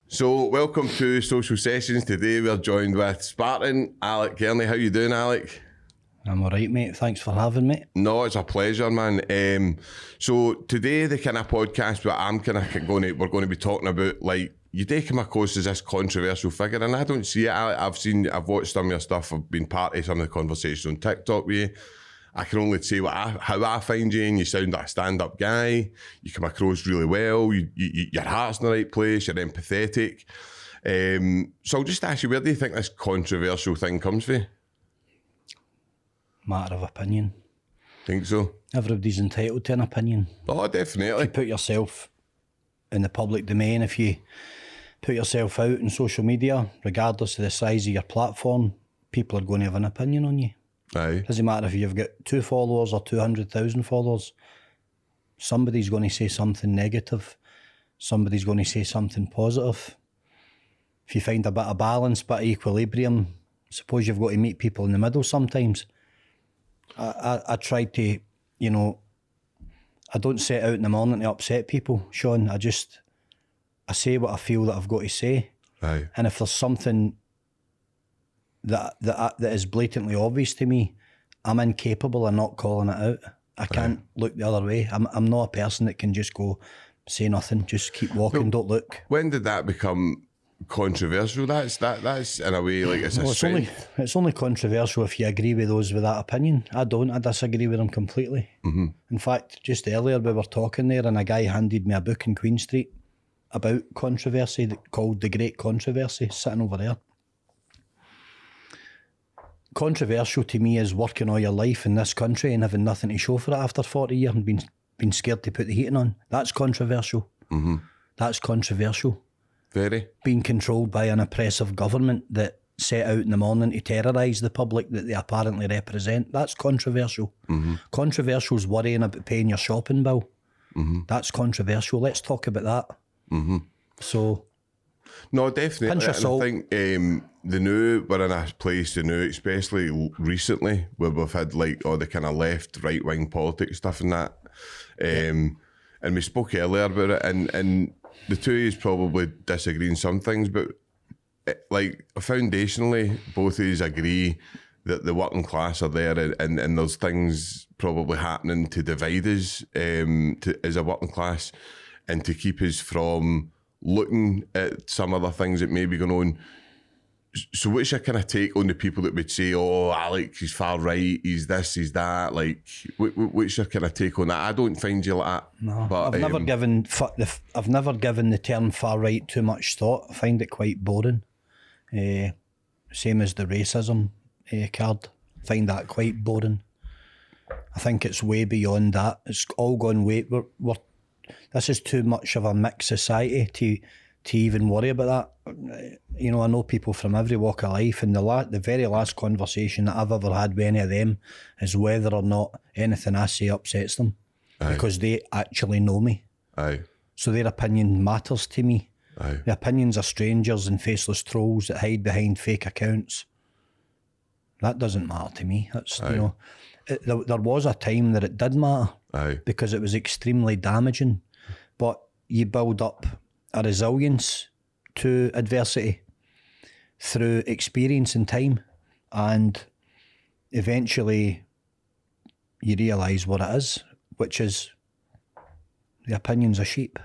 So, welcome to Social Sessions. Today we're joined with Spartan, Alex Cairnie. How you doing, Alec? I'm alright, mate. Thanks for having me. No, it's a pleasure, man. So today the kind of podcast where we're going to be talking about, like, you do come across as this controversial figure, and I don't see it. I've watched some of your stuff. I've been part of some of the conversations on TikTok with you. I can only say how I find you, and you sound like a stand-up guy. You come across really well. Your heart's in the right place. You're empathetic. So I'll just ask you, where do you think this controversial thing comes from? Matter of opinion. Think so? Everybody's entitled to an opinion. Oh, definitely. If you put yourself in the public domain, if you put yourself out in social media, regardless of the size of your platform, people are going to have an opinion on you. Aye. Doesn't matter if you've got 2 followers or 200,000 followers. Somebody's going to say something negative. Somebody's going to say something positive. If you find a bit of balance, bit of equilibrium, suppose you've got to meet people in the middle sometimes. I try to, I don't set out in the morning to upset people, Sean. I say what I feel that I've got to say. Aye. And if there's something that is blatantly obvious to me, I'm incapable of not calling it out. I can't look the other way. I'm not a person that can just go, say nothing, just keep walking, don't look. When did that become controversial? That's in a way like it's a strength. It's only controversial if you agree with those with that opinion. I don't. I disagree with them completely. Mm-hmm. In fact, just earlier we were talking there, and a guy handed me a book in Queen Street about controversy called The Great Controversy, sitting over there. Controversial to me is working all your life in this country and having nothing to show for it after 40 years and being scared to put the heating on. That's controversial. Mm-hmm. That's controversial. Very. Being controlled by an oppressive government that set out in the morning to terrorise the public that they apparently represent. That's controversial. Mm-hmm. Controversial is worrying about paying your shopping bill. Mm-hmm. That's controversial. Let's talk about that. Mm-hmm. So... No, definitely. Pinch of salt. I think we're in a place especially recently, where we've had like all the kind of left, right wing politics stuff and that. And we spoke earlier about it, and the two is probably disagreeing some things, but like foundationally, both of us agree that the working class are there, and there's things probably happening to divide us as a working class, and to keep us from looking at some other things that may be going on. So what's your kind of take on the people that would say, oh, Alex, he's far right, he's this, he's that? Like, what's your kind of take on that? I don't find you like that. No, but, I've never given the term far right too much thought. I find it quite boring. Same as the racism card. I find that quite boring. I think it's way beyond that. It's all gone way... This is too much of a mixed society to even worry about that. I know people from every walk of life, and the very last conversation that I've ever had with any of them is whether or not anything I say upsets them. Aye. Because they actually know me. Aye. So their opinion matters to me. Aye. The opinions of strangers and faceless trolls that hide behind fake accounts, that doesn't matter to me. That's there was a time that it did matter. Aye. Because it was extremely damaging. But you build up a resilience to adversity through experience and time, and eventually you realise what it is, which is the opinions of sheep.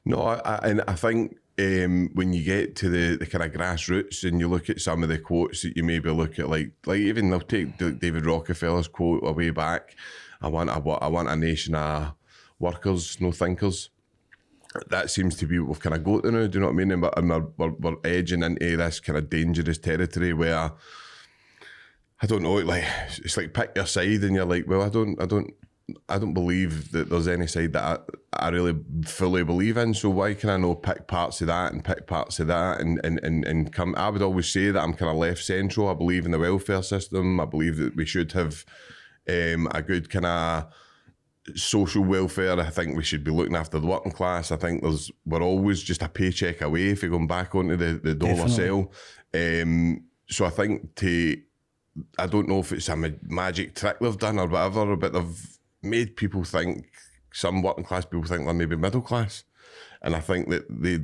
No, I think when you get to the kind of grassroots and you look at some of the quotes that you maybe look at, like even they'll take David Rockefeller's quote a way back, I want a nation of workers, no thinkers. That seems to be what we've kind of got to now, do you know what I mean? And we're edging into this kind of dangerous territory where, I don't know, like it's like pick your side, and you're like, well, I don't believe that there's any side that I really fully believe in, so why can I not pick parts of that and pick parts of that and come... I would always say that I'm kind of left central. I believe in the welfare system. I believe that we should have a good kind of social welfare. I think we should be looking after the working class. I think we're always just a paycheck away if you're going back onto the dollar sale. So I think I don't know if it's a magic trick they've done or whatever, but they've made people think, some working class people think they're maybe middle class. And I think that they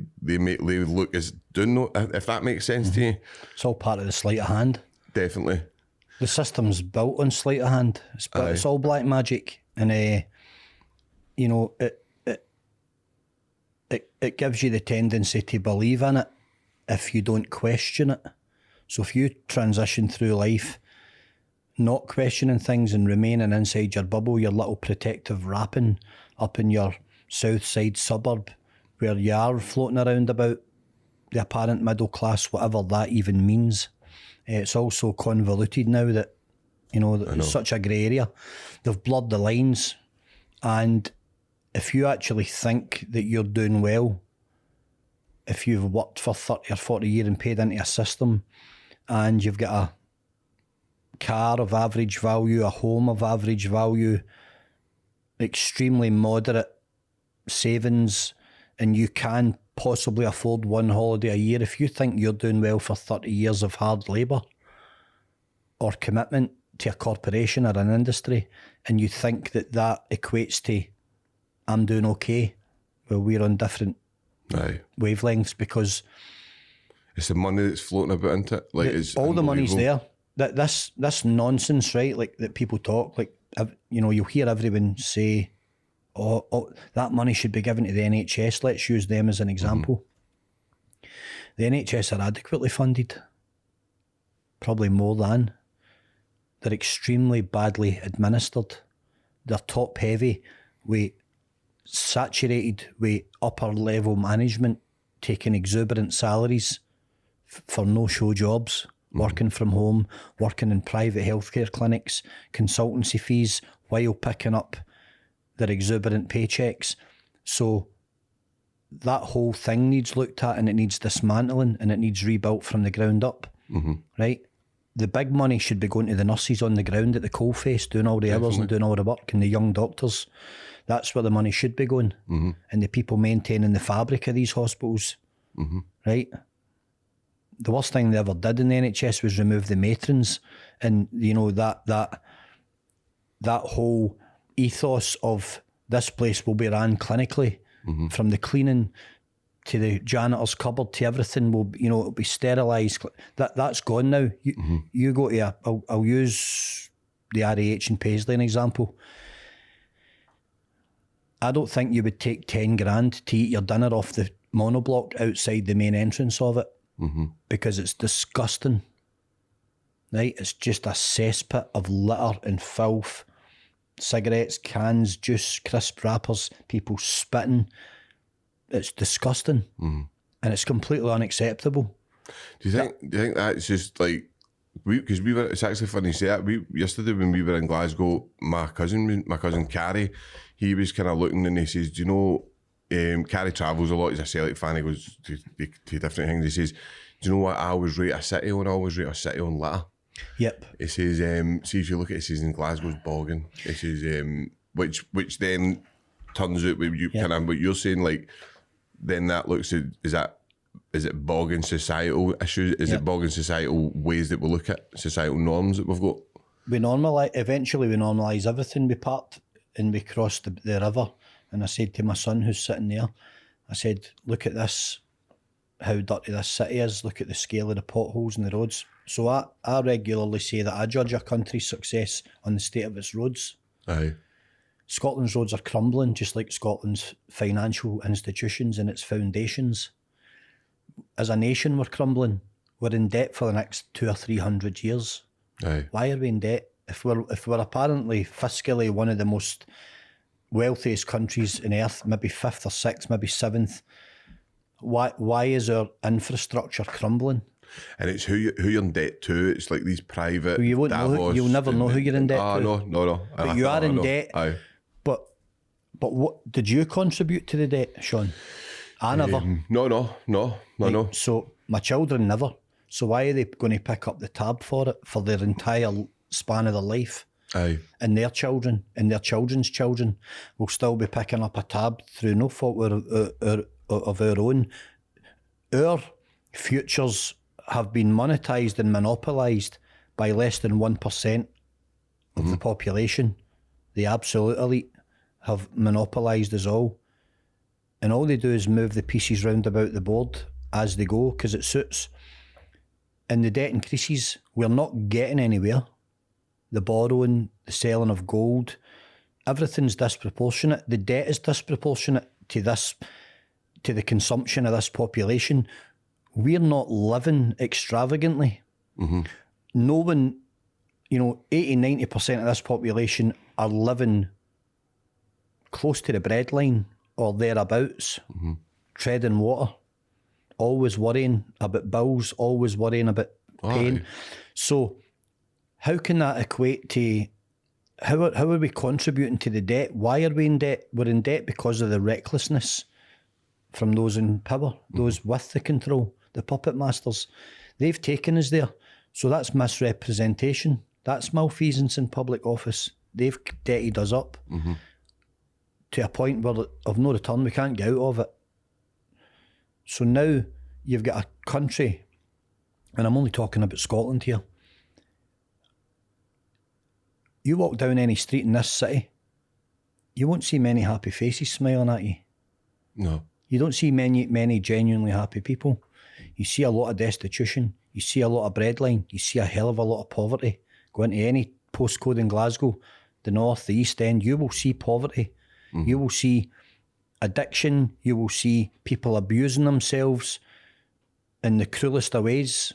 look as doing no, if that makes sense to you. It's all part of the sleight of hand. Definitely. The system's built on sleight of hand. It's all black magic, and you know, it gives you the tendency to believe in it if you don't question it. So if you transition through life not questioning things and remaining inside your bubble, your little protective wrapping up in your south side suburb where you are floating around about the apparent middle class, whatever that even means. It's also convoluted now that, you know, it's such a grey area. They've blurred the lines, and if you actually think that you're doing well, if you've worked for 30 or 40 years and paid into a system, and you've got a car of average value, a home of average value, extremely moderate savings, and you can possibly afford one holiday a year, if you think you're doing well for 30 years of hard labour or commitment to a corporation or an industry, and you think that that equates to I'm doing okay, well, we're on different wavelengths, because it's the money that's floating about into it. Like, it's all the money's there. That this nonsense, right? Like, that people talk, like, you know, you'll hear everyone say, oh, that money should be given to the NHS. Let's use them as an example. The NHS are adequately funded, probably more than. They're extremely badly administered. They're top heavy. We saturated with upper level management taking exuberant salaries for no-show jobs, working from home, working in private healthcare clinics, consultancy fees while picking up their exuberant paychecks. So that whole thing needs looked at, and it needs dismantling, and it needs rebuilt from the ground up, right? The big money should be going to the nurses on the ground at the coalface, doing all the hours and doing all the work, and the young doctors. That's where the money should be going. And the people maintaining the fabric of these hospitals, right? The worst thing they ever did in the NHS was remove the matrons, and you know that whole ethos of this place will be ran clinically, from the cleaning to the janitor's cupboard to everything will, you know, it'll be sterilised. That's gone now. You go to I'll use the RAH in Paisley an example. I don't think you would take 10 grand to eat your dinner off the monoblock outside the main entrance of it, because it's disgusting, right? It's just a cesspit of litter and filth, cigarettes, cans, juice, crisp wrappers, people spitting. It's disgusting, and it's completely unacceptable. Do you think that's just like, because we were, it's actually funny you say that, yesterday when we were in Glasgow, my cousin Carrie, he was kind of looking and he says, do you know, Carrie travels a lot, he's a Celtic fan, he goes to different things, he says, do you know what, I always rate a city on litter. Yep. He says, see if you look at it, he says in Glasgow's bogging. He says, which then turns out with you kind of what you're saying, like, then that looks at, is it bogging societal issues? Is it bogging societal ways that we look at societal norms that we've got? Eventually we normalise everything. We part and we cross the river, and I said to my son who's sitting there, I said, look at this, how dirty this city is, look at the scale of the potholes in the roads. So I regularly say that I judge a country's success on the state of its roads. Aye. Scotland's roads are crumbling, just like Scotland's financial institutions and its foundations. As a nation, we're crumbling. We're in debt for the next 200 or 300 years. Aye. Why are we in debt? If we're apparently fiscally one of the most wealthiest countries on earth, maybe 5th or 6th, maybe 7th, why is our infrastructure crumbling? And it's who you're in debt to. It's like these private. Well, you won't know. You'll never know who you're in debt to. No. But you are in debt. Aye. But what did you contribute to the debt, Sean? I never. No. So my children never. So why are they going to pick up the tab for it for their entire span of their life? Aye. And their children and their children's children will still be picking up a tab through no fault of our own. Our futures have been monetised and monopolised by less than 1% of the population. The absolute elite have monopolised us all. and all they do is move the pieces round about the board as they go because it suits. And the debt increases. We're not getting anywhere. The borrowing, the selling of gold, everything's disproportionate. The debt is disproportionate to the consumption of this population. We're not living extravagantly. No one, 80-90% of this population are living close to the breadline or thereabouts, treading water, always worrying about bills, always worrying about pain. So how can that equate to, how are we contributing to the debt? Why are we in debt? We're in debt because of the recklessness from those in power, those with the control, the puppet masters. They've taken us there. So that's misrepresentation. That's malfeasance in public office. They've debted us up to a point where of no return. We can't get out of it. So now you've got a country, and I'm only talking about Scotland here. You walk down any street in this city, you won't see many happy faces smiling at you. No. You don't see many genuinely happy people. You see a lot of destitution. You see a lot of breadline. You see a hell of a lot of poverty. Go into any postcode in Glasgow, the north, the east end, you will see poverty. You will see addiction. You will see people abusing themselves in the cruelest of ways,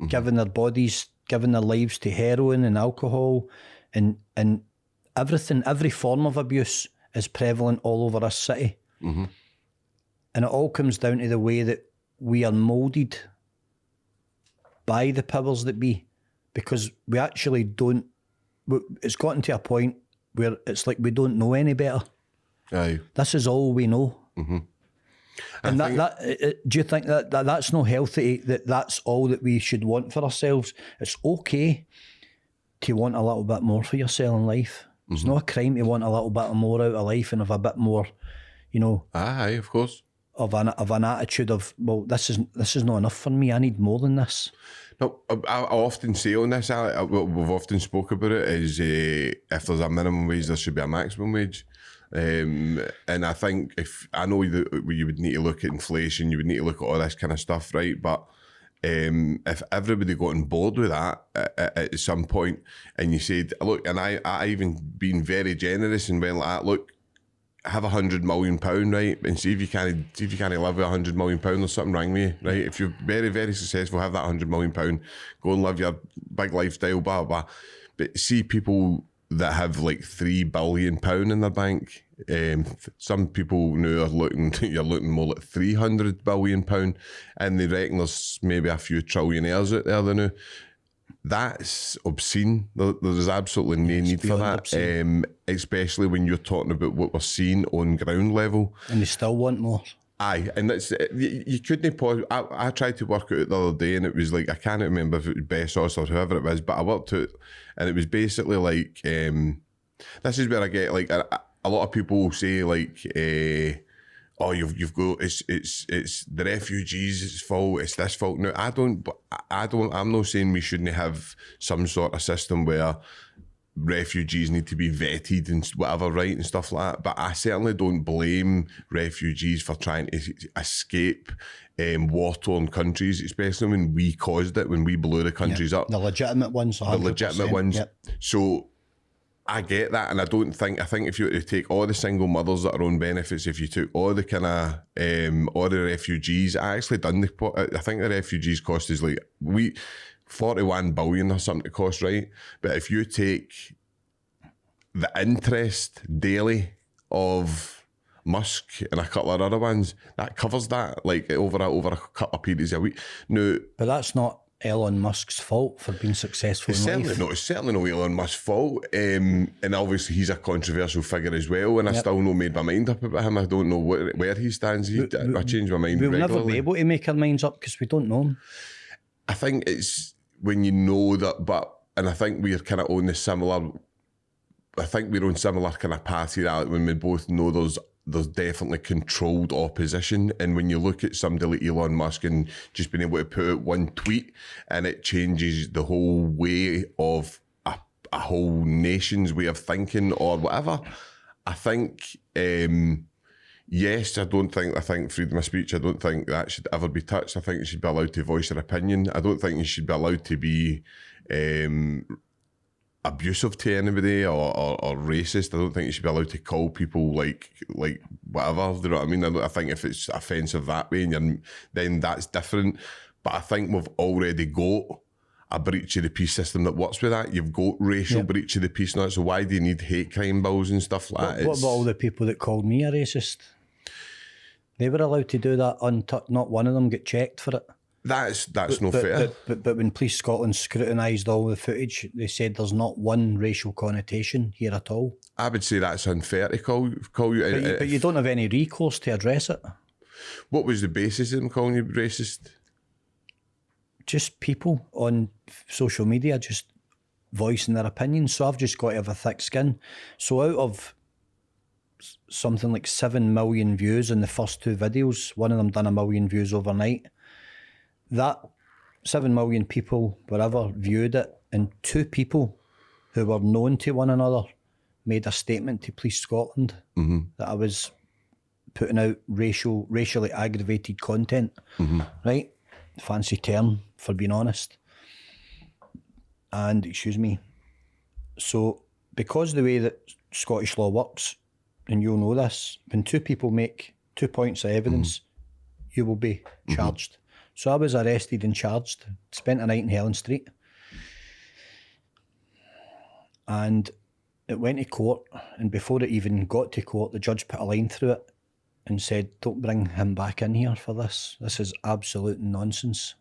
giving their bodies, giving their lives to heroin and alcohol, and everything, every form of abuse is prevalent all over this city. And it all comes down to the way that we are moulded by the powers that be, because we actually don't, it's gotten to a point where it's like we don't know any better. Aye. This is all we know. And do you think that that's not healthy, that's all that we should want for ourselves? It's okay to want a little bit more for yourself in life. It's not a crime to want a little bit more out of life and have a bit more, Aye, of course. Of an attitude of, well, this is not enough for me. I need more than this. No, I often say on this, Alex, we've often spoke about it, is if there's a minimum wage, there should be a maximum wage. And I think I know that you would need to look at inflation, you would need to look at all this kind of stuff, right? But if everybody got on board with that at some point, and you said, look, and I even been very generous and went like that, look, have £100 million, right, and see if you can't live with £100 million. There's something wrong with you, right? If you're very, very successful, have that £100 million, go and live your big lifestyle, blah blah. But see people that have like £3 billion in their bank. Some people now you're looking more like £300 billion, and they reckon there's maybe a few trillionaires out there now. That's obscene. There's absolutely no need for that, especially when you're talking about what we're seeing on ground level. And they still want more. Aye, and that's you couldn't pause. I tried to work out the other day, and it was like, I can't remember if it was Bezos or whoever it was, but I worked out, and it was basically like, this is where I get like a lot of people say like, oh, you've got it's the refugees' fault, it's this fault. No, I'm not saying we shouldn't have some sort of system where refugees need to be vetted and whatever, right, and stuff like that. But I certainly don't blame refugees for trying to escape war-torn countries, especially when we caused it, when we blew the countries up. The legitimate ones. 100%. The legitimate ones. Yep. So I get that, and I think if you were to take all the single mothers that are on benefits, if you took all the kind of all the refugees, I actually done I think the refugees cost is like 41 billion or something to cost, right? But if you take the interest daily of Musk and a couple of other ones, that covers that, like over a couple of periods a week. No, but that's not Elon Musk's fault for being successful in life. It's certainly not Elon Musk's fault. And obviously he's a controversial figure as well, and I still not made my mind up about him. I don't know where he stands. I change my mind regularly. We'll never be able to make our minds up because we don't know him. I think it's when you know that, and I think we're kind of on the similar, I think we're on similar kind of path here, Alex, when we both know there's definitely controlled opposition. And when you look at somebody like Elon Musk and just being able to put out one tweet and it changes the whole way of a whole nation's way of thinking or whatever, I think Yes, I think freedom of speech, I don't think that should ever be touched. I think you should be allowed to voice your opinion. I don't think you should be allowed to be abusive to anybody or racist. I don't think you should be allowed to call people like whatever. Do you know what I mean? I think if it's offensive that way, then that's different. But I think we've already got a breach of the peace system that works with that. You've got racial breach of the peace now. So why do you need hate crime bills and stuff like that? What about all the people that called me a racist? They were allowed to do that. Not one of them get checked for it. That's no fair. But when Police Scotland scrutinised all the footage, they said there's not one racial connotation here at all. I would say that's unfair to call you. But you don't have any recourse to address it. What was the basis of them calling you racist? Just people on social media just voicing their opinions. So I've just got to have a thick skin. So out of something like 7 million views in the first 2 videos, one of them done 1 million views overnight. That 7 million people, whatever, viewed it, and 2 people who were known to one another made a statement to Police Scotland that I was putting out racially aggravated content. Right? Fancy term for being honest. And excuse me. So because the way that Scottish law works, and you'll know this, when 2 people make 2 points of evidence, you will be charged. So I was arrested and charged, spent a night in Helen Street. And it went to court, and before it even got to court, the judge put a line through it and said, don't bring him back in here for this. This is absolute nonsense.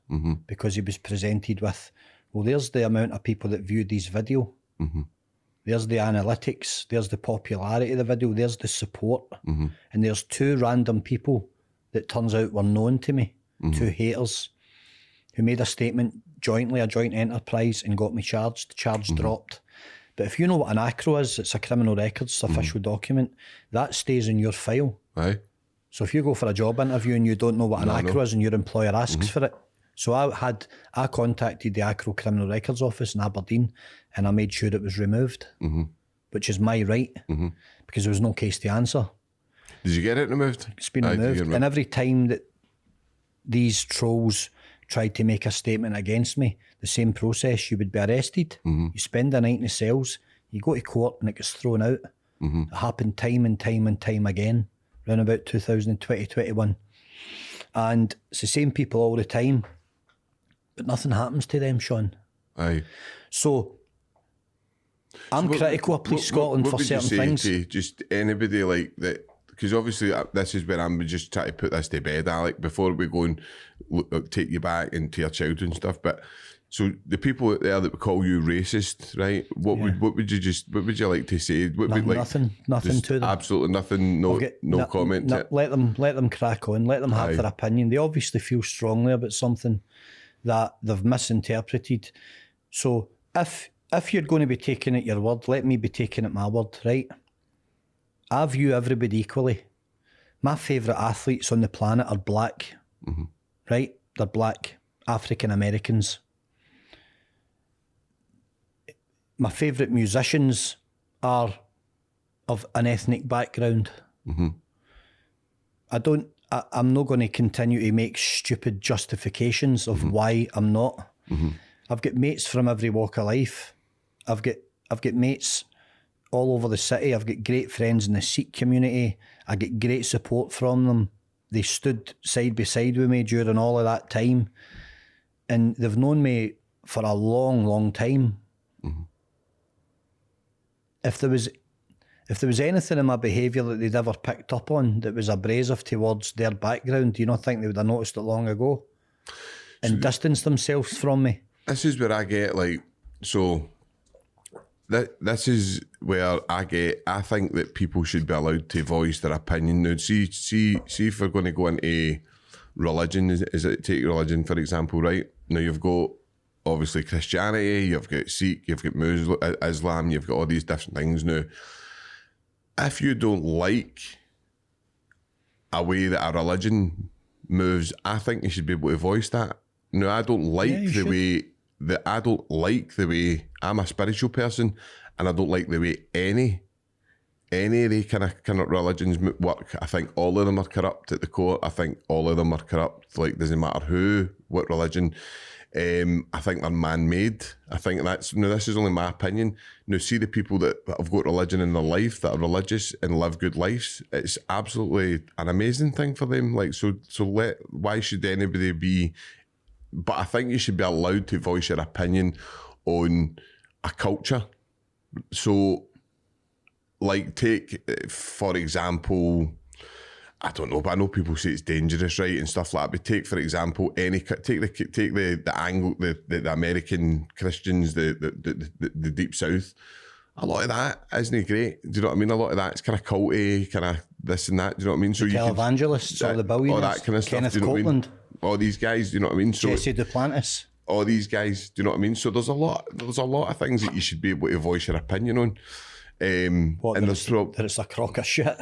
Because he was presented with, well, there's the amount of people that viewed his video. There's the analytics, there's the popularity of the video, there's the support. And there's 2 random people that turns out were known to me. 2 haters who made a statement jointly, a joint enterprise, and got me charged. Charge dropped. But if you know what an ACRO is, it's a criminal records official document. That stays in your file. Aye. So if you go for a job interview and you don't know what an ACRO is and your employer asks for it. So I contacted the ACRO Criminal Records Office in Aberdeen and I made sure it was removed, which is my right, because there was no case to answer. Did you get it removed? It's been removed. And every time that these trolls tried to make a statement against me, the same process, you would be arrested, you spend a night in the cells, you go to court and it gets thrown out. It happened time and time and time again, around about 2020, 21. And it's the same people all the time, but nothing happens to them, Sean. Aye. So I'm critical of Police Scotland for certain things. To just anybody like that? Because obviously this is where I'm just trying to put this to bed, Alec, before we go and take you back into your childhood and stuff. But so the people out there that would call you racist, right? What would you like to say? Nothing to them. Absolutely nothing. No comment. Let them crack on. Let them have their opinion. They obviously feel strongly about something that they've misinterpreted. So if you're going to be taking it your word, let me be taking it my word, right? I view everybody equally. My favourite athletes on the planet are black, right? They're black, African Americans. My favourite musicians are of an ethnic background. I'm not going to continue to make stupid justifications of why I'm not. I've got mates from every walk of life. I've got mates all over the city. I've got great friends in the Sikh community. I get great support from them. They stood side by side with me during all of that time. And they've known me for a long, long time. If there was anything in my behaviour that they'd ever picked up on that was abrasive towards their background, do you not think they would have noticed it long ago and distanced themselves from me? This is where I get this is where I think that people should be allowed to voice their opinion. Now, see if we're going to go into religion, take religion for example, right? Now you've got obviously Christianity, you've got Sikh, you've got Muslim, Islam, you've got all these different things. Now, if you don't like a way that a religion moves, I think you should be able to voice that. No, I don't like the way I'm a spiritual person, and I don't like the way any any of the kind of religions work. I think all of them are corrupt at the core. I think all of them are corrupt. Like, doesn't matter who, what religion. I think they're man-made. I think this is only my opinion. See the people that have got religion in their life, that are religious and live good lives. It's absolutely an amazing thing for them. Like, why should anybody be? But I think you should be allowed to voice your opinion on a culture. So, like, take, for example, I don't know, but I know people say it's dangerous, right, and stuff like that. But take, for example, take the angle, the American Christians, the Deep South. A lot of that isn't great. Do you know what I mean? A lot of that, it's kind of culty, kind of this and that. Do you know what I mean? So the televangelists, all the billionaires, all that kind of stuff. Kenneth do you know Copeland, what I mean? All these guys. Do you know what I mean? So Jesse Duplantis. All these guys. Do you know what I mean? So there's a lot of things that you should be able to voice your opinion on. And that it's a crock of shit.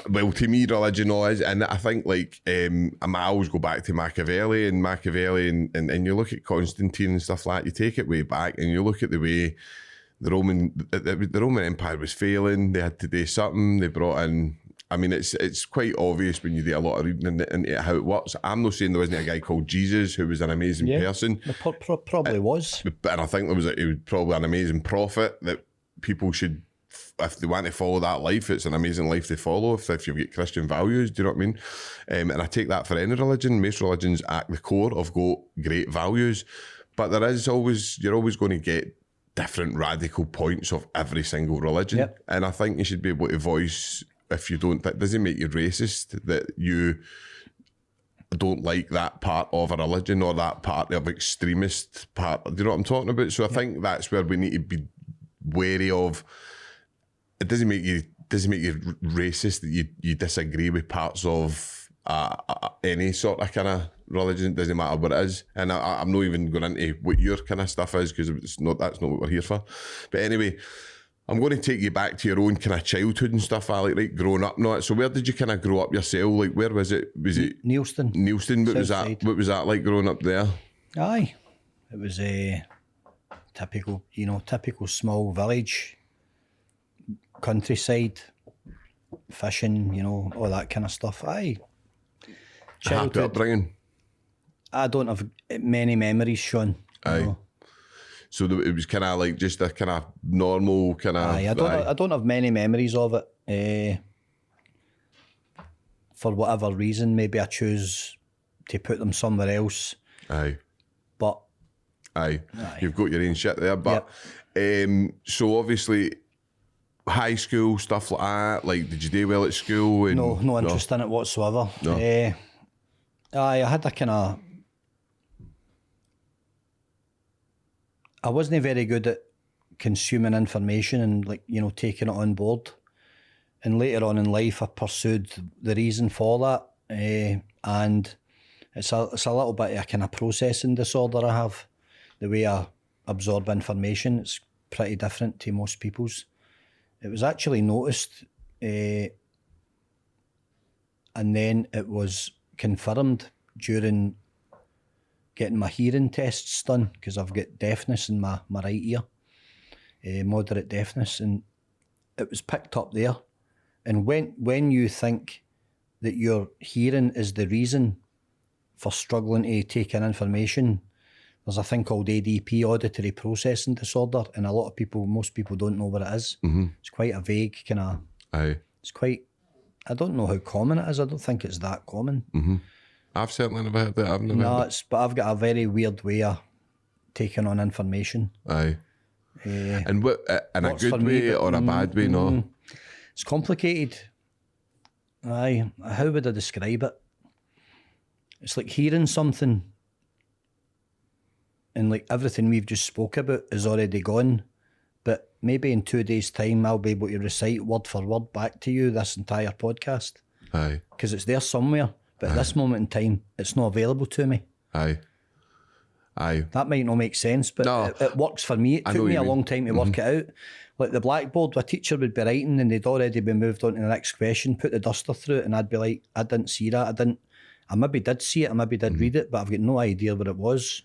Well, to me, religion is, and I think, like, I always go back to Machiavelli, and you look at Constantine and stuff like that. You take it way back, and you look at the way the Roman Empire was failing. They had to do something. They brought in. I mean, it's quite obvious when you do a lot of reading into how it works. I'm not saying there wasn't a guy called Jesus who was an amazing person. Probably was. And I think he was probably an amazing prophet that people should, if they want to follow that life, it's an amazing life to follow if you've got Christian values. Do you know what I mean? And I take that for any religion. Most religions at the core have got great values, but you're always going to get different radical points of every single religion. Yep. And I think you should be able to voice, if you don't, that doesn't make you racist, that you don't like that part of a religion or that part of extremist part. Do you know what I'm talking about? So I think that's where we need to be wary of. It doesn't make you racist that you disagree with parts of any sort of kind of religion. It doesn't matter what it is, and I'm not even going into what your kind of stuff is, because that's not what we're here for. But anyway, I'm going to take you back to your own kind of childhood and stuff, Alec, right? Growing up, not. So where did you kind of grow up yourself? Like, where was it? Was it Neilston? What was that? What was that like growing up there? Aye, it was a typical small village, countryside, fishing, all that kind of stuff. Aye. Childhood. Happy upbringing. I don't have many memories, Sean. Aye. So it was kind of like just a kind of normal kind of. Aye, I don't have many memories of it. For whatever reason, maybe I choose to put them somewhere else. Aye. But. Aye. You've got your own shit there, but so obviously high school stuff like that. Like, did you do well at school? And, no interest in it whatsoever. No. Aye, I had a kind of. I wasn't very good at consuming information and, like, taking it on board. And later on in life, I pursued the reason for that, and it's a little bit of a kind of processing disorder I have. The way I absorb information, it's pretty different to most people's. It was actually noticed, and then it was confirmed during getting my hearing tests done, because I've got deafness in my right ear, moderate deafness, and it was picked up there. And when you think that your hearing is the reason for struggling to take in information, there's a thing called ADP, auditory processing disorder, and most people don't know what it is. Mm-hmm. It's quite a vague kind of. Aye. It's quite. I don't know how common it is. I don't think it's that common. Mm-hmm. I've certainly never heard that. But I've got a very weird way of taking on information. Aye. And what, in a good way or a bad way? No. It's complicated. Aye. How would I describe it? It's like hearing something, and like everything we've just spoke about is already gone, but maybe in 2 days' time I'll be able to recite word for word back to you this entire podcast. Aye. Because it's there somewhere, but at this moment in time it's not available to me. Aye. That might not make sense, but it works for me. It took me a long time to work it out. Like the blackboard, a teacher would be writing and they'd already been moved on to the next question, put the duster through it, and I'd be like, I didn't see that. I maybe did see it, I maybe did read it, but I've got no idea what it was.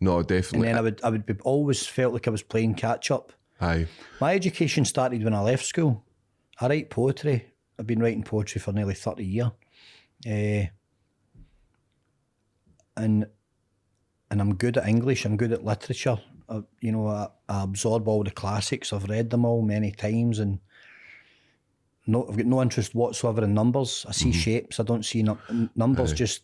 No, definitely. And then I would be always felt like I was playing catch up. Aye. My education started when I left school. I write poetry. I've been writing poetry for nearly 30 years. And I'm good at English, I'm good at literature. I absorb all the classics, I've read them all many times, and I've got no interest whatsoever in numbers. I see shapes, I don't see numbers. Just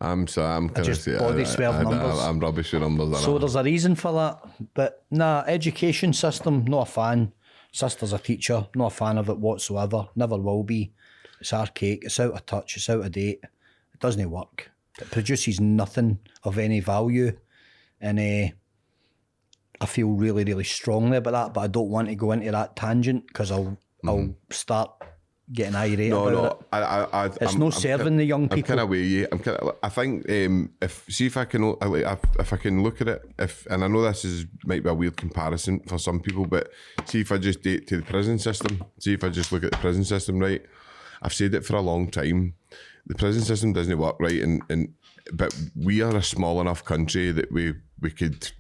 I'm kind of just body swerve numbers. I'm rubbish with numbers. So there's a reason for that. But education system, not a fan. Sister's a teacher, not a fan of it whatsoever. Never will be. It's archaic, it's out of touch, it's out of date. It doesn't work. It produces nothing of any value. And I feel really, really strongly about that, but I don't want to go into that tangent because I'll start getting irate about it. I'm serving the young people. I'm kind of with you. I think if I can look at it, and I know this might be a weird comparison for some people, but see if I just date to the prison system. See if I just look at the prison system, right? I've said it for a long time. The prison system doesn't work right, but we are a small enough country that we could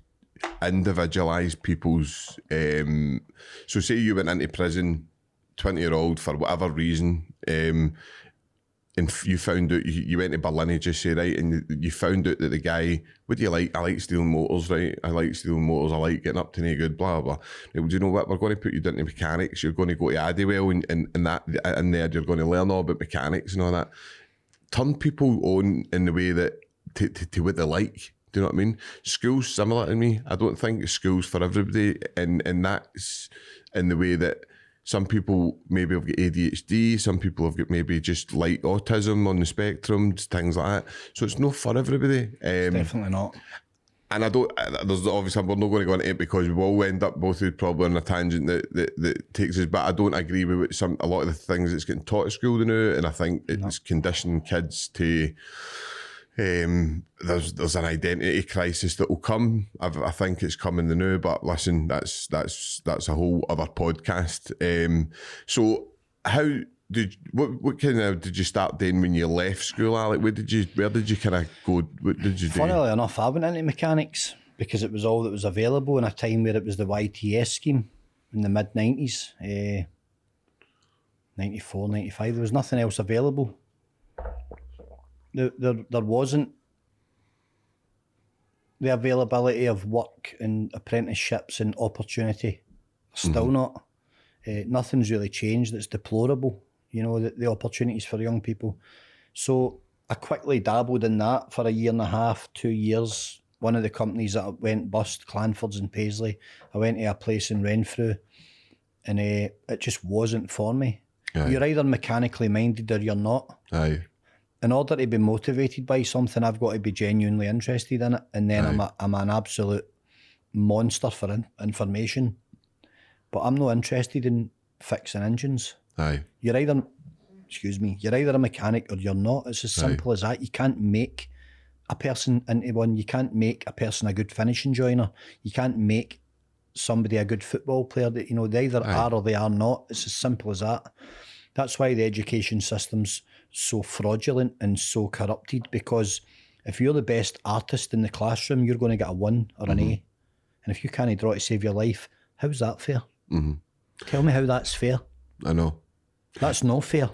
individualise people's. So say you went into prison, 20-year-old, for whatever reason, and you found out, you went to Berlin, just say, right, and you found out that the guy, what do you like? I like stealing motors, right? I like stealing motors, I like getting up to no good, blah, blah, blah. Well, do you know what? We're going to put you down to mechanics, you're going to go to Addiewell, and that, in there, you're going to learn all about mechanics and all that. Turn people on in the way that, to what they like. Do you know what I mean? School's similar to me. I don't think school's for everybody, and that's in the way that some people maybe have got ADHD, some people have got maybe just light autism on the spectrum, things like that. So it's not for everybody. Definitely not. And there's obviously, we're not going to go into it because we will end up both probably on a tangent that takes us, but I don't agree with a lot of the things that's getting taught at school now, and I think it's conditioning kids to, there's an identity crisis that will come. I think it's coming now, but listen, that's a whole other podcast. So how what kind of did you start doing when you left school, Alec? Where did you kind of go? What did you do? Funnily enough, I went into mechanics because it was all that was available in a time where it was the YTS scheme in the mid-90s, 94, 95. There was nothing else available. There wasn't the availability of work and apprenticeships and opportunity. Still not. Nothing's really changed. It's deplorable, the opportunities for young people. So I quickly dabbled in that for a year and a half, 2 years. One of the companies that went bust, Clanford's in Paisley, I went to a place in Renfrew, and it just wasn't for me. Aye. You're either mechanically minded or you're not. Aye. In order to be motivated by something, I've got to be genuinely interested in it, and then I'm an absolute monster for information. But I'm not interested in fixing engines. Aye. You're either a mechanic or you're not. It's as simple as that. You can't make a person into one. You can't make a person a good finishing joiner. You can't make somebody a good football player. That they either are or they are not. It's as simple as that. That's why the education system's so fraudulent and so corrupted, because if you're the best artist in the classroom, you're going to get a 1 or an A. And if you can't draw to save your life, how's that fair? Tell me how that's fair. I know. That's not fair.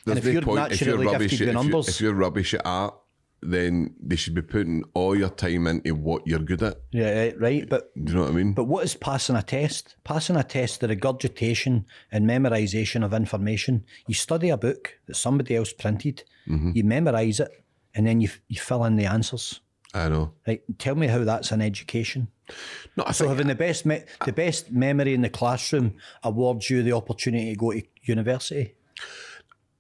And if you're naturally gifted with numbers... If you're rubbish at art, then they should be putting all your time into what you're good at. Yeah, right. But do you know what I mean? But what is passing a test? Passing a test, the regurgitation and memorisation of information. You study a book that somebody else printed, you memorise it, and then you fill in the answers. I know. Right. Tell me how that's an education. No, so having the best memory in the classroom awards you the opportunity to go to university.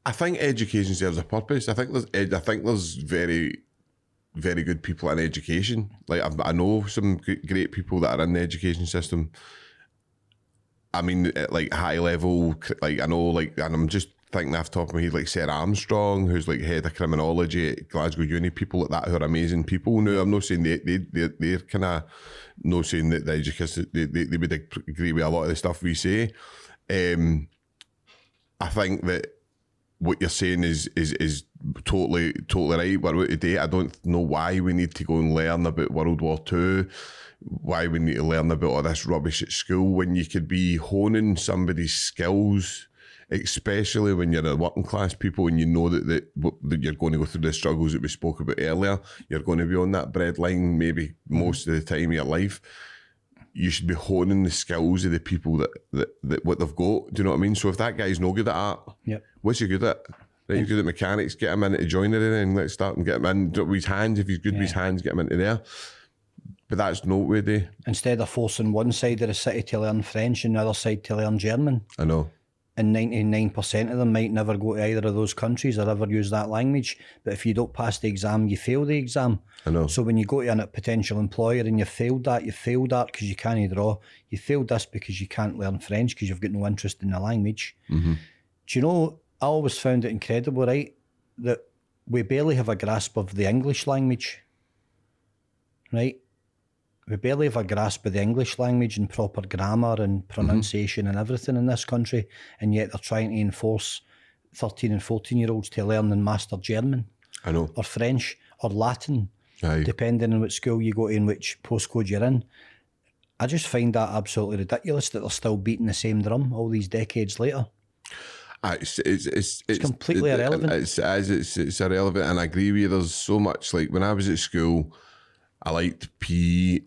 I think education serves a purpose. I think there's very, very good people in education. Like I know some great people that are in the education system. I mean, at like high level, like I know, like, and I'm just thinking off the top of my head, like Sarah Armstrong, who's like head of criminology at Glasgow Uni, people like that who are amazing people. No, I'm not saying they're kind of not saying that the education they would agree with a lot of the stuff we say. I think that what you're saying is totally right. We're out today. I don't know why we need to go and learn about World War II, why we need to learn about all this rubbish at school when you could be honing somebody's skills especially when you're a working class people and you know that you're going to go through the struggles that we spoke about earlier. You're going to be on that breadline maybe most of the time of your life. You should be honing the skills of the people that what they've got. Do you know what I mean? So if that guy's no good at art, what's he good at? Right, he's good at mechanics, get him into joinery and let's start and get him in. With his hands, if he's good with his hands, get him into there. But that's not what we do. Instead of forcing one side of the city to learn French and the other side to learn German. I know. And 99% of them might never go to either of those countries or ever use that language. But if you don't pass the exam, you fail the exam. I know. So when you go to a potential employer and you failed that because you can't draw. You failed this because you can't learn French because you've got no interest in the language. Mm-hmm. Do you know, I always found it incredible, right, that we barely have a grasp of the English language, right? We barely have a grasp of the English language and proper grammar and pronunciation and everything in this country, and yet they're trying to enforce 13 and 14-year-olds to learn and master German. I know. Or French or Latin, Aye. depending on what school you go to and which postcode you're in. I just find that absolutely ridiculous that they're still beating the same drum all these decades later. It's completely irrelevant. It's irrelevant, and I agree with you. There's so much, like when I was at school, I liked PE.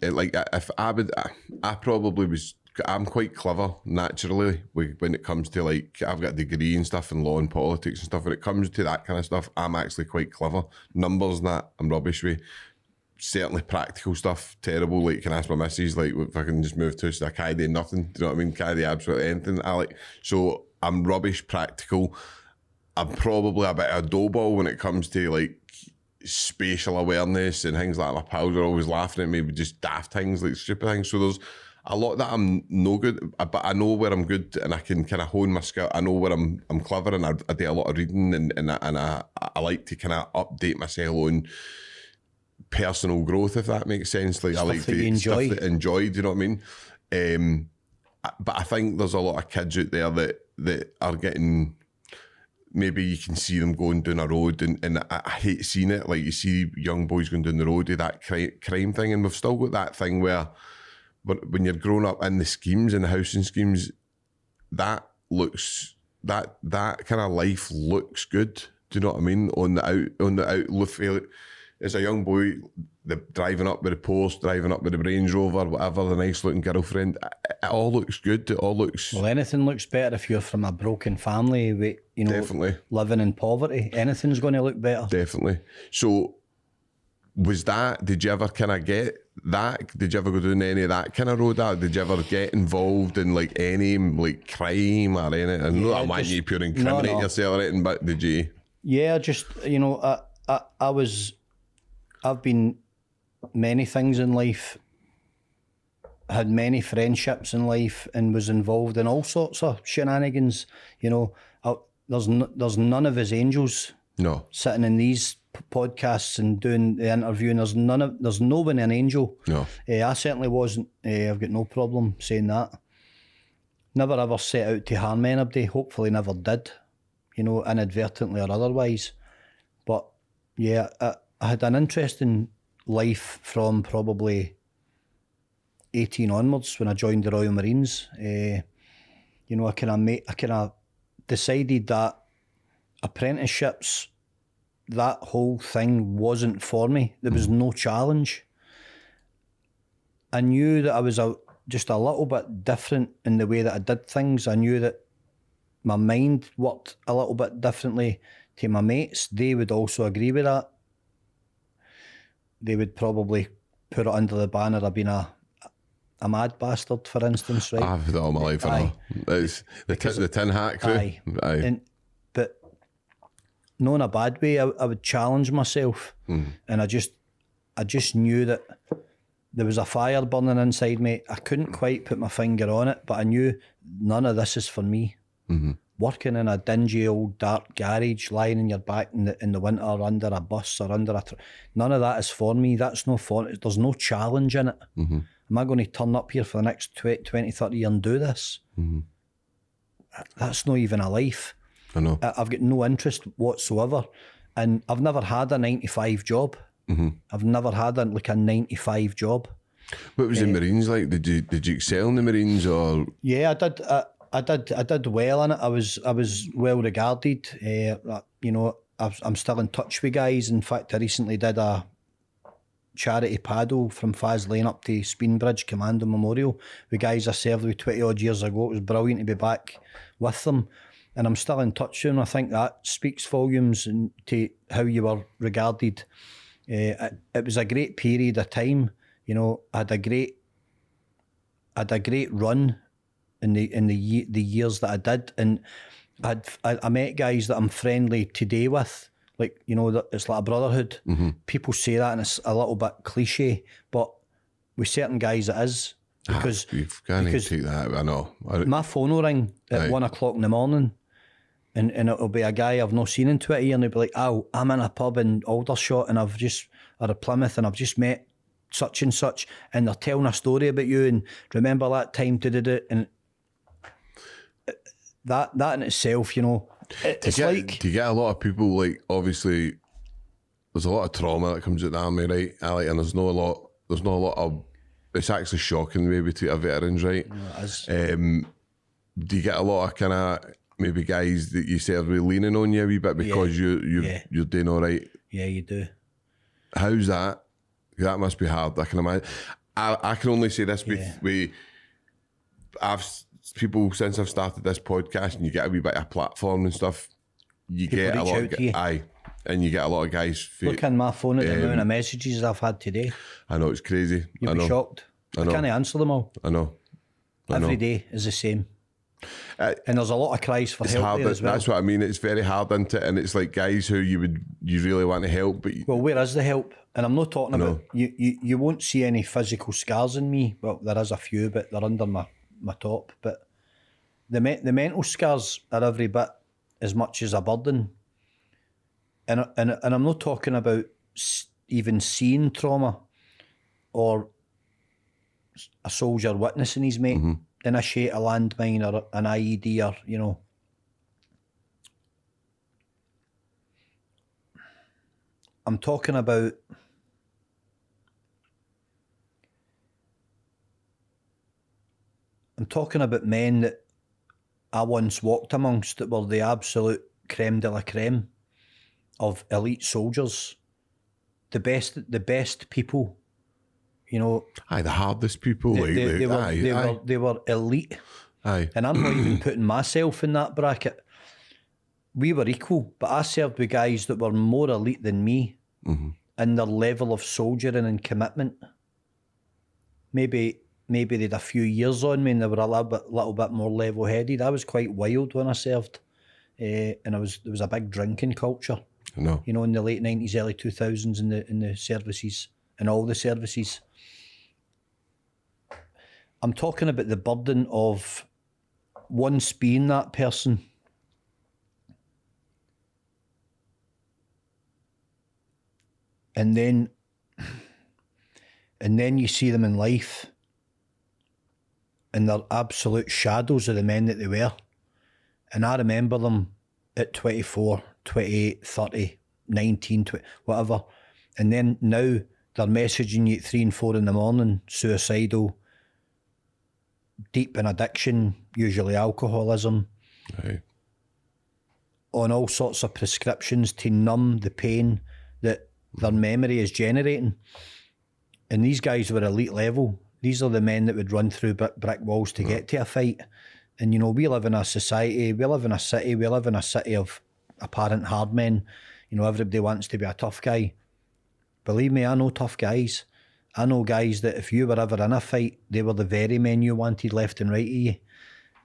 I'm quite clever naturally when it comes to, like, I've got a degree and stuff in law and politics and stuff. When it comes to that kind of stuff, I'm actually quite clever. Numbers and that, I'm rubbish with. Certainly practical stuff, terrible. Like, can I ask my missus, like, if I can just move to, so I can't do nothing. Do you know what I mean? Can't do absolutely anything. So I'm rubbish practical. I'm probably a bit of a dough ball when it comes to, like, spatial awareness and things like that. My pals are always laughing at me with just daft things, like stupid things. So there's a lot that I'm no good, but I know where I'm good and I can kind of hone my skill. I know where I'm clever, and I do a lot of reading and I like to kind of update myself on personal growth, if that makes sense. Like, stuff I like to enjoy. Stuff that enjoy. Do you know what I mean? But I think there's a lot of kids out there that are getting. Maybe you can see them going down a road, and I hate seeing it. Like, you see young boys going down the road, do that crime thing, and we've still got that thing where, but when you're growing up in the schemes and the housing schemes, that kind of life looks good. Do you know what I mean? On the out, as a young boy, driving up with the Porsche, driving up with the Range Rover, whatever, the nice looking girlfriend, it all looks good. It all looks... Well, anything looks better if you're from a broken family, with, definitely living in poverty. Anything's going to look better. Definitely. So, did you ever kind of get that? Did you ever go down any of that kind of road? Did you ever get involved in, like, any, like, crime or anything? I know I want you pure incriminate yourself or anything, but did you? Yeah, just, I've been many things in life, had many friendships in life, and was involved in all sorts of shenanigans. There's none of us angels. No. Sitting in these podcasts and doing the interviewing. There's no one an angel. No. I certainly wasn't. I've got no problem saying that. Never ever set out to harm anybody. Hopefully never did. Inadvertently or otherwise. But yeah, I had an interesting life from probably 18 onwards when I joined the Royal Marines. I kind of decided that apprenticeships, that whole thing wasn't for me. There was no challenge. I knew that I was just a little bit different in the way that I did things. I knew that my mind worked a little bit differently to my mates. They would also agree with that. They would probably put it under the banner of being a mad bastard, for instance, right? I've had it all my life, I know. It's the tin hat crew. Aye. But not in a bad way. I would challenge myself, and I just knew that there was a fire burning inside me. I couldn't quite put my finger on it, but I knew none of this is for me. Mm-hmm. Working in a dingy old dark garage, lying in your back in the winter under a bus or under none of that is for me. That's no fun. There's no challenge in it. Mm-hmm. Am I going to turn up here for the next 20, 30 years and do this? Mm-hmm. That's not even a life. I know. I've got no interest whatsoever. And I've never had a 9-to-5 job. Mm-hmm. I've never had a 9-to-5 job. What was the Marines like? Did you excel in the Marines or? Yeah, I did. I did well in it. I was well regarded. You know, I'm still in touch with guys. In fact, I recently did a charity paddle from Faz Lane up to Speenbridge Commando Memorial with guys I served with 20 odd years ago. It was brilliant to be back with them, and I'm still in touch with them. I think that speaks volumes to how you were regarded. It was a great period of time. You know, I had a great run in the years that I did, and I met guys that I'm friendly today with. Like, you know, it's like a brotherhood. People say that and it's a little bit cliche, but with certain guys it is. Because you can't take that. I know. My phone will ring at 1 o'clock in the morning, and it'll be a guy I've not seen in 20 years, and he'll be like, "Oh, I'm in a pub in Aldershot and or Plymouth, and I've just met such and such, and they're telling a story about you, and remember that time to do it." And that in itself, you know, do you get a lot of people, like, obviously there's a lot of trauma that comes out of the army, right, Alec, and there's not a lot of, it's actually shocking maybe to veterans, right? Yeah, it is. Do you get a lot of kind of maybe guys that you serve with leaning on you a wee bit because you're doing all right? Yeah, you do. How's that? That must be hard. I can imagine. I can only say this people, since I've started this podcast, and you get a wee bit of platform and stuff, you People get a reach lot out to you. and you get a lot of guys. Look on my phone at the amount of messages I've had today. I know, it's crazy. You'll be shocked. I can't answer them all. I know. Every day is the same. And there's a lot of cries for help hard, there as well. That's what I mean. It's very hard, isn't it? And it's like guys who you really want to help, but well, where is the help? And I'm not talking about you won't see any physical scars in me. Well, there is a few, but they're under my top. But the mental scars are every bit as much as a burden. And I'm not talking about even seeing trauma or a soldier witnessing his mate initiate a landmine or an IED, or, you know. I'm talking about men that I once walked amongst that were the absolute creme de la creme of elite soldiers, the best people, you know. Aye, the hardest people. They were elite. Aye. And I'm not even putting myself in that bracket. We were equal, but I served with guys that were more elite than me in their level of soldiering and commitment. Maybe they had a few years on me and they were a little bit more level-headed. I was quite wild when I served, and there was a big drinking culture. No. You know, in the late 90s, early 2000s in the services, in all the services. I'm talking about the burden of once being that person, and then you see them in life and they're absolute shadows of the men that they were. And I remember them at 24, 28, 30, 19, 20, whatever. And then now they're messaging you at 3 and 4 in the morning, suicidal, deep in addiction, usually alcoholism, Aye. on all sorts of prescriptions to numb the pain that their memory is generating. And these guys were elite level. These are the men that would run through brick walls to get to a fight. And, you know, we live in a society, we live in a city of apparent hard men. You know, everybody wants to be a tough guy. Believe me, I know tough guys. I know guys that if you were ever in a fight, they were the very men you wanted left and right of you.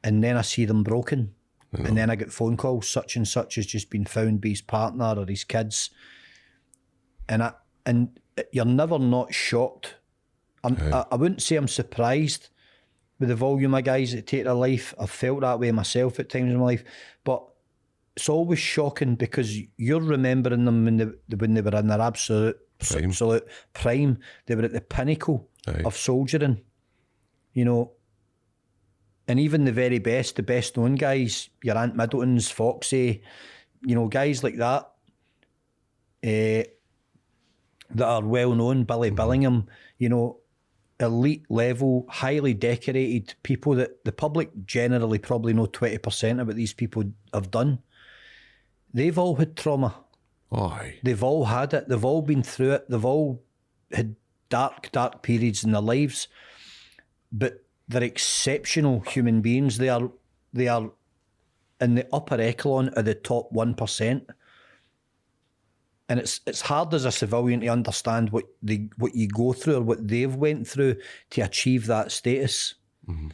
And then I see them broken. And then I get phone calls, such and such has just been found by his partner or his kids. And you're never not shocked. I wouldn't say I'm surprised with the volume of guys that take their life. I've felt that way myself at times in my life. But it's always shocking because you're remembering them when they were in their absolute prime. They were at the pinnacle of soldiering, you know. And even the best known guys, your Ant Middletons, Foxy, you know, guys like that, that are well known, Billy Billingham, you know, elite level, highly decorated people that the public generally probably know 20% of what these people have done. They've all had trauma. Aye. They've all had it. They've all been through it. They've all had dark periods in their lives. But they're exceptional human beings. They are in the upper echelon of the top 1%. And it's hard as a civilian to understand what you go through or what they've went through to achieve that status. Mm-hmm.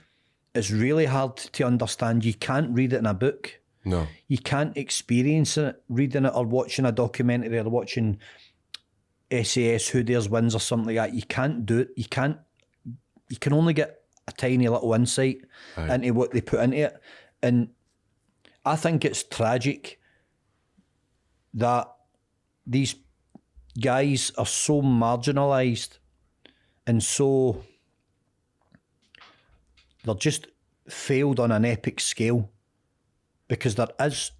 It's really hard to understand. You can't read it in a book. No. You can't experience it reading it or watching a documentary or watching SAS Who Dares Wins or something like that. You can't do it. You can only get a tiny little insight into what they put into it. And I think it's tragic that these guys are so marginalised and so they're just failed on an epic scale, because there's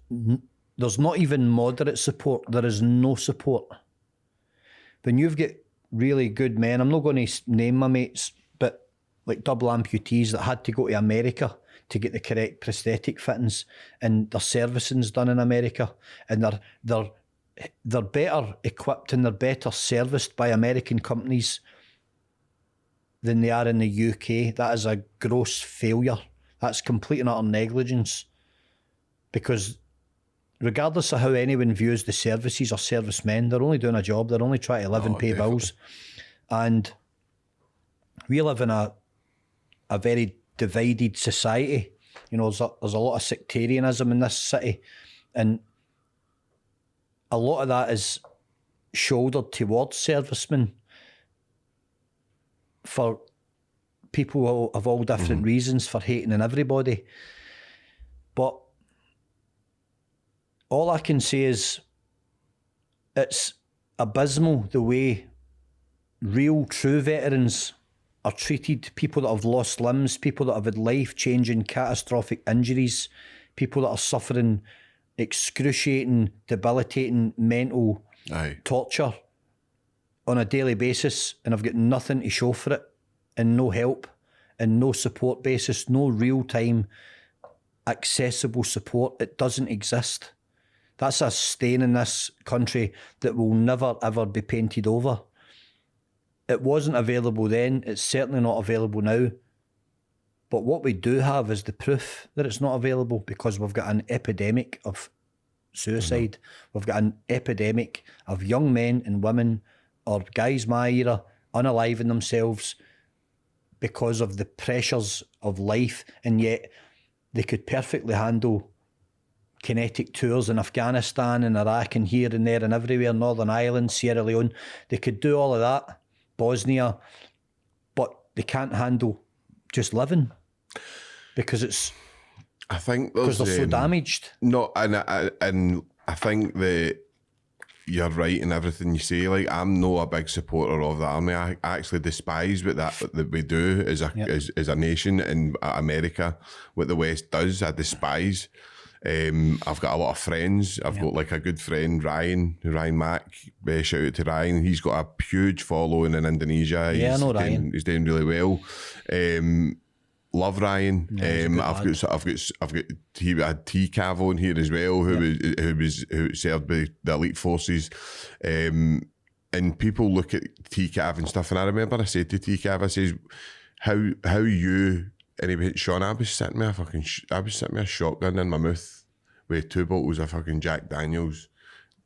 not even moderate support. There is no support. When you've got really good men, I'm not going to name my mates, but like double amputees that had to go to America to get the correct prosthetic fittings, and their servicing's done in America, and they're better equipped and they're better serviced by American companies than they are in the UK. That is a gross failure. That's complete and utter negligence. Because regardless of how anyone views the services or servicemen, they're only doing a job. They're only trying to live and pay bills. And we live in a very divided society. You know, there's a lot of sectarianism in this city, and a lot of that is shouldered towards servicemen for people of all different reasons for hating on everybody. But all I can say is it's abysmal the way real, true veterans are treated. People that have lost limbs, people that have had life-changing, catastrophic injuries, people that are suffering excruciating, debilitating mental torture on a daily basis, and I've got nothing to show for it, and no help, and no support basis, no real-time accessible support. It doesn't exist. That's a stain in this country that will never ever be painted over. It wasn't available then, it's certainly not available now. But what we do have is the proof that it's not available, because we've got an epidemic of suicide. We've got an epidemic of young men and women, or guys my era, unaliving themselves because of the pressures of life, and yet they could perfectly handle kinetic tours in Afghanistan and Iraq and here and there and everywhere, Northern Ireland, Sierra Leone. They could do all of that, Bosnia, but they can't handle just living. Because I think they're so damaged. No, and I think that you're right in everything you say. Like, I'm not a big supporter of the army. I actually despise what that we do as a nation in America. What the West does, I despise. I've got a lot of friends. I've got like a good friend, Ryan Mack. Shout out to Ryan. He's got a huge following in Indonesia. Yeah, I know Ryan. He's doing really well. Love Ryan. I've got he had TCAV on here as well, who served by the elite forces. And people look at TCAV and stuff, and I remember I said to TCAV, I says, how you, anyway, Sean, I was sitting with a shotgun in my mouth with 2 bottles of fucking Jack Daniels,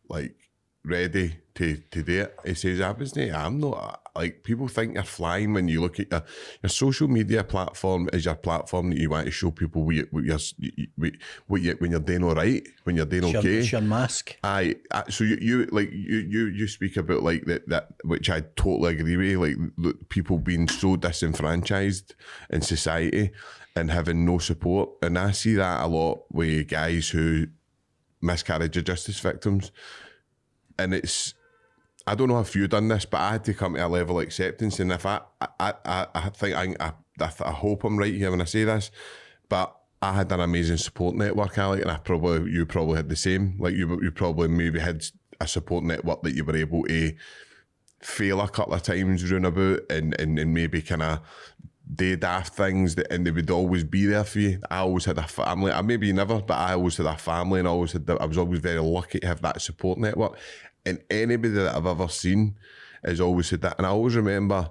like ready to do it. He says, I'm not, like, people think you're flying when you look at your social media platform is your platform that you want to show people when you're doing all right, when you're doing okay. It's your mask. So you speak about like that, which I totally agree with, like people being so disenfranchised in society and having no support. And I see that a lot with guys who miscarriage of justice victims. And it's, I don't know if you've done this, but I had to come to a level of acceptance. And if I hope I'm right here when I say this, but I had an amazing support network, Alec, and you probably had the same. Like you probably maybe had a support network that you were able to fail a couple of times roundabout and maybe kind of do daft things, and they would always be there for you. I always had a family. I maybe never, but I always had a family, and I was always very lucky to have that support network. And anybody that I've ever seen has always said that. And I always remember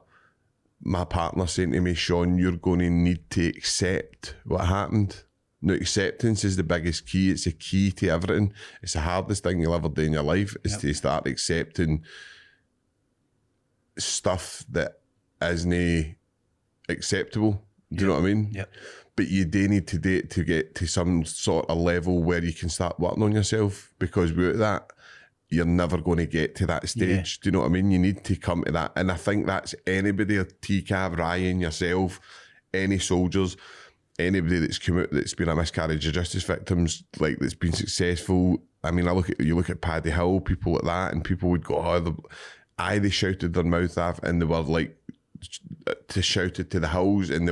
my partner saying to me, Sean, you're going to need to accept what happened. Now, acceptance is the biggest key. It's the key to everything. It's the hardest thing you'll ever do in your life, is to start accepting stuff that isn't acceptable. Do you know what I mean? Yep. But you do need to do it to get to some sort of level where you can start working on yourself, because without that, you're never going to get to that stage. Do you know what I mean? You need to come to that. And I think that's anybody, TCAV, Ryan, yourself, any soldiers, anybody that's come out that's been a miscarriage of justice victims, like that's been successful. I mean, you look at Paddy Hill, people like that, and people would go, they shouted their mouth off, and they were like, to shout it to the hills, and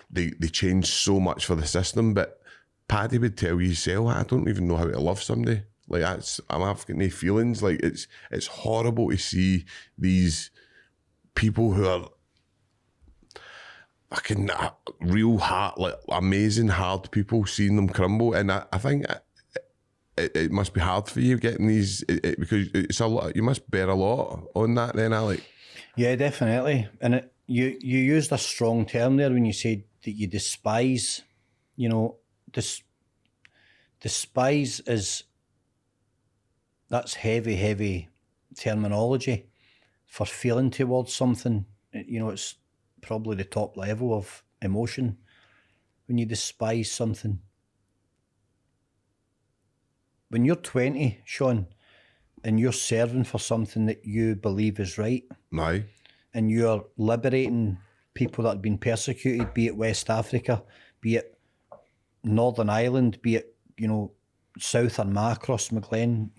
they changed so much for the system. But Paddy would tell you, I don't even know how to love somebody. Like, I'm having no feelings. Like, it's horrible to see these people who are fucking real hard, like amazing hard people, seeing them crumble. And I think it must be hard for you getting these, because it's a lot. You must bear a lot on that then, Alec. Yeah, definitely. And you used a strong term there when you said that you despise, despise is, that's heavy terminology for feeling towards something. It's probably the top level of emotion when you despise something. When you're 20, Sean, and you're serving for something that you believe is right, Aye. and you're liberating people that have been persecuted, be it West Africa, be it Northern Ireland, be it, South Armagh, across McGlen,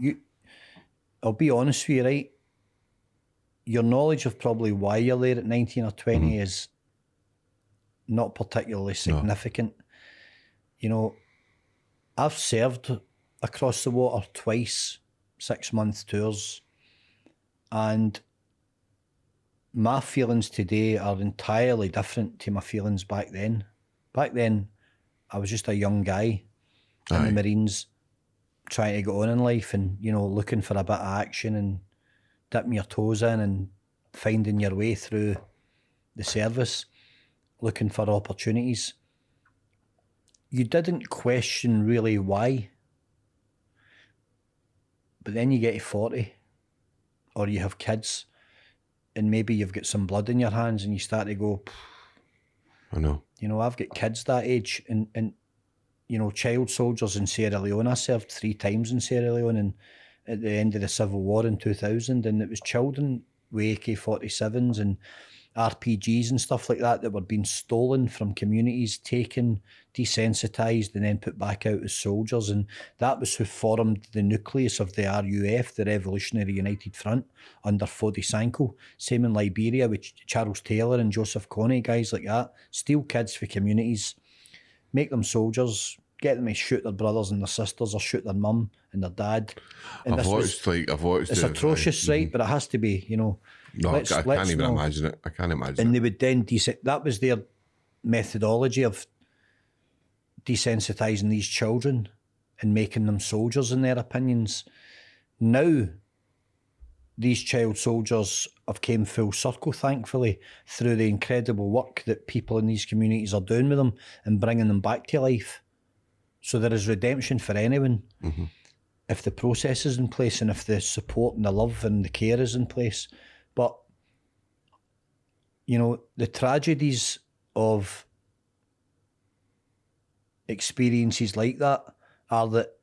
I'll be honest with you, right? Your knowledge of probably why you're there at 19 or 20 is not particularly significant. No. I've served across the water twice, 6-month tours, and my feelings today are entirely different to my feelings back then. Back then, I was just a young guy in the Marines, trying to get on in life, and looking for a bit of action and dipping your toes in and finding your way through the service, looking for opportunities. You didn't question really why, but then you get to 40, or you have kids, and maybe you've got some blood in your hands, and you start to go, I know. I've got kids that age, and child soldiers in Sierra Leone. I served 3 times in Sierra Leone, and at the end of the Civil War in 2000, and it was children with AK-47s and RPGs and stuff like that were being stolen from communities, taken, desensitised, and then put back out as soldiers. And that was who formed the nucleus of the RUF, the Revolutionary United Front, under Fode Sanko. Same in Liberia with Charles Taylor and Joseph Kony, guys like that. Steal kids for communities, make them soldiers, get them to shoot their brothers and their sisters, or shoot their mum and their dad. And I've watched it's atrocious, right? But it has to be, No, I can't even imagine it. I can't imagine it. And they would then that was their methodology of desensitising these children and making them soldiers in their opinions. Now, these child soldiers have came full circle, thankfully, through the incredible work that people in these communities are doing with them and bringing them back to life. So there is redemption for anyone if the process is in place, and if the support and the love and the care is in place. But, the tragedies of experiences like that are that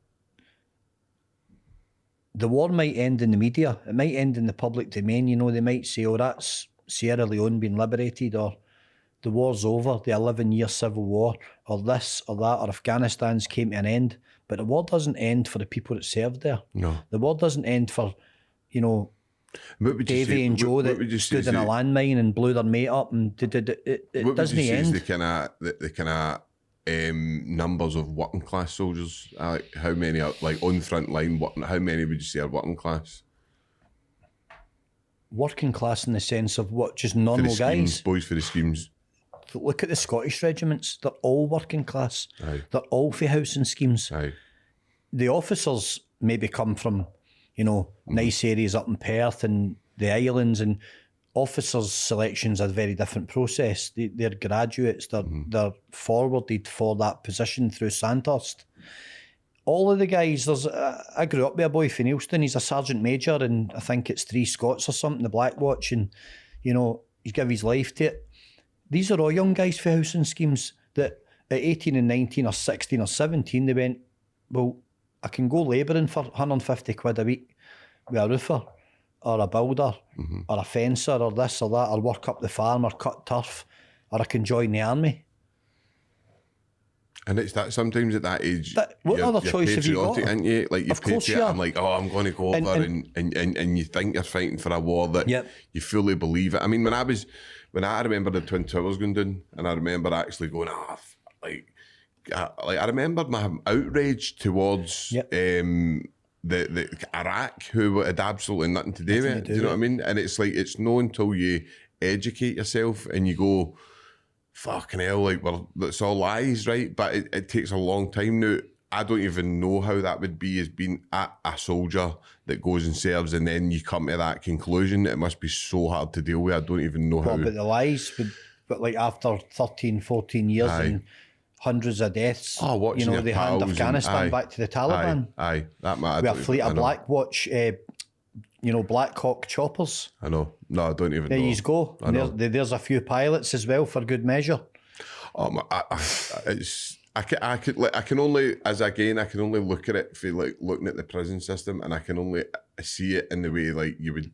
the war might end in the media, it might end in the public domain. They might say, that's Sierra Leone being liberated, or the war's over, the 11-year civil war, or this or that, or Afghanistan's came to an end. But the war doesn't end for the people that served there. No. The war doesn't end for, Davy and Joe that stood in a landmine and blew their mate up, and it doesn't end. The kind of numbers of working class soldiers, Alec, how many are like on front line? How many would you say are working class? working class in the sense of what, just For the normal schemes, guys. boys for the schemes. Look at the Scottish regiments, they're all working class. Aye. They're all for housing schemes. Aye. The officers maybe come from, you know, nice areas up in Perth and the islands, and officers' selection's a very different process. They're graduates, they're forwarded for that position through Sandhurst. All of the guys, I grew up with a boy from Neilston, he's a sergeant major, and I think it's 3 Scots or something, the Black Watch, and, you know, he's give his life to it. These are all young guys for housing schemes that at 18 and 19 or 16 or 17, they went, well, I can go labouring for 150 quid a week with a roofer or a builder or a fencer or this or that, or work up the farm or cut turf, or I can join the army. And it's that sometimes at that age, what other choice have you got? Aren't you? Like you've Of course patriotic, you are. I'm like, oh, I'm going to go over and you think you're fighting for a war that you fully believe it. I mean, when I remember the Twin Towers going down, and I remember actually going, I remember my outrage towards the Iraq, who had absolutely nothing to do with it. Do you know what I mean? And it's like, it's not until you educate yourself and you go, fucking hell, like, well, that's all lies, right? But it takes a long time now. I don't even know how that would be as being a soldier that goes and serves, and then you come to that conclusion. It must be so hard to deal with. I don't even know how. But the lies, but like after 13, 14 years and hundreds of deaths, you know, they hand Afghanistan back to the Taliban. That matters. With a fleet of Black Watch, you know, Black Hawk choppers. I know. No, I don't even know. There you go. And there's a few pilots as well for good measure. I can only look at it for like looking at the prison system, and I can only see it in the way like you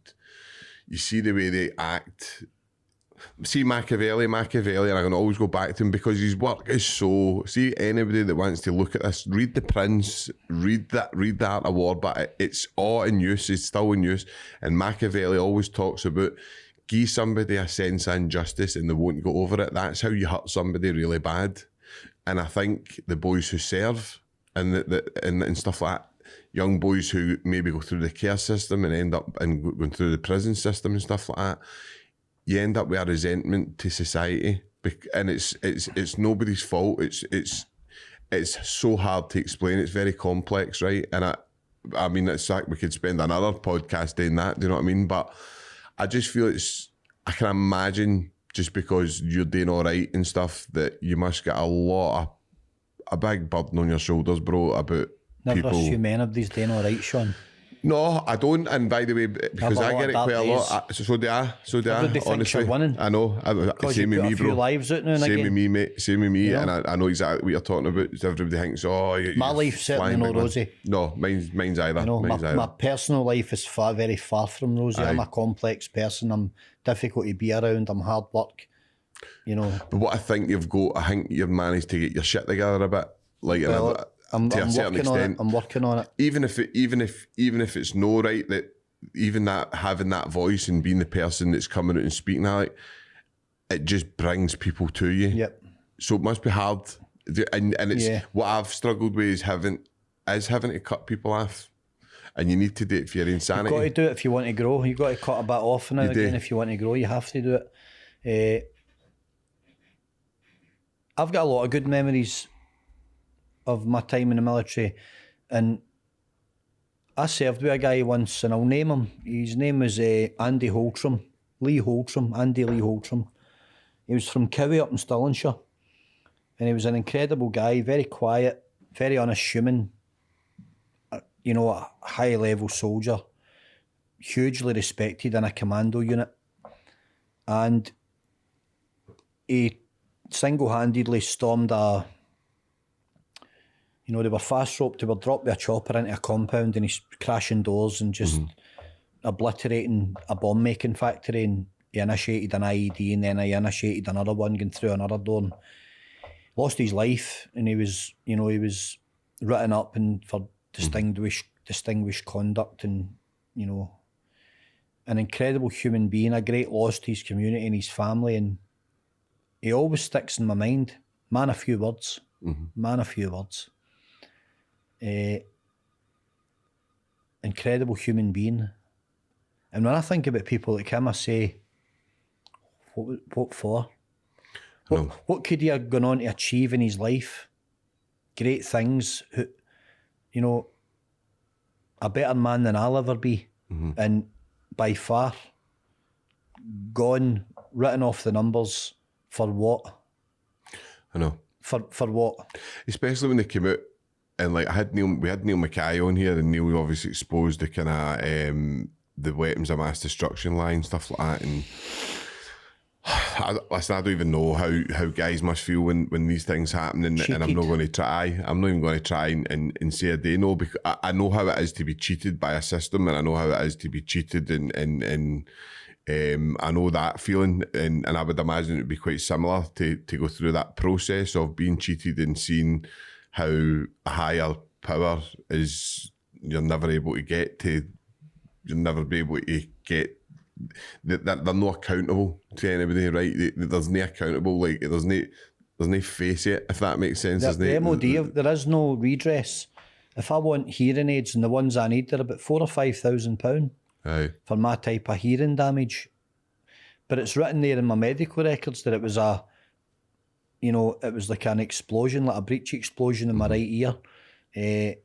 see the way they act. See Machiavelli, and I can always go back to him because his work is so. See anybody that wants to look at this, read The Prince, read the Art of War, but it's all in use. It's still in use, and Machiavelli always talks about give somebody a sense of injustice and they won't go over it. That's how you hurt somebody really bad. And I think the boys who serve and stuff like that, young boys who maybe go through the care system and end up going through the prison system and stuff like that, you end up with a resentment to society, and it's nobody's fault. It's so hard to explain. It's very complex, right? And I mean, it's like we could spend another podcast doing that. Do you know what I mean? But I just feel I can imagine just because you're doing all right and stuff that you must get a big burden on your shoulders, bro. About never people. assume anybody's doing all right, Sean. No, I don't. And by the way, because I get it quite a lot. So do I. Everybody thinks you're winning. I know. Same with me, bro. Lives out now and Same again. with me, mate. Same with me. Yeah. And I know exactly what you're talking about. Everybody thinks, my life's certainly not rosy. No, mine's either. My personal life is very far from rosy. Aye. I'm a complex person. I'm difficult to be around. I'm hard work. You know. But what I think you've managed to get your shit together a bit. Like, I'm to a certain working on it. extent. I'm working on it. Even if it's no right, that even that having that voice and being the person that's coming out and speaking out, it just brings people to you. Yep. So it must be hard, and it's what I've struggled with is having to cut people off, and you need to do it for your insanity. You've got to do it if you want to grow. You've got to cut a bit off now again if you want to grow. You have to do it. I've got a lot of good memories of my time in the military, and I served with a guy once, and I'll name him. His name was Andy Lee Holtram. He was from Cowie up in Stirlingshire, and he was an incredible guy, very quiet, very unassuming, you know, a high-level soldier, hugely respected in a commando unit, and he single-handedly stormed they were fast roped, they were dropped with a chopper into a compound, and he's crashing doors and just obliterating a bomb making factory, and he initiated an IED, and then he initiated another one going through another door, and lost his life, and he was written up and for distinguished conduct, and an incredible human being, a great loss to his community and his family, and he always sticks in my mind. Man of few words. Incredible human being. And when I think about people like him, I say, what for? What could he have gone on to achieve in his life? Great things. You know, a better man than I'll ever be. And by far, gone, written off the numbers for what? I know. For what? Especially when they came out and like we had Neil Mackay on here, and Neil obviously exposed the kind of the weapons of mass destruction line, stuff like that. And I don't even know how guys must feel when these things happen, and I'm not going to try. I'm not even going to try and say a day no, because I know how it is to be cheated by a system, and I know how it is to be cheated, and I know that feeling, and I would imagine it would be quite similar to go through that process of being cheated and seeing how a higher power is you're never able to get to. You'll never be able to get. They're not accountable to anybody, right? There's no accountable, like there's no face it, if that makes sense. The MOD, there is no redress. If I want hearing aids, and the ones I need, they're about £4,000 or £5,000 for my type of hearing damage. But it's written there in my medical records that it was it was like an explosion, like a breech explosion in my right ear.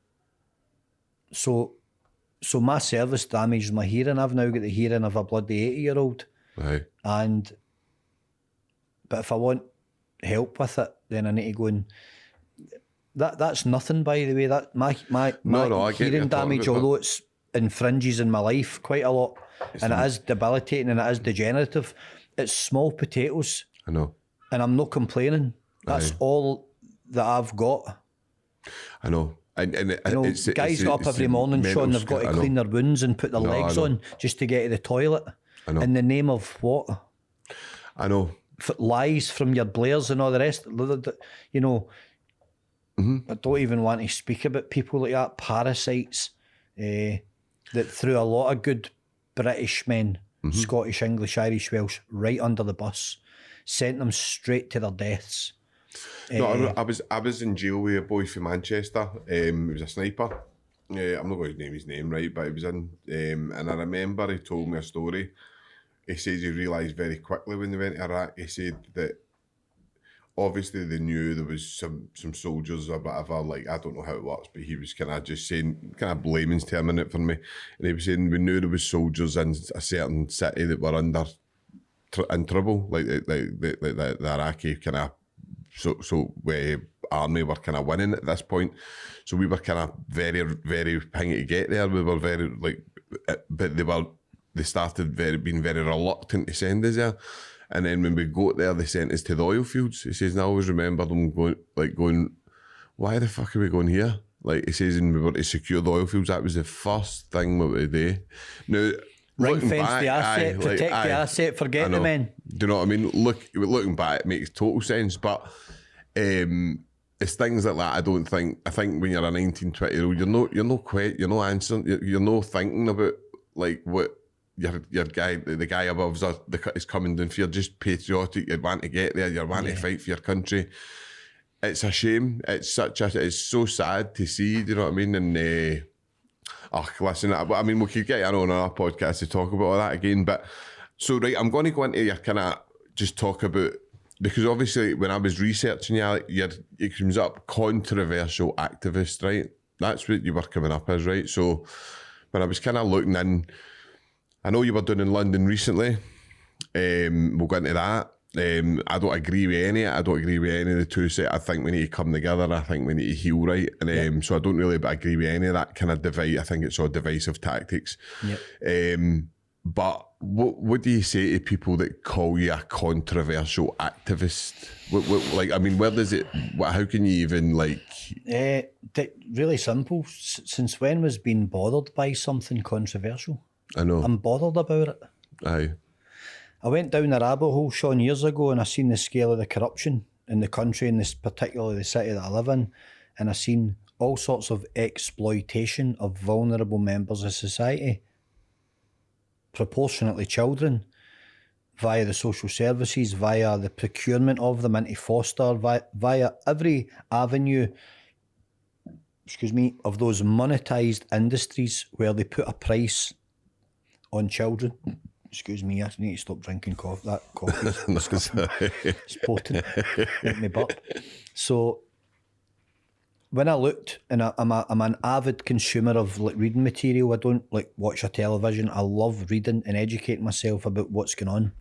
So my service damaged my hearing. I've now got the hearing of a bloody 80-year-old. Right. But if I want help with it, then I need to go and... That's nothing, by the way. That my hearing damage, although it infringes in my life quite a lot, and it is debilitating and it is degenerative, it's small potatoes. I know. And I'm not complaining. That's all that I've got. I know. And guys get up every morning, Sean, they've got to clean their wounds and put their legs on just to get to the toilet. I know. In the name of what? I know. Lies from your Blairs and all the rest. You know, I don't even want to speak about people like that, parasites, that threw a lot of good British men, Scottish, English, Irish, Welsh, right under the bus, sent them straight to their deaths. No, I was in jail with a boy from Manchester. He was a sniper. I'm not going to name his name, right, but he was in. And I remember he told me a story. He says he realised very quickly when they went to Iraq. He said that obviously they knew there was some soldiers or whatever. Like, I don't know how it works, but he was kind of just saying, kind of blaming's terming it for me. And he was saying we knew there was soldiers in a certain city that were in trouble, like the Iraqi kind of. So we army were kind of winning at this point, so we were kind of very, very pingy to get there. We were very but they started being very reluctant to send us there, and then when we got there, they sent us to the oil fields. He says, and I always remember them going, why the fuck are we going here? Like he says, and we were to secure the oil fields. That was the first thing we would do. Now. Ring fence the asset, protect the asset, forget the men. Do you know what I mean? Looking back, it makes total sense, but it's things like that. I think when you're a 19, 20-year-old, you're not answering, you're not thinking about like what your guy, the guy above us is coming down for. You're just patriotic. You want to get there. You want to fight for your country. It's a shame. It's so sad to see. Do you know what I mean? And. Listen, I mean, we could get on our podcast to talk about all that again, but so, right, I'm going to go into your kind of just talk about, because obviously when I was researching it comes up controversial activist, right? That's what you were coming up as, right? So when I was kind of looking in, I know you were doing in London recently, we'll go into that. I don't agree with any. I don't agree with any of the two. I think we need to come together. I think we need to heal, right? And so I don't really agree with any of that kind of divide. I think it's all divisive tactics. Yep. But what do you say to people that call you a controversial activist? Like, I mean, where does it? How can you even like? Really simple. Since when was being bothered by something controversial? I know. I'm bothered about it. Aye. I went down the rabbit hole, Sean, years ago, and I seen the scale of the corruption in the country, in this particularly the city that I live in, and I seen all sorts of exploitation of vulnerable members of society, proportionately children, via the social services, via the procurement of them into foster, via every avenue, of those monetised industries where they put a price on children. Excuse me, I need to stop drinking coffee. That coffee is it's potent. Make me burp. So when I looked, and I'm an avid consumer of like reading material. I don't like watch a television. I love reading and educating myself about what's going on.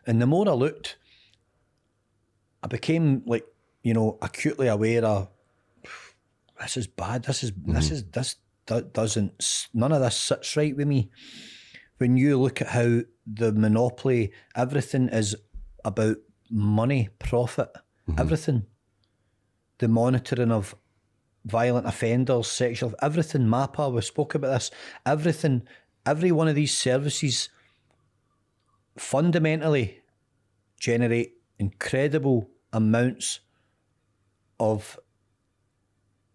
And the more I looked, I became like, acutely aware of this is bad. This doesn't, none of this sits right with me. When you look at how the monopoly, everything is about money, profit, everything. The monitoring of violent offenders, sexual, everything, MAPA, we spoke about this, everything, every one of these services fundamentally generate incredible amounts of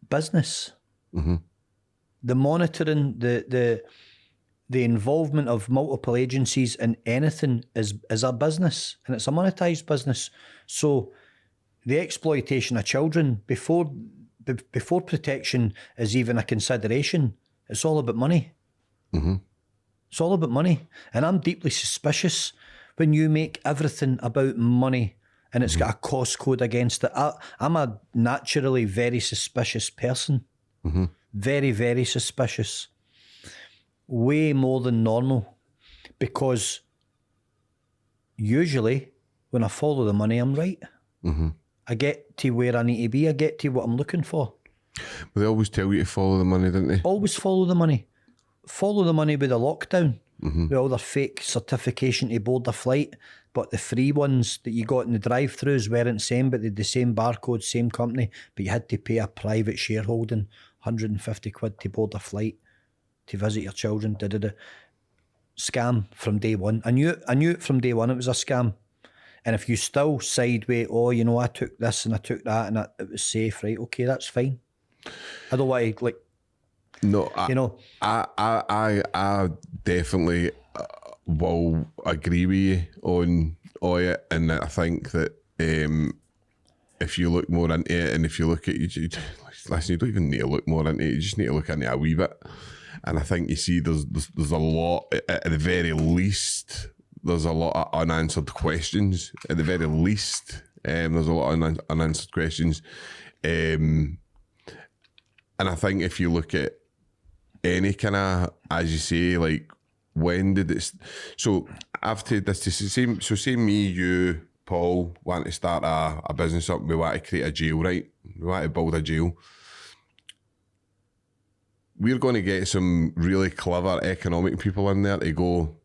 business. The monitoring, the involvement of multiple agencies in anything is a business, and it's a monetized business. So the exploitation of children before protection is even a consideration, it's all about money. It's all about money. And I'm deeply suspicious when you make everything about money and it's got a cost code against it. I'm a naturally very suspicious person. Very, very suspicious. Way more than normal. Because usually when I follow the money, I'm right. I get to where I need to be. I get to what I'm looking for. But they always tell you to follow the money, don't they? Always follow the money. Follow the money with the lockdown. With all their fake certification to board a flight. But the free ones that you got in the drive-thrus weren't same, but they had the same barcode, same company, but you had to pay a private shareholding, 150 quid to board a flight, to visit your children, Scam from day one. I knew it from day one it was a scam. And if you still side with, I took this and I took that and it was safe, right? Okay, that's fine. I don't want to, No, I definitely will agree with you on it, and I think that if you look more into it, and if you look at listen, you don't even need to look more into it, you just need to look into it a wee bit. And I think you see there's a lot, at the very least, there's a lot of unanswered questions. At the very least, there's a lot of unanswered questions. And I think if you look at any kind of, as you say, like, when did it... So I've taken this to say me, you, Paul, want to start a business up, we want to create a jail, right? We want to build a jail. We're going to get some really clever economic people in there to go,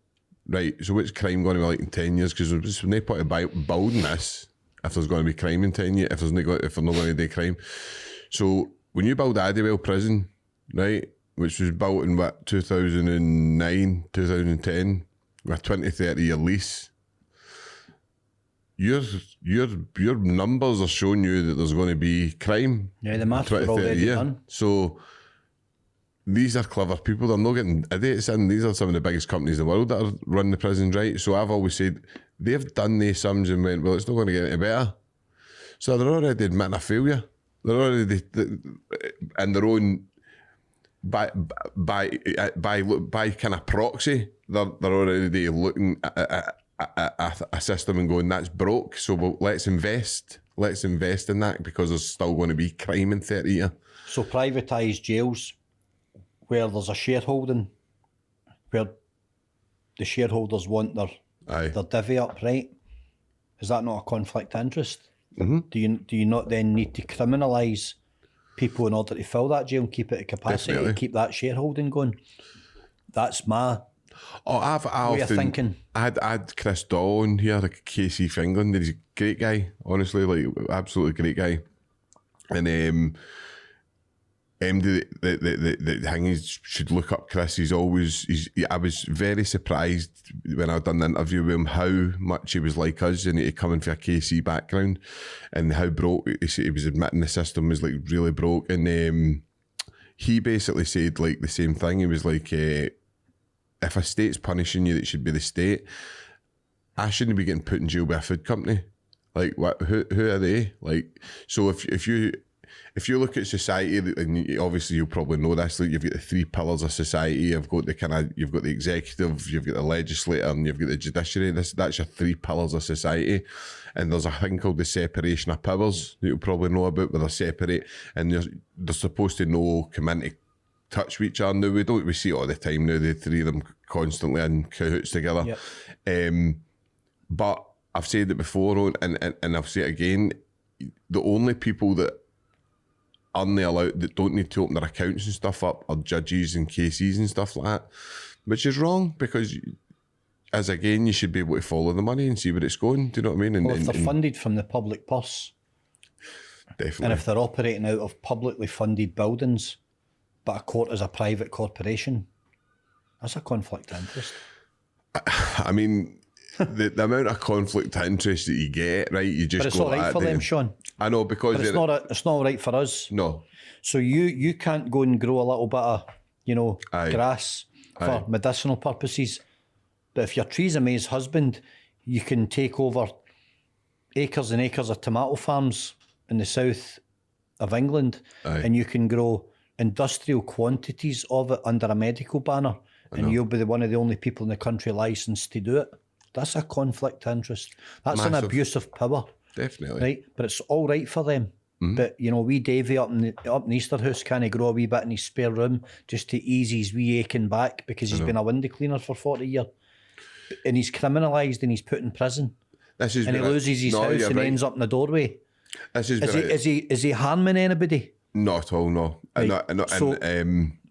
right, so what's crime going to be like in 10 years? Because there's no point of building this if there's going to be crime in 10 years, if they're not going to do crime. So when you build Addiewell Prison, right, which was built in 2009, 2010, with a 20, 30-year lease, your numbers are showing you that there's going to be crime. Yeah, the maths are already done. So these are clever people. They're not getting idiots in. These are some of the biggest companies in the world that are running the prisons, right? So I've always said, they've done these sums and went, well, it's not going to get any better. So they're already admitting a failure. They're already in their own, by kind of proxy, they're already looking at a system and going, that's broke, so let's invest in that, because there's still going to be crime in 30 years. So privatised jails where there's a shareholding, where the shareholders want their divvy up, right? Is that not a conflict of interest? Do you not then need to criminalise people in order to fill that jail and keep it at capacity, Definitely. to keep that shareholding going? That's my way of thinking. I had Chris Daw on here, like KC Fingland. He's a great guy, honestly, like absolutely great guy. And the thing is, should look up Chris. I was very surprised when I done the interview with him how much he was like us, and he coming from a KC background, and how broke he was admitting the system was like really broke. And he basically said like the same thing. He was like, if a state's punishing you, it should be the state. I shouldn't be getting put in jail by a food company. Like, what? Who are they? Like, so if you if you look at society, and obviously you'll probably know this, like you've got the three pillars of society. You've got the executive, you've got the legislator, and you've got the judiciary. That's your three pillars of society. And there's a thing called the separation of powers that you'll probably know about, where they're separate and they're supposed to come into touch with each other. Now we see it all the time now, the three of them constantly in cahoots together. Yep. But I've said it before, and I'll say it again, the only people that aren't allowed, that don't need to open their accounts and stuff up, are judges and cases and stuff like that, which is wrong, because as again, you should be able to follow the money and see where it's going. Do you know what I mean? Well, if they're funded from the public purse, definitely, and if they're operating out of publicly funded buildings, but a court is a private corporation, that's a conflict of interest. I mean, the amount of conflict of interest that you get, right? You just but it's go not right for them, Sean. I know, because but it's not right for us. No. So you can't go and grow a little bit of, grass for medicinal purposes. But if you're Theresa May's husband, you can take over acres and acres of tomato farms in the south of England, and you can grow industrial quantities of it under a medical banner, and you'll be one of the only people in the country licensed to do it. That's a conflict of interest. That's massive. An abuse of power. Definitely. Right? But it's all right for them. Mm-hmm. But, wee Davy up in Easter House can't grow a wee bit in his spare room just to ease his wee aching back because he's been a window cleaner for 40 years. And he's criminalised and he's put in prison. And he loses his house and ends up in the doorway. Is he harming anybody? Not at all, no. Right.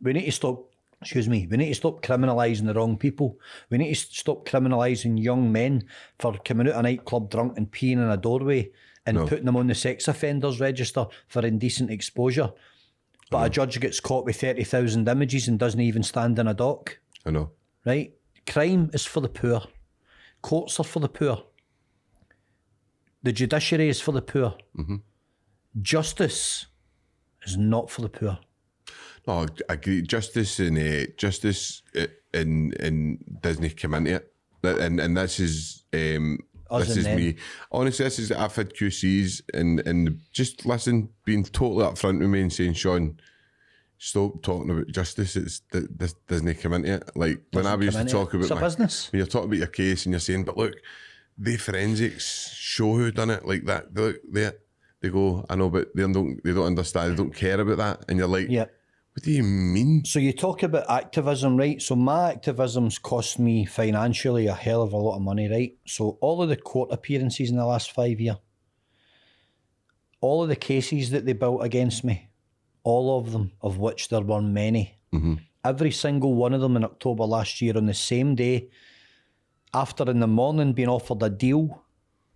We need to stop. We need to stop criminalising the wrong people. We need to stop criminalising young men for coming out of a nightclub drunk and peeing in a doorway and putting them on the sex offenders register for indecent exposure. But a judge gets caught with 30,000 images and doesn't even stand in a dock. I know. Right? Crime is for the poor. Courts are for the poor. The judiciary is for the poor. Mm-hmm. Justice is not for the poor. No, I agree. Justice in Disney come into it, and this is me. Honestly, I've had QCs and just being totally upfront with me and saying, Sean, stop talking about justice. This doesn't come into it. Like when I used to talk about my business, when you're talking about your case and you're saying, but look, the forensics show who done it like that. Look, they go, I know, but they don't understand. They don't care about that, and you're like, yeah. What do you mean? So you talk about activism, right? So my activism's cost me financially a hell of a lot of money, right? So all of the court appearances in the last 5 years, all of the cases that they built against me, all of them, of which there were many, every single one of them in October last year on the same day, after in the morning being offered a deal,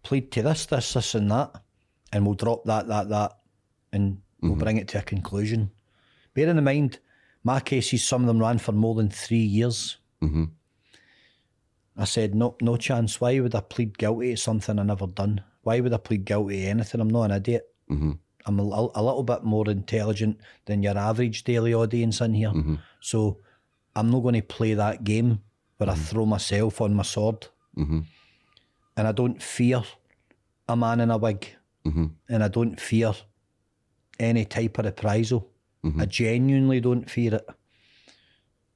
plead to this and that, and we'll drop that, and we'll bring it to a conclusion. Bear in mind, my cases, some of them ran for more than 3 years. Mm-hmm. I said, no chance. Why would I plead guilty to something I never done? Why would I plead guilty to anything? I'm not an idiot. Mm-hmm. I'm a little bit more intelligent than your average daily audience in here. Mm-hmm. So I'm not going to play that game where I throw myself on my sword. Mm-hmm. And I don't fear a man in a wig. Mm-hmm. And I don't fear any type of reprisal. I genuinely don't fear it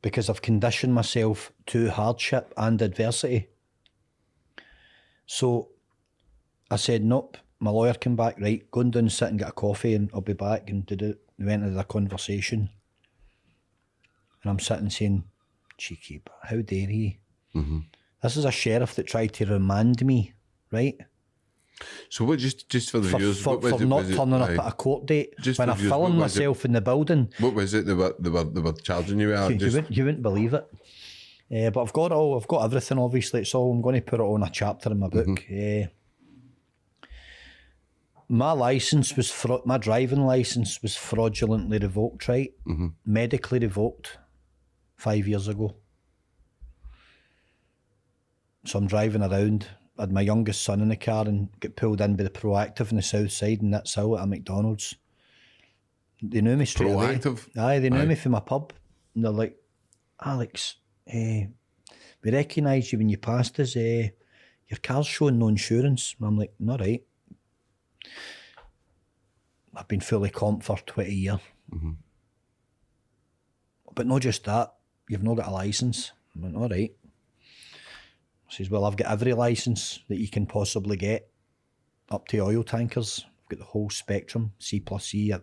because I've conditioned myself to hardship and adversity. So I said, nope, my lawyer came back, right, go and down and sit and get a coffee and I'll be back. And we went into the conversation. And I'm sitting saying, cheeky, how dare he? Mm-hmm. This is a sheriff that tried to remand me, right? So what, just for the viewers, for not turning up at a court date when I filmed myself in the building. What was it they were charging you with? You wouldn't believe it. But I've got everything. Obviously, it's all. I'm going to put it on a chapter in my book. My license was my driving license was fraudulently revoked. Right, medically revoked 5 years ago. So I'm driving around. I had my youngest son in the car and get pulled in by the Proactive on the south side, and that's out at a McDonald's. They knew me straight Proactive? away. They knew me from my pub. And they're like, Alex, we recognise you when you passed us. Your car's showing no insurance. And I'm like, all right. I've been fully comp for 20 years. Mm-hmm. But not just that, you've not got a licence. I went, all right. He says, well, I've got every licence that you can possibly get, up to oil tankers. I've got the whole spectrum, C+C.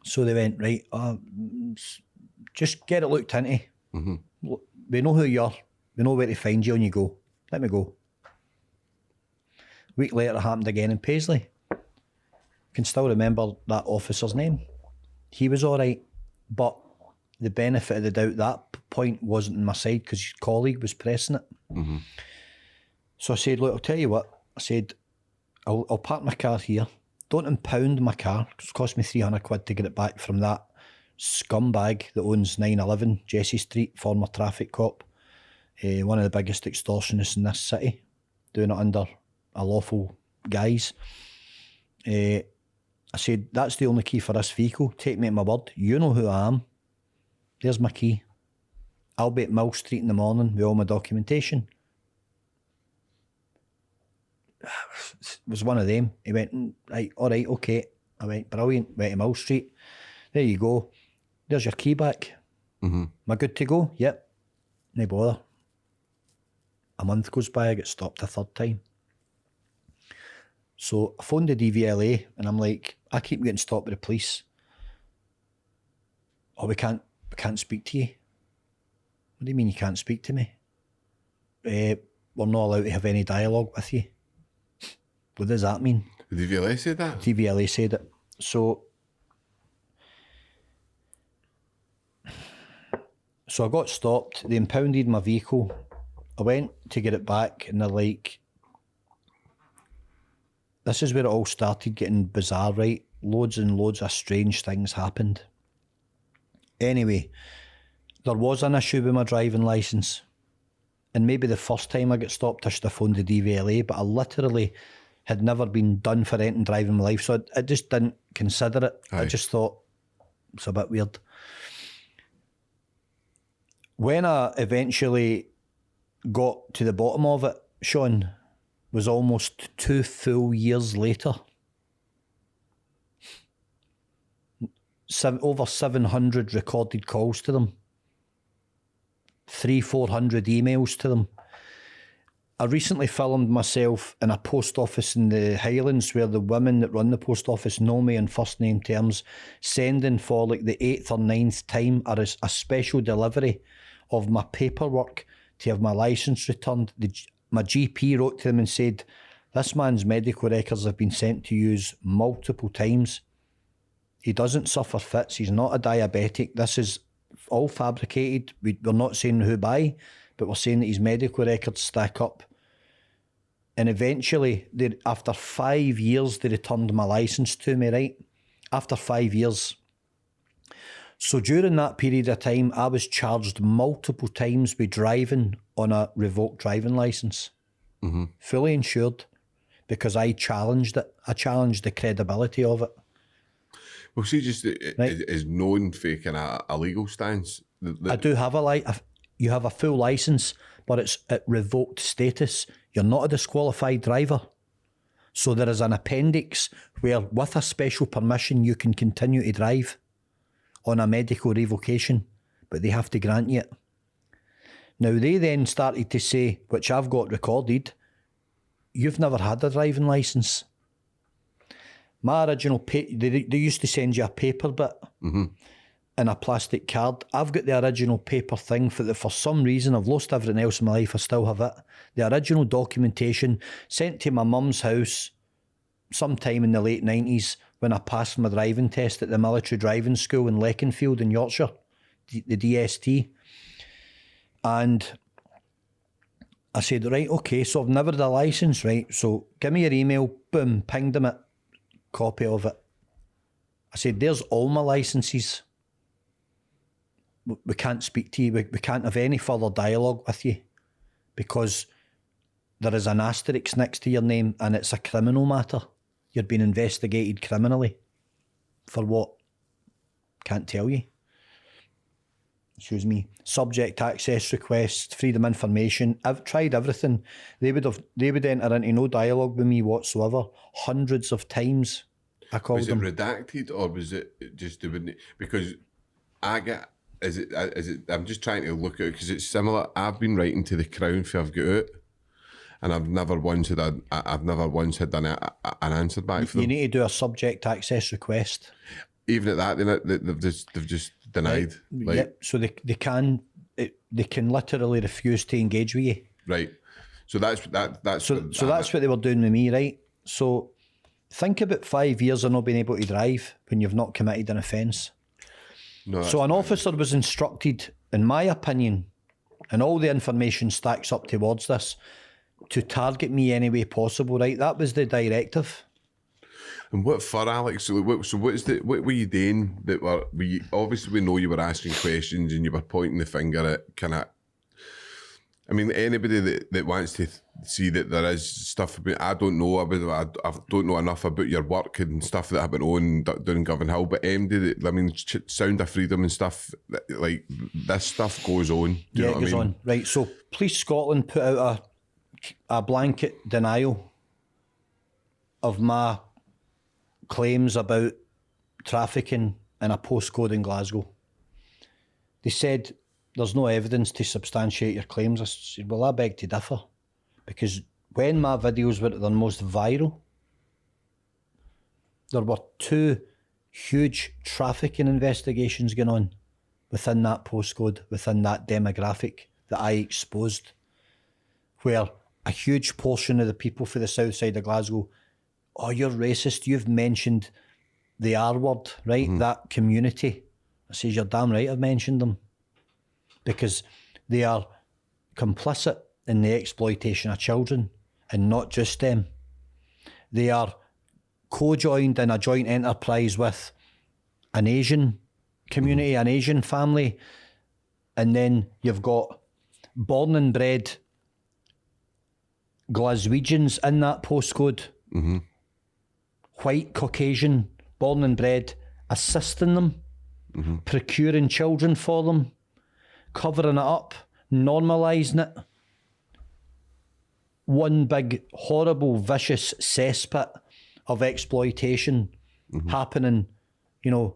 So they went, right, just get it looked into. Mm-hmm. We know who you are. We know where to find you when you go. Let me go. A week later, it happened again in Paisley. I can still remember that officer's name. He was all right, but the benefit of the doubt, that point wasn't on my side because his colleague was pressing it. Mm-hmm. So I said, look, I'll tell you what. I said, I'll park my car here. Don't impound my car. It's cost me £300 to get it back from that scumbag that owns 911 Jessie Street, former traffic cop. One of the biggest extortionists in this city, doing it under a lawful guise. I said, that's the only key for this vehicle. Take me at my word. You know who I am. There's my key. I'll be at Mill Street in the morning with all my documentation. It was one of them. He went, right, all right, okay. I went, brilliant. Went to Mill Street. There you go. There's your key back. Mm-hmm. Am I good to go? Yep. No bother. A month goes by, I get stopped a third time. So I phoned the DVLA and I'm like, I keep getting stopped by the police. Oh, we can't speak to you. What do you mean you can't speak to me? We're not allowed to have any dialogue with you. What does that mean? The DVLA said that? DVLA said it. So I got stopped. They impounded my vehicle. I went to get it back and they're like, this is where it all started getting bizarre, right? Loads and loads of strange things happened. Anyway, there was an issue with my driving licence. And maybe the first time I got stopped, I should have phoned the DVLA, but I literally had never been done for anything driving in my life. So I just didn't consider it. Aye. I just thought, it's a bit weird. When I eventually got to the bottom of it, Sean, was almost 2 full years later. Over 700 recorded calls to them. 300-400 emails to them. I recently filmed myself in a post office in the Highlands where the women that run the post office know me in first name terms, sending for like the 8th or 9th time a special delivery of my paperwork to have my licence returned. My GP wrote to them and said, this man's medical records have been sent to use multiple times. He doesn't suffer fits. He's not a diabetic. This is all fabricated. We're not saying who by, but we're saying that his medical records stack up. And eventually, after 5 years, they returned my licence to me, right? After 5 years. So during that period of time, I was charged multiple times with driving on a revoked driving licence. Mm-hmm. Fully insured, because I challenged it. I challenged the credibility of it. Well, see, just is known for kind of a legal stance. I do have you have a full licence, but it's at revoked status. You're not a disqualified driver. So there is an appendix where, with a special permission, you can continue to drive on a medical revocation, but they have to grant you it. Now, they then started to say, which I've got recorded, you've never had a driving licence. My original, they used to send you a paper bit in a plastic card. I've got the original paper thing for some reason. I've lost everything else in my life. I still have it. The original documentation sent to my mum's house sometime in the late 90s when I passed my driving test at the military driving school in Leconfield in Yorkshire, the DST. And I said, right, okay, so I've never had a licence, right? So give me your email, boom, pinged them it, copy of it. I said, there's all my licences. We can't speak to you. We can't have any further dialogue with you because there is an asterisk next to your name and it's a criminal matter. You're being investigated criminally. For what? Can't tell you. subject access requests, freedom information. I've tried everything. They would enter into no dialogue with me whatsoever. Hundreds of times I called Was it them. redacted or was it just they wouldn't? Because I get is it I'm just trying to look at it because it's similar. I've been writing to the Crown for I've got out, and I've never once had an answer back for them. You need to do a subject access request. Even at that, they've just denied. Right. Like, Yep. So they can literally refuse to engage with you. right. So that's That's what they were doing with me, right? So think about 5 years of not being able to drive when you've not committed an offence. no. So an officer was instructed, in my opinion, and all the information stacks up towards this, to target me any way possible, right? That was the directive. And what for, Alex? So what were you doing that obviously we know you were asking questions and you were pointing the finger at I mean, anybody that wants to see that there is stuff about, I don't know enough about your work and stuff that I've been on down in Govan Hill, but Sound of Freedom and stuff, like this stuff goes on. Do you know what I mean? On. Right, so Police Scotland put out a blanket denial of my claims about trafficking in a postcode in Glasgow. They said there's no evidence to substantiate your claims. I said, well, I beg to differ, because when my videos were at their most viral, there were 2 huge trafficking investigations going on within that postcode, within that demographic that I exposed, where a huge portion of the people for the south side of Glasgow, oh, you're racist, you've mentioned the R word, right? Mm-hmm. That community. I says, you're damn right I've mentioned them, because they are complicit in the exploitation of children, and not just them. They are co-joined in a joint enterprise with an Asian community, an Asian family, and then you've got born and bred Glaswegians in that postcode, mm-hmm. white Caucasian, born and bred, assisting them, mm-hmm. procuring children for them, covering it up, normalising it. One big, horrible, vicious cesspit of exploitation, mm-hmm. happening,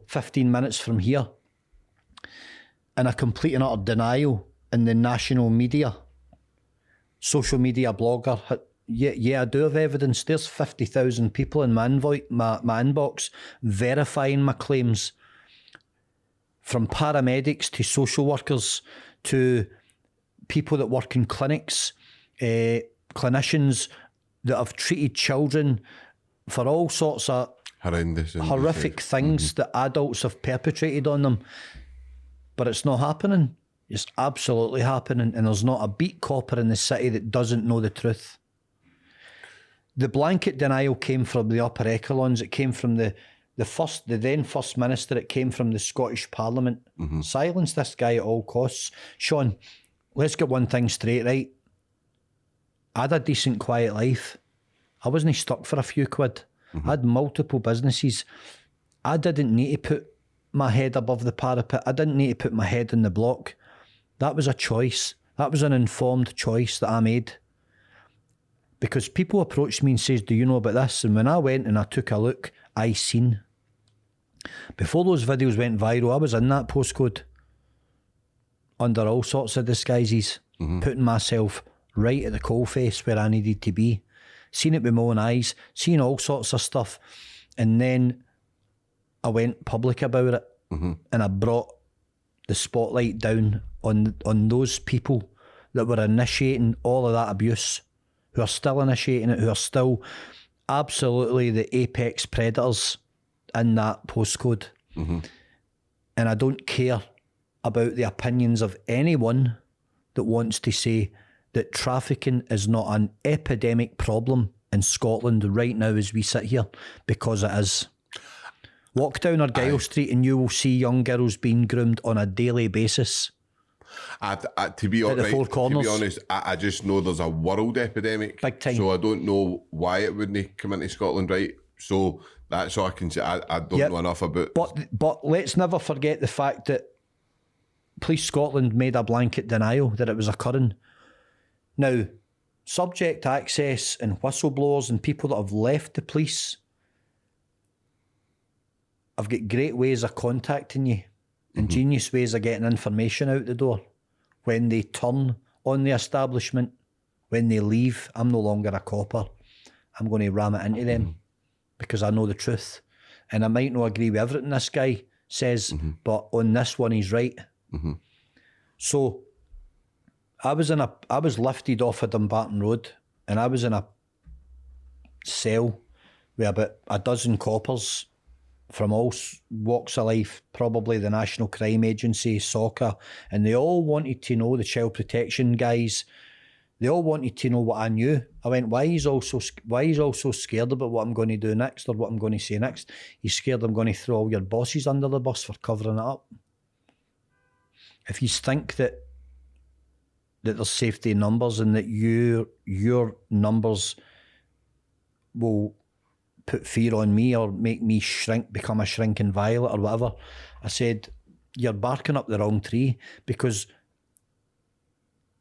15 minutes from here. And a complete and utter denial in the national media, social media blogger. Yeah, I do have evidence. There's 50,000 people in my inbox verifying my claims, from paramedics to social workers to people that work in clinics, clinicians that have treated children for all sorts of horrific things, mm-hmm. that adults have perpetrated on them. But it's not happening. It's absolutely happening, and there's not a beat copper in the city that doesn't know the truth. The blanket denial came from the upper echelons. It came from the then First Minister. It came from the Scottish Parliament. Mm-hmm. Silence this guy at all costs. Sean, let's get one thing straight, right? I had a decent, quiet life. I wasn't stuck for a few quid. Mm-hmm. I had multiple businesses. I didn't need to put my head above the parapet. I didn't need to put my head in the block. That was a choice. That was an informed choice that I made. Because people approached me and says, do you know about this? And when I went and I took a look, I seen. Before those videos went viral, I was in that postcode under all sorts of disguises, mm-hmm. putting myself right at the coalface where I needed to be. Seen it with my own eyes, seen all sorts of stuff. And then I went public about it, mm-hmm. and I brought the spotlight down on those people that were initiating all of that abuse, who are still initiating it, who are still absolutely the apex predators in that postcode. Mm-hmm. And I don't care about the opinions of anyone that wants to say that trafficking is not an epidemic problem in Scotland right now as we sit here, because it is. Walk down Argyle Street and you will see young girls being groomed on a daily basis. To be honest, I just know there's a world epidemic. Big time. So I don't know why it wouldn't come into Scotland, right? So that's all I can say. I don't know enough about. But let's never forget the fact that Police Scotland made a blanket denial that it was occurring. Now, subject access and whistleblowers and people that have left the police have got great ways of contacting you, ingenious ways of getting information out the door. When they turn on the establishment, when they leave, I'm no longer a copper. I'm going to ram it into them because I know the truth. And I might not agree with everything this guy says, but on this one, he's right. So I was lifted off of Dumbarton Road, and I was in a cell with about a dozen coppers from all walks of life, probably the National Crime Agency, soccer, and they all wanted to know, the child protection guys, they all wanted to know what I knew. I went, why he's all so scared about what I'm going to do next or what I'm going to say next? He's scared I'm going to throw all your bosses under the bus for covering it up. If you think that there's safety in numbers and that your numbers will put fear on me or make me become a shrinking violet or whatever, I said, you're barking up the wrong tree, because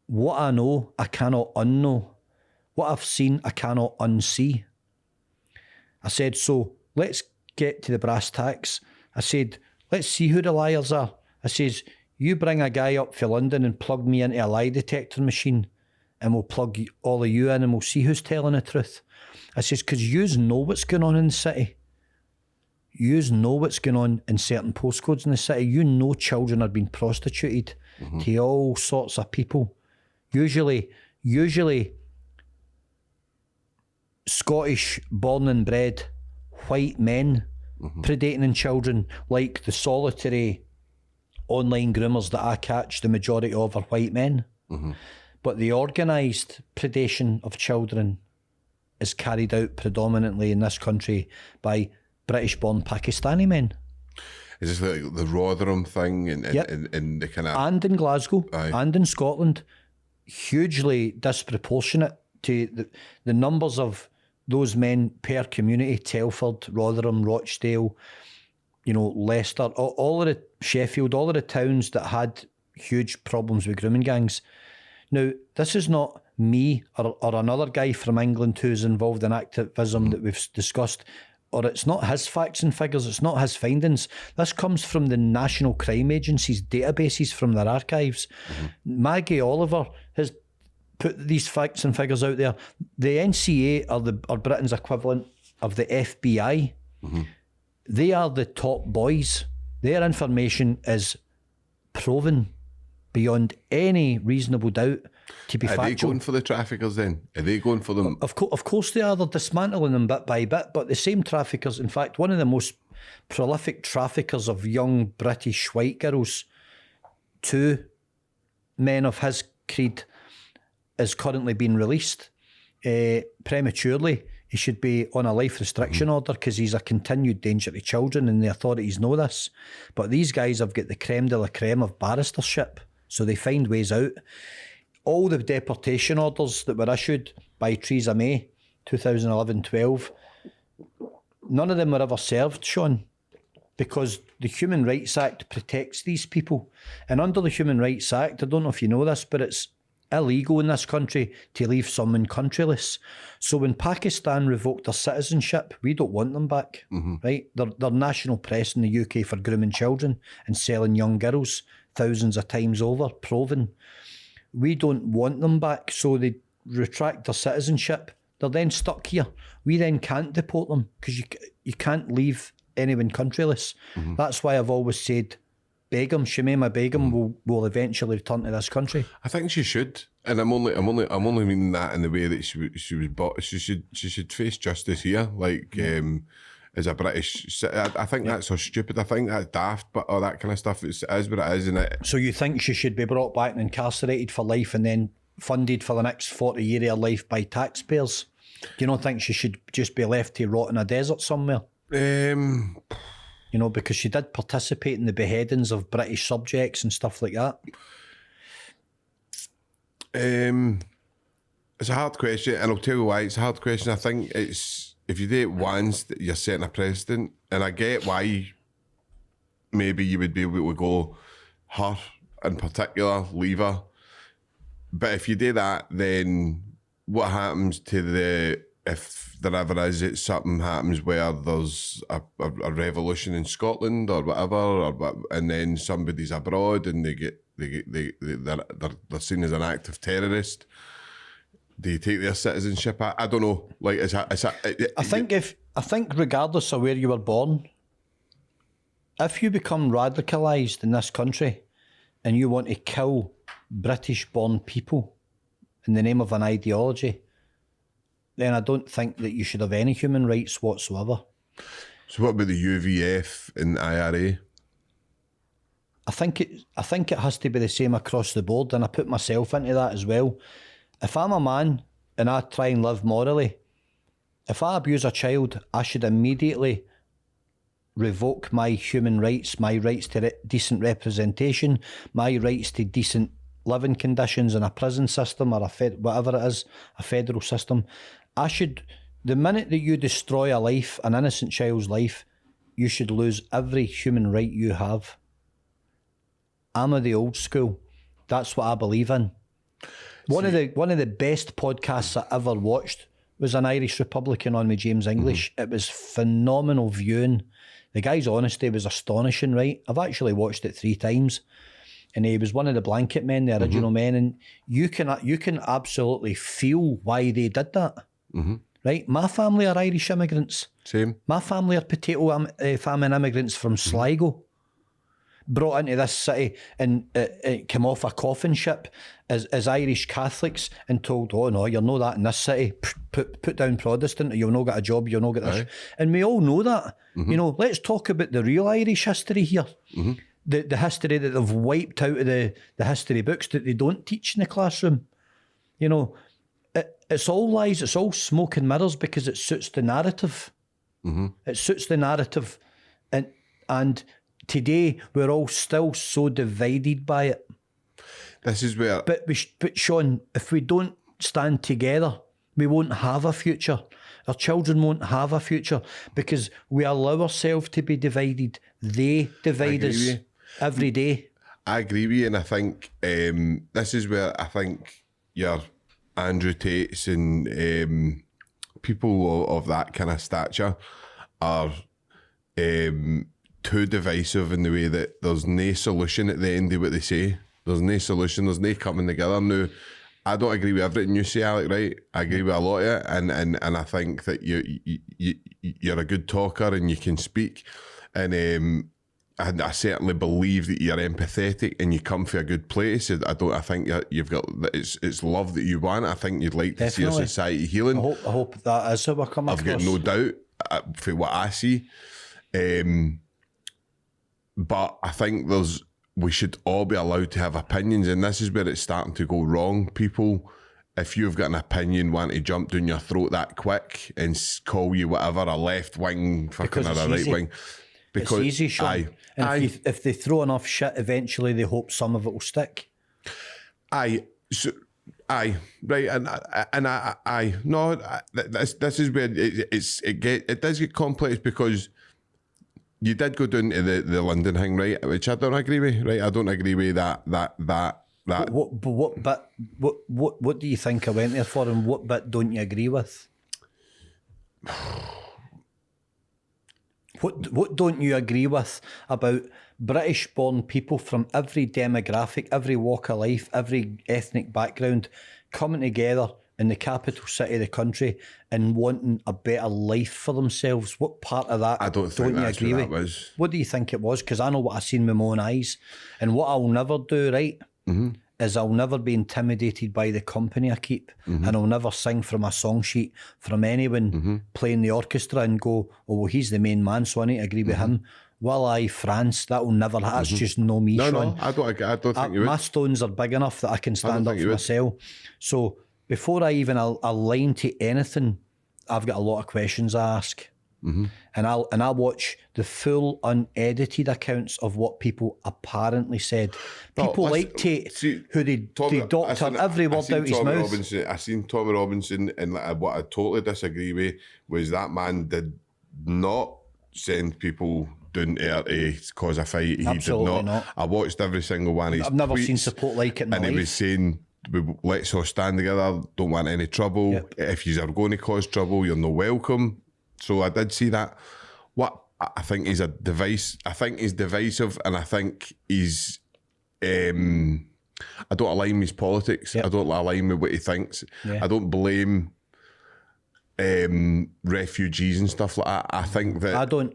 what I know, I cannot unknow. What I've seen, I cannot unsee. I said, so let's get to the brass tacks. I said, let's see who the liars are. I says, you bring a guy up from London and plug me into a lie detector machine, and we'll plug all of you in and we'll see who's telling the truth. I says, because yous know what's going on in the city. Yous know what's going on in certain postcodes in the city. You know children are being prostituted to all sorts of people. Usually Scottish born and bred white men predating in children, like the solitary online groomers that I catch, the majority of are white men. But the organised predation of children is carried out predominantly in this country by British-born Pakistani men. Is this like the Rotherham thing in the kind of... And in Glasgow, and in Scotland, hugely disproportionate to the numbers of those men per community. Telford, Rotherham, Rochdale, Leicester, all of the Sheffield, all of the towns that had huge problems with grooming gangs. Now, this is not me or another guy from England who's involved in activism that we've discussed, or it's not his facts and figures, it's not his findings. This comes from the National Crime Agency's databases from their archives. Maggie Oliver has put these facts and figures out there. The NCA are Britain's equivalent of the FBI. They are the top boys. Their information is proven beyond any reasonable doubt to be factual. Are they going for the traffickers then? Are they going for them? Of course they are. They're dismantling them bit by bit. But the same traffickers, in fact, one of the most prolific traffickers of young British white girls, 2 men of his creed, is currently being released prematurely. He should be on a life restriction order because he's a continued danger to children, and the authorities know this. But these guys have got the creme de la creme of barristership, so they find ways out. All the deportation orders that were issued by Theresa May, 2011-12, none of them were ever served, Sean, because the Human Rights Act protects these people. And under the Human Rights Act, I don't know if you know this, but it's illegal in this country to leave someone countryless. So when Pakistan revoked their citizenship, we don't want them back, right? They're national press in the UK for grooming children and selling young girls thousands of times over, proven. We don't want them back, so they retract their citizenship. They're then stuck here. We then can't deport them because you can't leave anyone countryless. That's why I've always said Begum, Shamima Begum will eventually return to this country. I think she should, and I'm only meaning that in the way that she was bought. She should face justice here, like as a British. I think that's so stupid. I think that's daft, but all that kind of stuff. It is what it is, isn't it? So you think she should be brought back and incarcerated for life, and then funded for the next 40 years of her life by taxpayers? Do you not think she should just be left to rot in a desert somewhere? Because she did participate in the beheadings of British subjects and stuff like that. It's a hard question, and I'll tell you why it's a hard question. I think it's, if you do it once, you're setting a precedent, and I get why maybe you would be able to go her in particular, leave her. But if you do that, then what happens to if there ever is, something happens where there's a revolution in Scotland or whatever, and then somebody's abroad and they're seen as an active terrorist. Do you take their citizenship? I don't know. Like, I think regardless of where you were born, if you become radicalised in this country and you want to kill British-born people in the name of an ideology, then I don't think that you should have any human rights whatsoever. So what about the UVF and the IRA? I think it has to be the same across the board, and I put myself into that as well. If I'm a man and I try and live morally, if I abuse a child, I should immediately revoke my human rights, my rights to decent representation, my rights to decent living conditions in a prison system or whatever it is, a federal system. The minute that you destroy a life, an innocent child's life, you should lose every human right you have. I'm of the old school. That's what I believe in. One of the best podcasts I ever watched was an Irish Republican on with James English. It was phenomenal viewing. The guy's honesty was astonishing, right? I've actually watched it 3 times. And he was one of the blanket men, the original men, and you can absolutely feel why they did that. Right? My family are Irish immigrants. Same. My family are potato famine immigrants from Sligo, brought into this city and come off a coffin ship as Irish Catholics and told, oh no, you're not that in this city. Put down Protestant, or you'll not get a job, you'll not get this. And we all know that. You know, let's talk about the real Irish history here. The history that they've wiped out of the history books that they don't teach in the classroom. You know, it's all lies, it's all smoke and mirrors because it suits the narrative. It suits the narrative. And today we're all still so divided by it. This is where... But Sean, if we don't stand together, we won't have a future. Our children won't have a future because we allow ourselves to be divided. They divide us every day. I agree with you, and I think this is where I think your Andrew Tates and people of that kind of stature are too divisive in the way that there's no solution at the end of what they say. There's no solution, there's no coming together. Now, I don't agree with everything you say, Alec, right? I agree with a lot of it, and I think that you're a good talker and you can speak, and I certainly believe that you're empathetic and you come from a good place. I think you've got it's love that you want. I think you'd like to see a society healing. I hope that is how we're coming across. I've got no doubt for what I see, but I think we should all be allowed to have opinions, and this is where it's starting to go wrong. People, if you've got an opinion, want to jump down your throat that quick and call you whatever, a left wing fucking or a right wing. Because it's easy, Sean. If they throw enough shit, eventually they hope some of it will stick. Right, this is where it does get complex, because you did go down to the London thing, right? Which I don't agree with, right? I don't agree with that. What do you think I went there for, and what bit don't you agree with? What don't you agree with about British-born people from every demographic, every walk of life, every ethnic background coming together in the capital city of the country and wanting a better life for themselves? What part of that I don't think that's what that was. What do you think it was? Because I know what I've seen with my own eyes. And what I'll never do, right, is I'll never be intimidated by the company I keep, and I'll never sing from a song sheet from anyone playing the orchestra and go, oh, well, he's the main man, so I need to agree with him. Well, France, that will never, that's just no me, Sean. No, I don't think you would. My stones are big enough that I can stand up for myself. So before I even align to anything, I've got a lot of questions I ask. And I'll watch the full unedited accounts of what people apparently said. People like Tate, who they doctor every word out his mouth. I seen Tommy Robinson, and what I totally disagree with was that man did not send people doing to cause a fight. He Absolutely did not. I watched every single one of his I've never tweets, seen support like it in my and life. he was saying, let's all stand together, don't want any trouble. Yep. If you are going to cause trouble, you're not welcome. So I did see that. What I think he's a device. I think he's divisive, and I think he's. I don't align with his politics. Yep. I don't align with what he thinks. Yeah. I don't blame refugees and stuff like that. I think that I don't,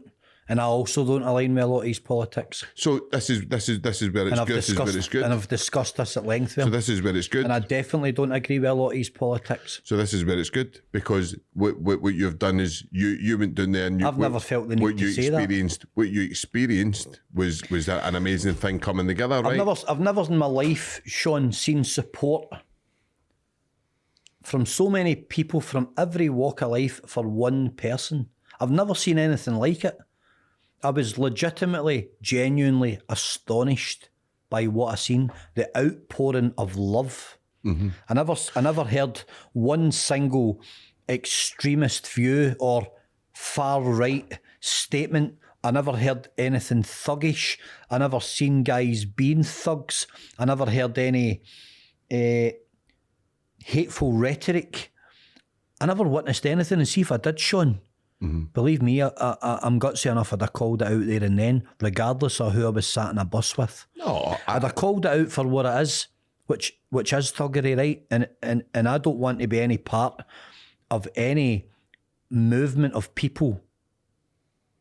and I also don't align with a lot of his politics. So this is where it's good. This is where it's good. And I've discussed this at length with So him. this is where it's good. And I definitely don't agree with a lot of his politics. So this is where it's good, because what you've done is you went down there and I've never felt the need to say that. What you experienced was that an amazing thing coming together, right? I've never in my life, Sean, seen support from so many people from every walk of life for one person. I've never seen anything like it. I was legitimately, genuinely astonished by what I seen, the outpouring of love. Mm-hmm. I never heard one single extremist view or far right statement. I never heard anything thuggish. I never seen guys being thugs. I never heard any hateful rhetoric. I never witnessed anything, and see if I did, Sean. Mm-hmm. Believe me, I'm gutsy enough I'd have called it out there and then, regardless of who I was sat in a bus with. No, I'd have called it out for what it is, which is thuggery, right? And I don't want to be any part of any movement of people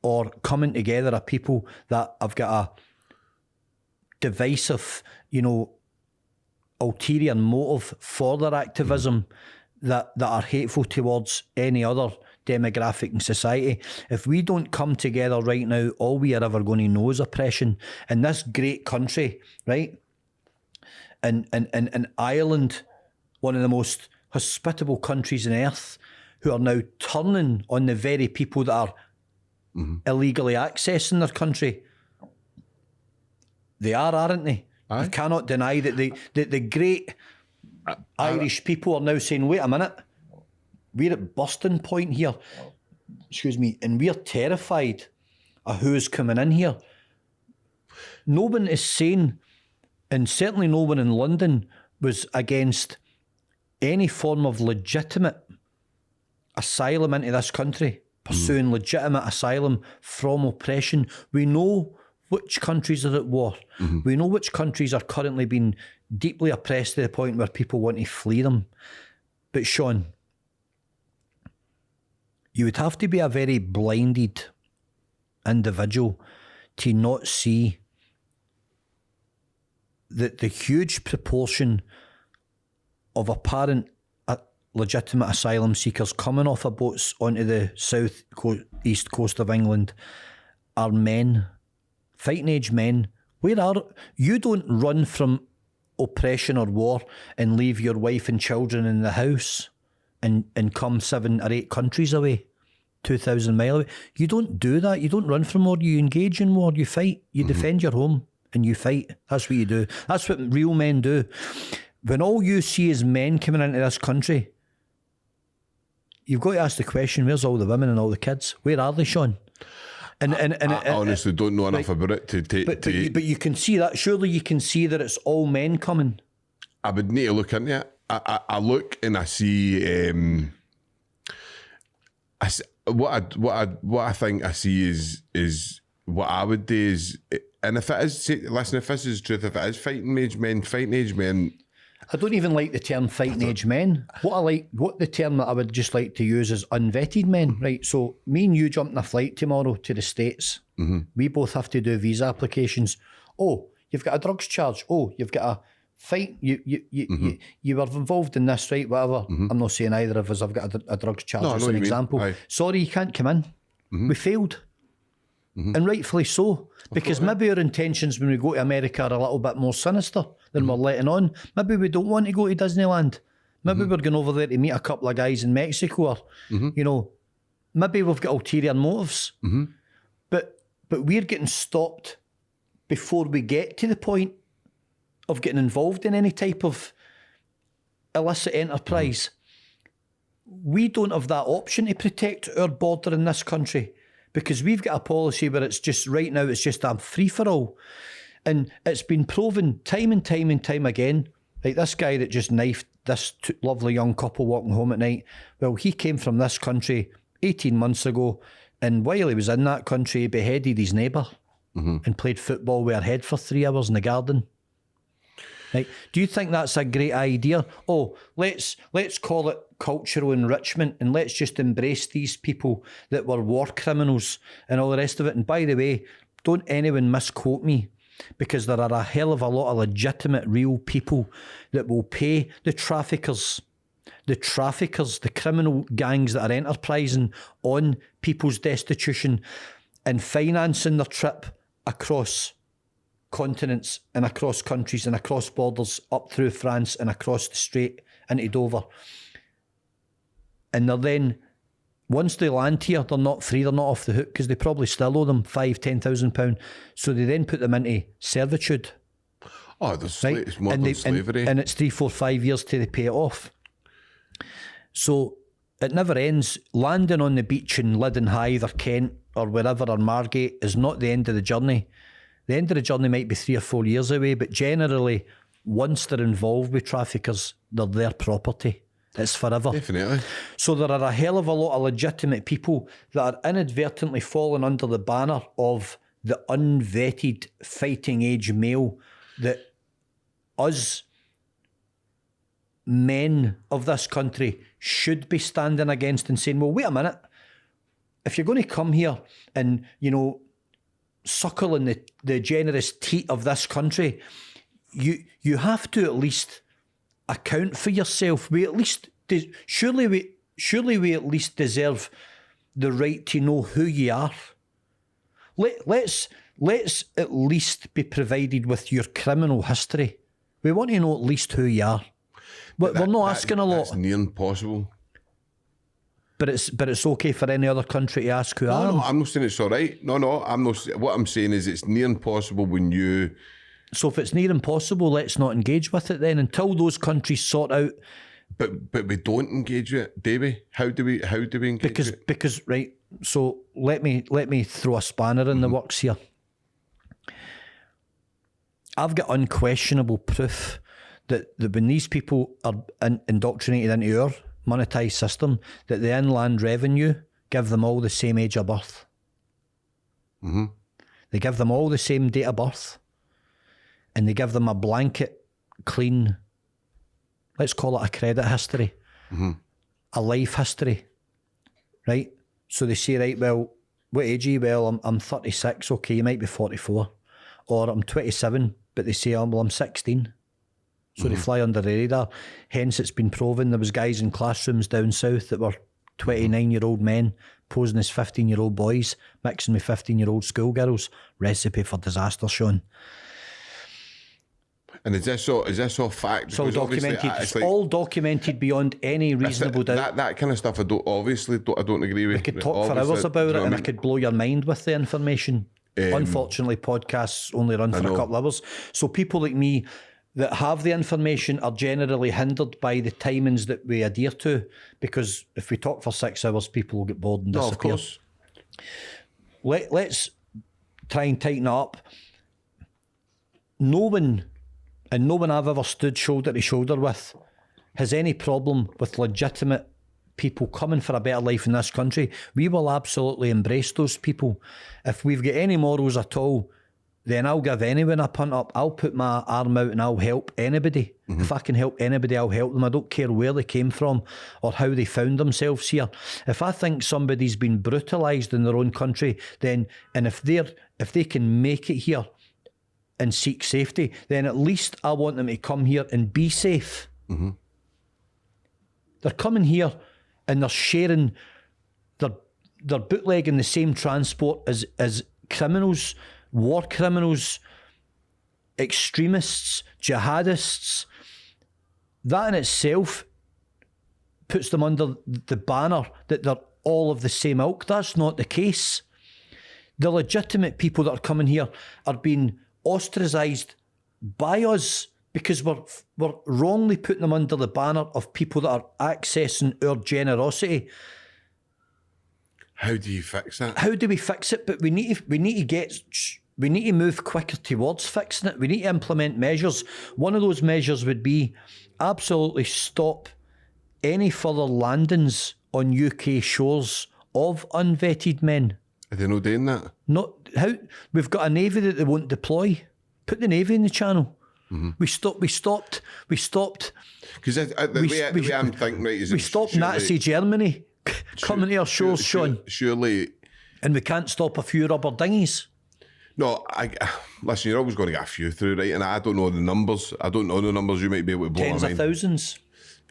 or coming together of people that have got a divisive, ulterior motive for their activism that are hateful towards any other demographic in society. If we don't come together right now, all we are ever going to know is oppression. In this great country, right? And Ireland, one of the most hospitable countries on earth, who are now turning on the very people that are illegally accessing their country. They aren't they? Aye. You cannot deny that the great Irish people are now saying, wait a minute, we're at bursting point here, and we're terrified of who's coming in here. No one is saying, and certainly no one in London was against any form of legitimate asylum into this country, pursuing legitimate asylum from oppression. We know which countries are at war. Mm-hmm. We know which countries are currently being deeply oppressed to the point where people want to flee them. But Sean, you would have to be a very blinded individual to not see that the huge proportion of apparent legitimate asylum seekers coming off of boats onto the east coast of England are men, fighting age men. You don't run from oppression or war and leave your wife and children in the house and come 7 or 8 countries away, 2,000 miles away. You don't do that. You don't run from war. You engage in war. You fight. You defend your home and you fight. That's what you do. That's what real men do. When all you see is men coming into this country, you've got to ask the question, where's all the women and all the kids? Where are they, Sean? I honestly don't know enough about it to take. But you can see that. Surely you can see that it's all men coming. I would need to look into it. I look and I see. What I think I see is what I would do is, and if this is truth, if it is fighting age men. I don't even like the term fighting age men. What the term that I would just like to use is unvetted men, right? So me and you jump on a flight tomorrow to the States. Mm-hmm. We both have to do visa applications. Oh, you've got a drugs charge. Oh, you've got a fight. You were involved in this, right? Whatever. Mm-hmm. I'm not saying either of us have got a drugs charge as an example. Sorry, you can't come in. Mm-hmm. We failed. Mm-hmm. And rightfully so, because maybe our intentions when we go to America are a little bit more sinister than we're letting on. Maybe we don't want to go to Disneyland. Maybe we're going over there to meet a couple of guys in Mexico, or maybe we've got ulterior motives. Mm-hmm. But we're getting stopped before we get to the point of getting involved in any type of illicit enterprise. We don't have that option to protect our border in this country, because we've got a policy where it's just right now, it's just a free-for-all. And it's been proven time and time and time again. Like this guy that just knifed this lovely young couple walking home at night. Well, he came from this country 18 months ago, and while he was in that country, he beheaded his neighbour and played football with her head for 3 hours in the garden. Right? Do you think that's a great idea? Oh, let's call it cultural enrichment, and let's just embrace these people that were war criminals and all the rest of it. And by the way, don't anyone misquote me, because there are a hell of a lot of legitimate, real people that will pay the traffickers, the criminal gangs that are enterprising on people's destitution and financing their trip across continents and across countries and across borders up through France and across the Strait into Dover. And they're then, once they land here, they're not free, they're not off the hook, because they probably still owe them £5,000-10,000. So they then put them into servitude. Oh, it's more than slavery. And it's 3, 4, 5 years till they pay it off. So it never ends. Landing on the beach in Liddon Hythe or Kent or wherever, or Margate, is not the end of the journey. The end of the journey might be 3 or 4 years away, but generally, once they're involved with traffickers, they're their property. It's forever. Definitely. So there are a hell of a lot of legitimate people that are inadvertently falling under the banner of the unvetted fighting age male that us men of this country should be standing against and saying, well, wait a minute. If you're going to come here and, suckle in the generous teat of this country, you have to at least account for yourself. We at least surely we at least deserve the right to know who you are. Let's at least be provided with your criminal history. We want to know at least who you are. We're not asking a lot. That's near impossible. But it's okay for any other country to ask who I am. No, I'm not saying it's all right. No, I'm not. What I'm saying is it's near impossible when you. So if it's near impossible, let's not engage with it then until those countries sort out. But we don't engage with it, do we? How do we engage with it? Because right. So let me throw a spanner in the works here. I've got unquestionable proof that when these people are indoctrinated into our monetised system, that the inland revenue give them all the same age of birth. Mm-hmm. They give them all the same date of birth, and they give them a blanket, clean, let's call it a credit history, a life history, right? So they say, right, well, what age are you? Well, I'm 36, okay, you might be 44. Or I'm 27, but they say, oh, well, I'm 16. So they fly under the radar. Hence, it's been proven there was guys in classrooms down south that were 29-year-old men posing as 15-year-old boys, mixing with 15-year-old schoolgirls. Recipe for disaster, Sean. And is this all fact? It's all documented. It's all documented beyond any reasonable doubt. That kind of stuff I don't agree with. We could talk for hours about it, and I could blow your mind with the information. Unfortunately, podcasts only run for a couple of hours. So people like me that have the information are generally hindered by the timings that we adhere to, because if we talk for 6 hours, people will get bored and disappear. Of course. Let's try and tighten up. No one I've ever stood shoulder to shoulder with has any problem with legitimate people coming for a better life in this country. We will absolutely embrace those people. If we've got any morals at all, then I'll give anyone a punt up. I'll put my arm out and I'll help anybody. If I can help anybody, I'll help them. I don't care where they came from or how they found themselves here. If I think somebody's been brutalised in their own country, then, and if they can make it here and seek safety, then at least I want them to come here and be safe. They're coming here and they're sharing, they're bootlegging the same transport as criminals, war criminals, extremists, jihadists. That in itself puts them under the banner that they're all of the same ilk. That's not the case. The legitimate people that are coming here are being ostracised by us because we're wrongly putting them under the banner of people that are accessing our generosity. How do you fix that? How do we fix it? But we need to move quicker towards fixing it. We need to implement measures. One of those measures would be absolutely stop any further landings on UK shores of unvetted men. Are they not doing that? Not how we've got a navy that they won't deploy. Put the navy in the channel. Mm-hmm. We stopped. Because the way I'm thinking, right, is we stopped Nazi Germany coming to our shores, Sean. Surely, and we can't stop a few rubber dinghies. No, listen, you're always going to get a few through, right? And I don't know the numbers. I don't know the numbers. You might be able to blow Tens my of mind. thousands.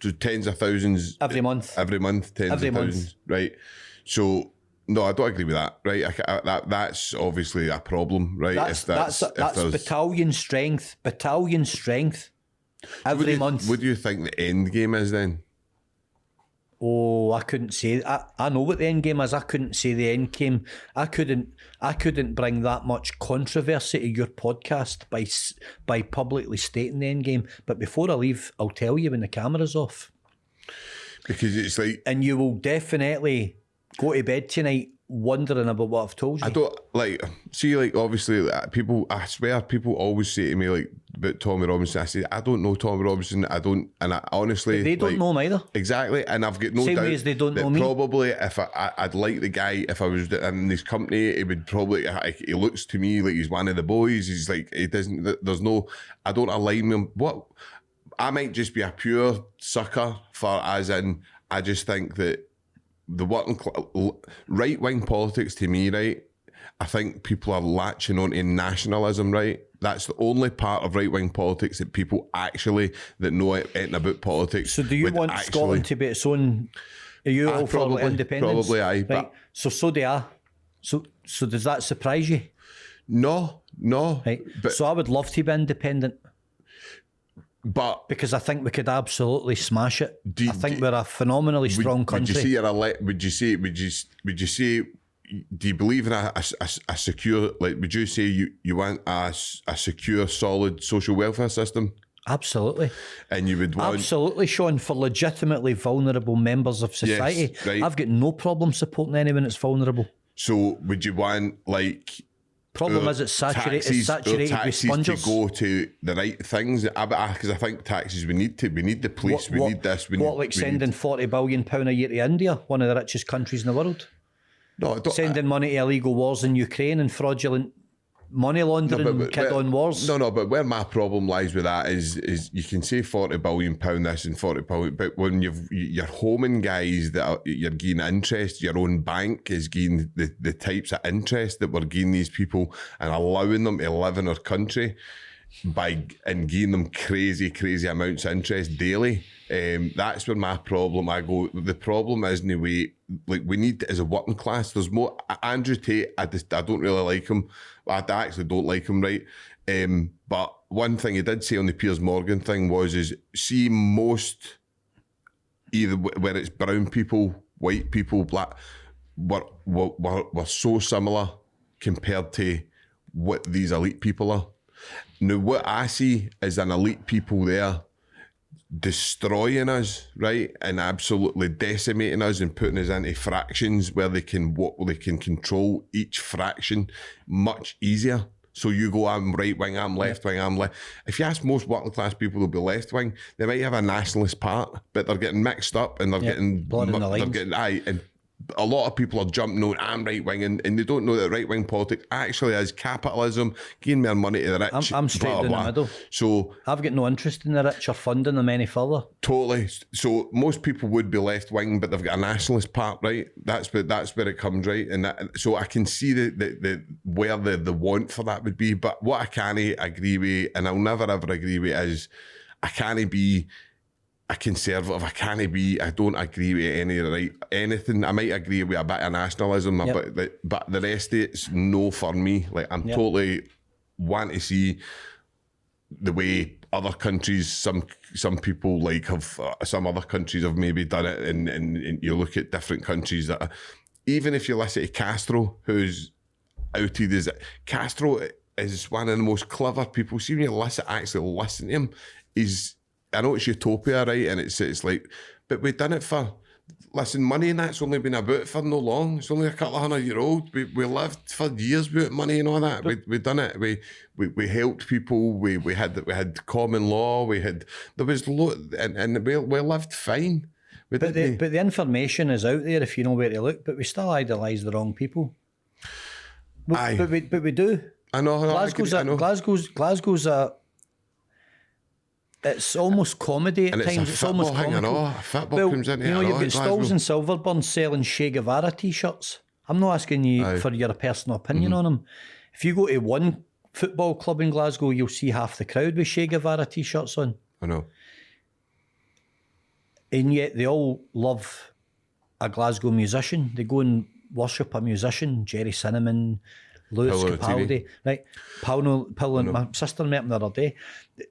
So tens of thousands every month. Every month, tens every of month. thousands, right? So no, I don't agree with that, right? That's obviously a problem, right? That's battalion strength. Every month. What do you think the end game is then? Oh, I couldn't say. I know what the end game is. I couldn't say the end game. I couldn't bring that much controversy to your podcast by publicly stating the end game. But before I leave, I'll tell you when the camera's off. Because it's like, and you will definitely go to bed tonight wondering about what I've told you. I don't obviously people, I swear people always say to me like about Tommy Robinson. I say I don't know Tommy Robinson. I honestly, but they don't know him either. Exactly, and I've got no Same doubt way as they don't know me. Probably if I'd like the guy, if I was in his company, he would probably, he looks to me like he's one of the boys. He's like, he doesn't, there's no, I don't align with him. What, I might just be a pure sucker for, as in, I just think that the right-wing politics to me, right, I think people are latching on to nationalism, right? That's the only part of right-wing politics that people actually, that know anything about politics. So do you want Scotland to be its own, are you all for independence? Probably, aye. Right. So do I. So does that surprise you? No. Right. So I would love to be independent. But because I think we could absolutely smash it. I think we're a phenomenally strong country. Would you say? Do you believe in a secure? Like, would you say you want a secure, solid social welfare system? Absolutely. And you would want... Absolutely, Sean, for legitimately vulnerable members of society. Yes, right. I've got no problem supporting anyone that's vulnerable. So would you want, like... Problem is it's saturated with spongers. To go to the right things, because I think taxes, we need the police, we need this. Sending £40 billion a year to India, one of the richest countries in the world? No, sending money to illegal wars in Ukraine and fraudulent money laundering, kid-on wars. No, but where my problem lies with that is you can say £40 billion this and £40 billion, but when you're homing guys you're gaining interest, your own bank is gaining the types of interest that we're gaining these people and allowing them to live in our country and gaining them crazy amounts of interest daily. That's where my problem, I go, the problem is in the way, like, we need, as a working class, there's more. Andrew Tate, I don't really like him. I actually don't like him, right? But one thing he did say on the Piers Morgan thing is see most, either where it's brown people, white people, black, we're so similar compared to what these elite people are. Now, what I see is an elite people there destroying us, right, and absolutely decimating us and putting us into fractions where they can control each fraction much easier. So you go, I'm right wing, I'm left wing, I'm left. If you ask most working class people, they'll be left wing. They might have a nationalist part, but they're getting mixed up and they're getting blood in the lines. And a lot of people are jumping on, I'm right wing, and they don't know that right wing politics actually is capitalism, giving more money to the rich. I'm straight in the middle. So I've got no interest in the rich or funding them any further. Totally. So most people would be left wing, but they've got a nationalist part, right? That's where it comes, right? And so I can see the where the want for that would be. But what I can't agree with, and I'll never ever agree with, is I can't be a conservative. I don't agree with anything. I might agree with a bit of nationalism, but the rest of it's no for me. Like, I'm totally want to see the way other countries, some people like have, some other countries have maybe done it, and you look at different countries that, even if you listen to Castro, who's outed as Castro is one of the most clever people. See, when you actually listen to him, I know it's utopia, right? And it's like, but we've done it for listen, money and that's only been about for no long. It's only a couple of 100 years old. We lived for years without money and all that. We done it. We helped people. We had common law. There was and we lived fine. But the information is out there if you know where to look. But we still idolise the wrong people. Aye. But we do. I know. Glasgow's a. It's almost comedy at and times. It's almost comical. Football comes into it. You've got Stalls and Silverburn selling Che Guevara t-shirts. I'm not asking you for your personal opinion on them. If you go to one football club in Glasgow, you'll see half the crowd with Che Guevara t-shirts on. I know. And yet they all love a Glasgow musician. They go and worship a musician, Jerry Cinnamon, Lewis Capaldi, right? Paolo, my sister met him the other day.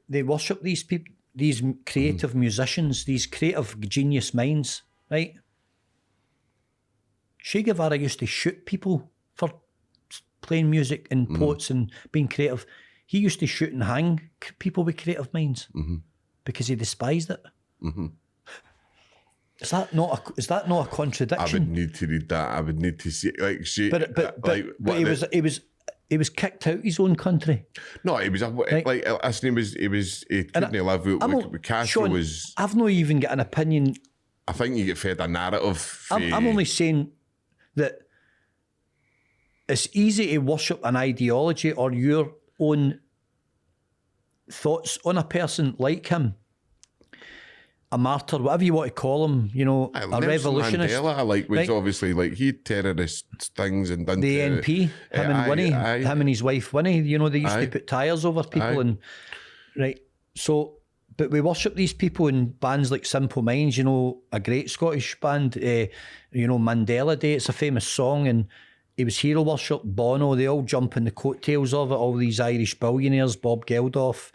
They worship these people, these creative musicians, these creative genius minds, right? Che Guevara used to shoot people for playing music and poets and being creative. He used to shoot and hang people with creative minds because he despised it. Is that not a contradiction? I would need to read that. I would need to see he was kicked out his own country. No, he was like listen. He couldn't live with Castro. Sean, was. I've not even got an opinion. I think you get fed a narrative. I'm only saying that it's easy to worship an ideology or your own thoughts on a person like him. A martyr, whatever you want to call him, a revolutionist. Mandela, was obviously he terrorist things and done the NP, him and his wife Winnie. They used to put tyres over people and right. So, but we worship these people in bands like Simple Minds. A great Scottish band. Mandela Day. It's a famous song, and he was hero worship. Bono. They all jump in the coattails of it. All these Irish billionaires, Bob Geldof.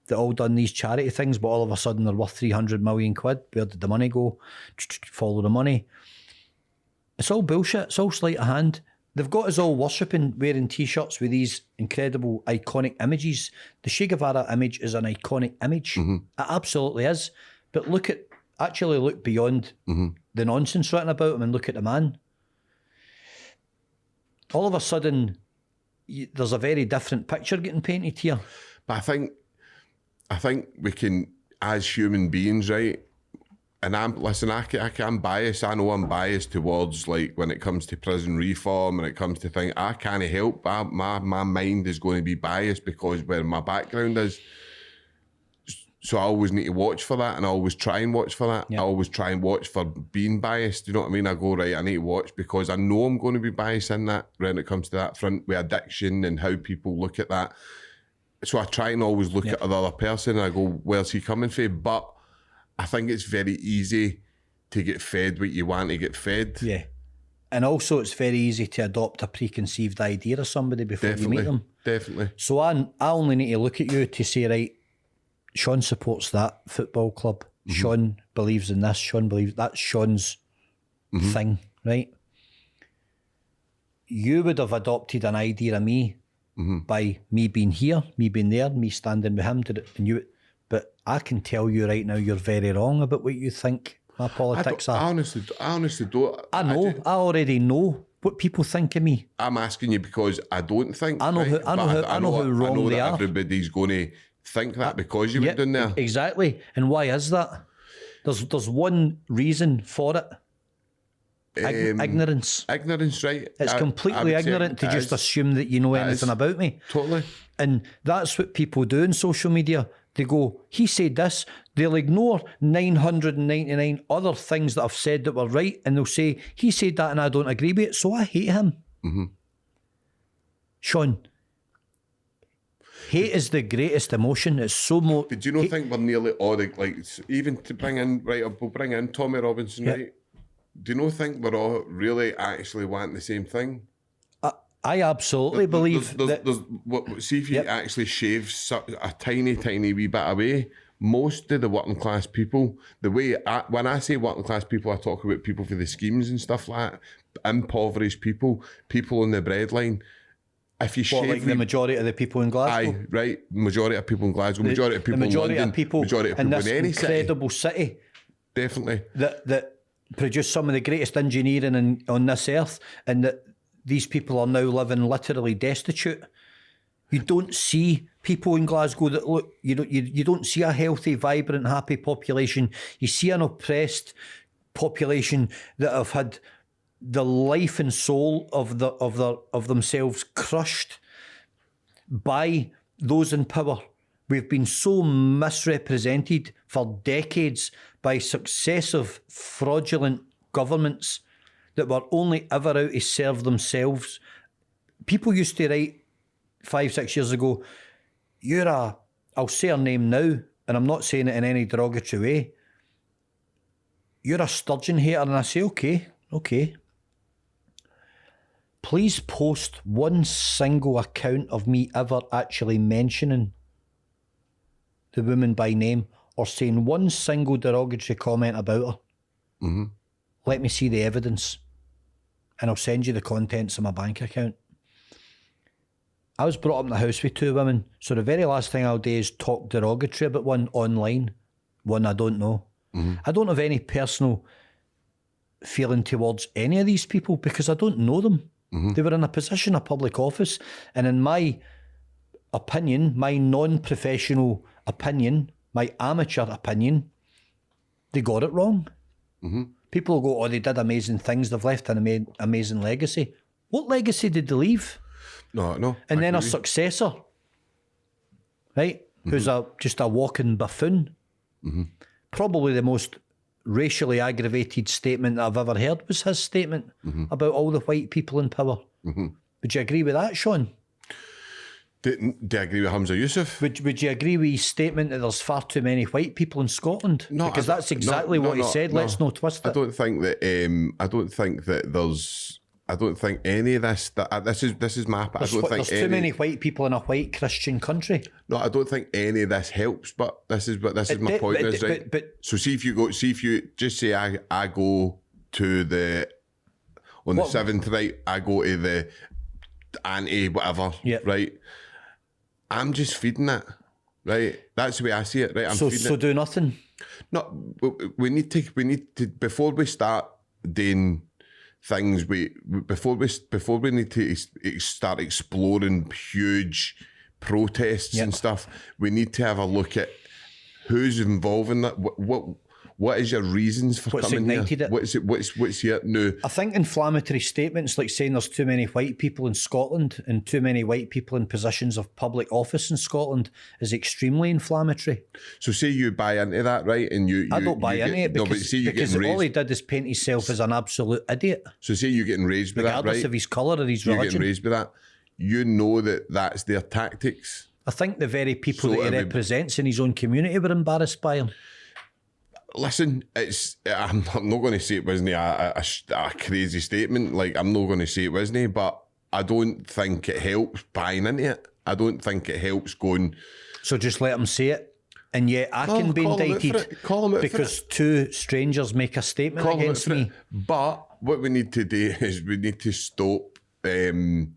They all done these charity things, but all of a sudden they're worth 300 million quid. Where did the money go? Follow the money. It's all bullshit. It's all sleight of hand. They've got us all worshipping, wearing t-shirts with these incredible iconic images. The Che Guevara image is an iconic image. It absolutely is. But look beyond the nonsense written about him and look at the man. All of a sudden, there's a very different picture getting painted here. But I think we can, as human beings, right? And I'm biased. I know I'm biased towards when it comes to prison reform and it comes to things. I can't help. My mind is going to be biased because where my background is. So I always need to watch for that, and I always try and watch for that. Yep. I always try and watch for being biased. You know what I mean? I go, right, I need to watch because I know I'm going to be biased in that when it comes to that front with addiction and how people look at that. So I try and always look at the other person and I go, where's he coming from? But I think it's very easy to get fed what you want to get fed. Yeah. And also it's very easy to adopt a preconceived idea of somebody before you meet them. Definitely. So I only need to look at you to say, right, Sean supports that football club. Sean believes in this. Sean believes that's Sean's thing, right? You would have adopted an idea of me by me being here, me being there, me standing with him. But I can tell you right now, you're very wrong about what you think my politics are. I honestly don't. I know. I already know what people think of me. I'm asking you because I don't think. I know how wrong they are. Everybody's going to think that because you went down there. Exactly. And why is that? There's one reason for it. Ignorance. Ignorance, right? It's completely ignorant to just assume that you know anything about me. Totally. And that's what people do in social media. They go, he said this. They'll ignore 999 other things that I've said that were right, and they'll say, he said that and I don't agree with it, so I hate him. Sean, hate is the greatest emotion. It's so more... But do you not think we're nearly all even to bring in, right, we'll bring in Tommy Robinson, right? Do you not think we're all really actually wanting the same thing? I absolutely believe see if you actually shave a tiny wee bit away, most of the working class people, when I say working class people, I talk about people for the schemes and stuff like that, impoverished people on the breadline. If you shave the majority of the people in Glasgow? Aye, right. Majority of people in Glasgow, majority of people in London, majority of people in any incredible city. Definitely. That produced some of the greatest engineering on this earth, and that these people are now living literally destitute. You don't see people in Glasgow that look, you don't see a healthy, vibrant, happy population. You see an oppressed population that have had the life and soul of themselves crushed by those in power. We've been so misrepresented for decades by successive fraudulent governments that were only ever out to serve themselves. People used to write 5-6 years ago, I'll say her name now, and I'm not saying it in any derogatory way, you're a sturgeon hater. And I say, okay. Please post one single account of me ever actually mentioning the woman by name or saying one single derogatory comment about her. Mm-hmm. Let me see the evidence, and I'll send you the contents of my bank account. I was brought up in the house with 2 women, so the very last thing I'll do is talk derogatory about one online, one I don't know. Mm-hmm. I don't have any personal feeling towards any of these people because I don't know them. Mm-hmm. They were in a position of public office, and in my opinion, my non-professional opinion, my amateur opinion, they got it wrong. Mm-hmm. People go, oh, they did amazing things, they've left an amazing legacy. What legacy did they leave? No. And then a successor, right, who's just a walking buffoon. Mm-hmm. Probably the most racially aggravated statement that I've ever heard was his statement about all the white people in power. Mm-hmm. Would you agree with that, Sean? Do I agree with Hamza Yusuf? Would you agree with his statement that there's far too many white people in Scotland? No, because that's exactly what he said. Let's not twist it. I don't think that there's. I don't think any of this. This is my. There's too many white people in a white Christian country. No, I don't think any of this helps. But this is my point. So see if you just say I go to the on the 7th, right? I go to the anti whatever, right? I'm just feeding it, right? That's the way I see it, right? So do nothing. No, we need to before we start doing things. Before we need to start exploring huge protests and stuff. We need to have a look at who's involved in that. What is your reasons for coming ignited here? it? What's here? No. I think inflammatory statements like saying there's too many white people in Scotland and too many white people in positions of public office in Scotland is extremely inflammatory. So say you buy into that, right? And I don't buy into it because all he did is paint himself as an absolute idiot. So say you're getting raised with that, right? Regardless of his colour or his religion. You're getting raised with that. You know that's their tactics. I think the very people that he represents in his own community were embarrassed by him. Listen, I'm not going to say it wasn't a crazy statement. Like, I'm not going to say it wasn't, but I don't think it helps buying into it. I don't think it helps going. So just let him say it, and yet I can be indicted because 2 strangers make a statement against me. But what we need to do is we need to stop. We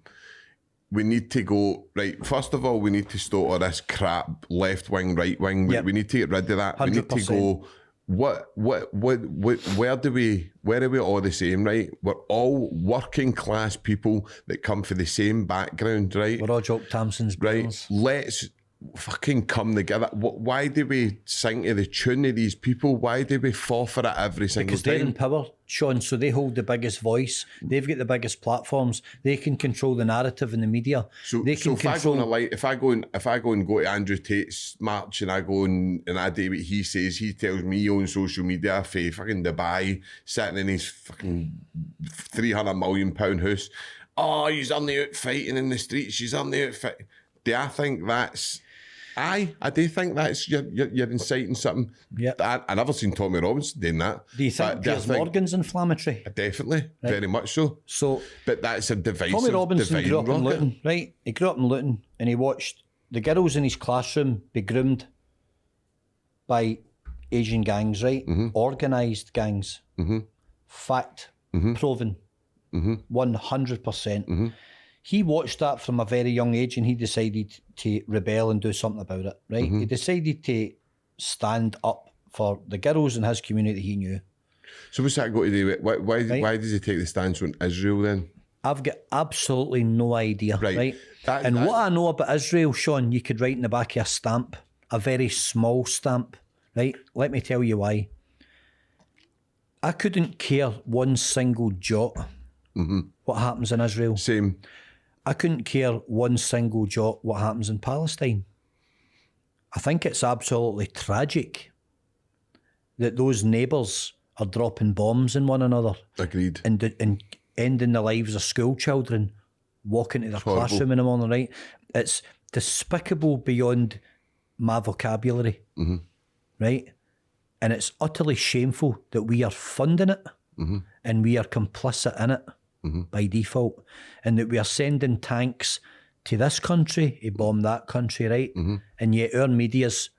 need to go, right, first of all, we need to stop all this crap, left wing, right wing. We need to get rid of that. 100%. We need to go, where are we all the same, right? We're all working class people that come from the same background, right? We're all Jock Thompson's brothers. Right, let's fucking come together. Why do we sing to the tune of these people? Why do we fall for it every single time? Because they're in power, Sean, so they hold the biggest voice. They've got the biggest platforms. They can control the narrative in the media. If I go and go to Andrew Tate's march and I go and I do what he says, he tells me on social media for fucking Dubai, sitting in his fucking £300 million house. Oh, he's on the out fighting in the streets. He's on the out fighting. Do I think that's... I do think that's you're inciting something. Yeah, I never seen Tommy Robinson doing that. Do you think Piers Morgan's inflammatory? Definitely, right. Very much so. But that's a divisive. Tommy Robinson grew up in Luton, right? He grew up in Luton, and he watched the girls in his classroom be groomed by Asian gangs, right? Organised gangs, fact proven, 100%. He watched that from a very young age and he decided to rebel and do something about it, right? He decided to stand up for the girls in his community he knew. So what's that got to do with why Right. does he take the stance on Israel then? I've got absolutely no idea, Right. right? That- What I know about Israel, Sean, you could write in the back of a stamp, a very small stamp, right? Let me tell you why. I couldn't care one single jot what happens in Israel. Same. I couldn't care one single jot what happens in Palestine. I think it's absolutely tragic that those neighbours are dropping bombs in one another Agreed. and ending the lives of school children walking to their horrible. classroom in the morning, right? It's despicable beyond my vocabulary, right? And it's utterly shameful that we are funding it and we are complicit in it by default, and that we are sending tanks to this country to bomb that country, right? And yet our media's,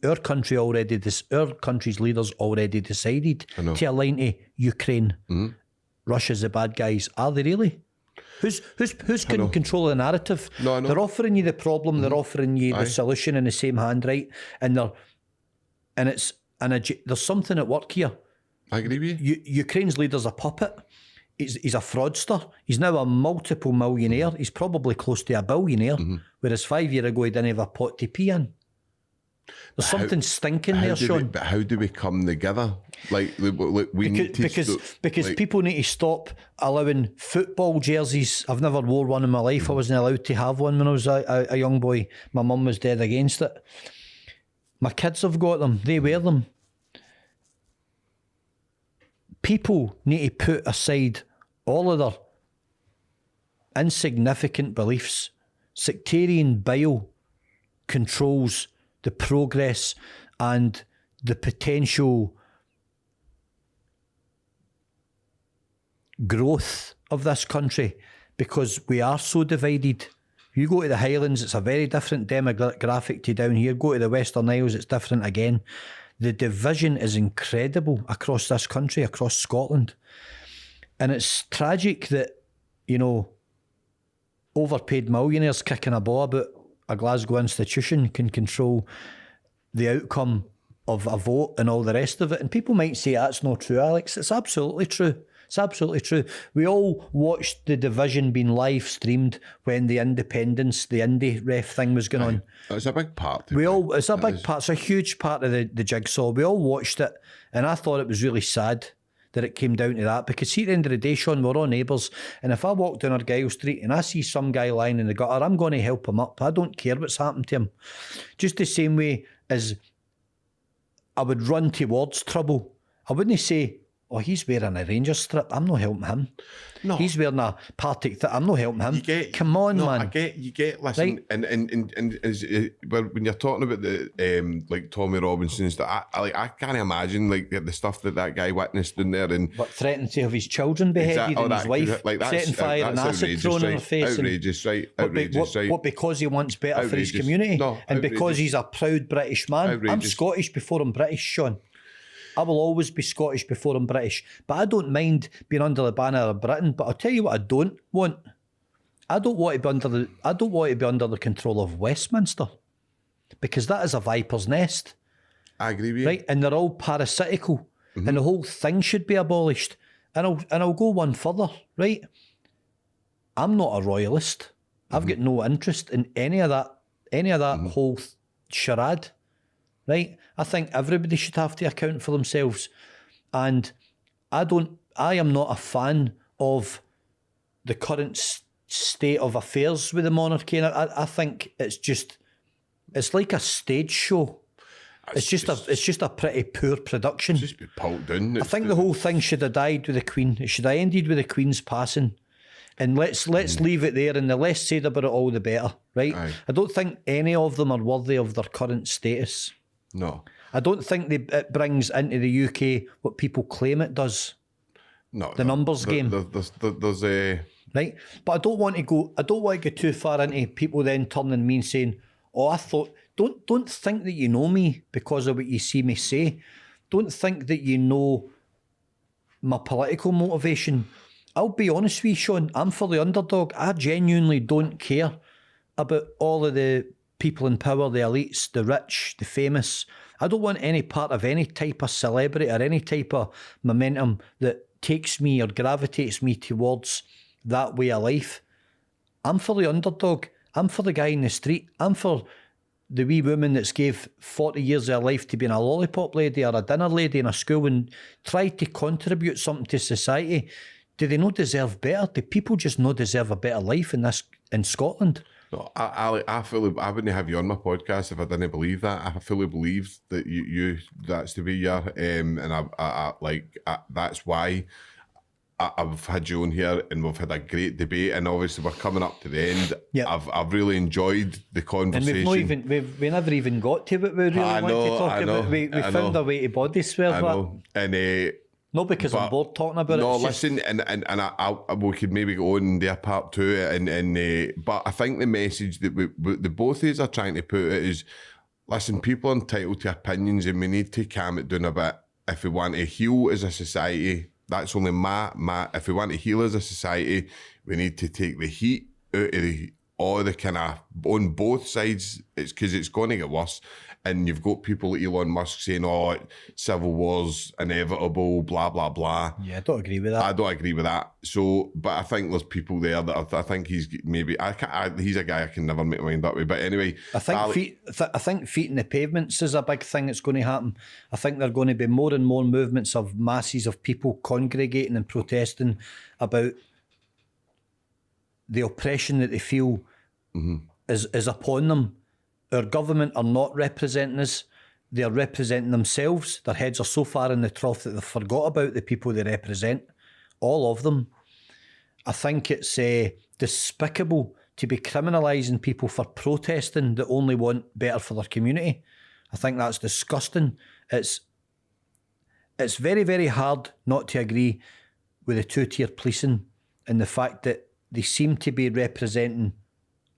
our country's leaders already decided to align to Ukraine. Russia's the bad guys. Are they really? Who's in control of the narrative? No, I know. They're offering you the problem. They're offering you the solution in the same hand, right? And there's something at work here. I agree with you. Ukraine's leader's a puppet. He's a fraudster. He's now a multiple millionaire. He's probably close to a billionaire, whereas 5 years ago he didn't have a pot to pee in. There's something stinking there, Sean. But how do we come together? Like, we need to because people need to stop allowing football jerseys. I've never wore one in my life. I wasn't allowed to have one when I was a young boy. My mum was dead against it. My kids have got them. They wear them. People need to put aside all of their insignificant beliefs. Sectarian bile controls the progress and the potential growth of this country, because we are so divided. You go to the Highlands, it's a very different demographic to down here. Go to the Western Isles, it's different again. The division is incredible across this country, across Scotland. And it's tragic that, overpaid millionaires kicking a ball about a Glasgow institution can control the outcome of a vote and all the rest of it. And people might say that's not true, Alex. It's absolutely true. It's absolutely true. We all watched the division being live streamed when the independence, the indie ref thing was going on. It's a big part. It's a big part. It's a huge part of the jigsaw. We all watched it, and I thought it was really sad that it came down to that, because see, at the end of the day, Sean, we're all neighbours, and if I walk down Argyle Street and I see some guy lying in the gutter, I'm going to help him up. I don't care what's happened to him. Just the same way as I would run towards trouble. I wouldn't say, oh, he's wearing a Rangers strip, I'm not helping him. No. He's wearing a Partick, I'm not helping him. Come on, man. Listen, right? and as, when you're talking about the like Tommy Robinson's, that I can't imagine like the stuff that guy witnessed in there, and but threatening to have his children beheaded and his wife setting fire and acid thrown in her face. Outrageous, right? Outrageous, right? What, because he wants better for his community? No, and because he's a proud British man? Outrageous. I'm Scottish before I'm British, Sean. I will always be Scottish before I'm British. But I don't mind being under the banner of Britain. But I'll tell you what I don't want. I don't want to be under the control of Westminster, because that is a viper's nest. I agree with you. Right? And they're all parasitical. And the whole thing should be abolished. And I'll go one further, right? I'm not a royalist. I've got no interest in any of that whole charade. Right? I think everybody should have to account for themselves. And I am not a fan of the current state of affairs with the monarchy. And I think it's like a stage show. It's just a pretty poor production. It's just been pulled down. I think the whole thing should have died with the Queen. It should have ended with the Queen's passing. And let's leave it there, and the less said about it, all the better, right? Aye. I don't think any of them are worthy of their current status. No. I don't think it brings into the UK what people claim it does. No. The numbers game. There's a... Right? But I don't want to go too far into people then turning to me and saying, oh, I thought... Don't think that you know me because of what you see me say. Don't think that you know my political motivation. I'll be honest with you, Sean, I'm for the underdog. I genuinely don't care about all of the people in power, the elites, the rich, the famous. I don't want any part of any type of celebrity or any type of momentum that takes me or gravitates me towards that way of life. I'm for the underdog. I'm for the guy in the street. I'm for the wee woman that's gave 40 years of her life to being a lollipop lady or a dinner lady in a school and tried to contribute something to society. Do they not deserve better? Do people just not deserve a better life in Scotland? No, I wouldn't have you on my podcast if I didn't believe that. I fully believe that you that's the way you are, and that's why I've had you on here, and we've had a great debate, and obviously we're coming up to the end. Yep. I've really enjoyed the conversation. And we never even got to what we really want to talk about. We found a way to body swerve that. And not because I'm bored talking about it. No, listen, and we could maybe go on and do a part two, but I think the message that the both of us are trying to put it is, listen, people are entitled to opinions, and we need to calm it down a bit. If we want to heal as a society, that's only my. If we want to heal as a society, we need to take the heat out of all the kind of on both sides. It's because it's going to get worse. And you've got people like Elon Musk saying, "Oh, civil war's inevitable," blah blah blah. Yeah, I don't agree with that. I don't agree with that. So, but I think there's people there that I think he's maybe he's a guy I can never make my mind up with. But anyway, I think feet in the pavements is a big thing that's going to happen. I think there are going to be more and more movements of masses of people congregating and protesting about the oppression that they feel is upon them. Our government are not representing us. They are representing themselves. Their heads are so far in the trough that they've forgot about the people they represent. All of them. I think it's despicable to be criminalising people for protesting that only want better for their community. I think that's disgusting. It's very, very hard not to agree with the two-tier policing and the fact that they seem to be representing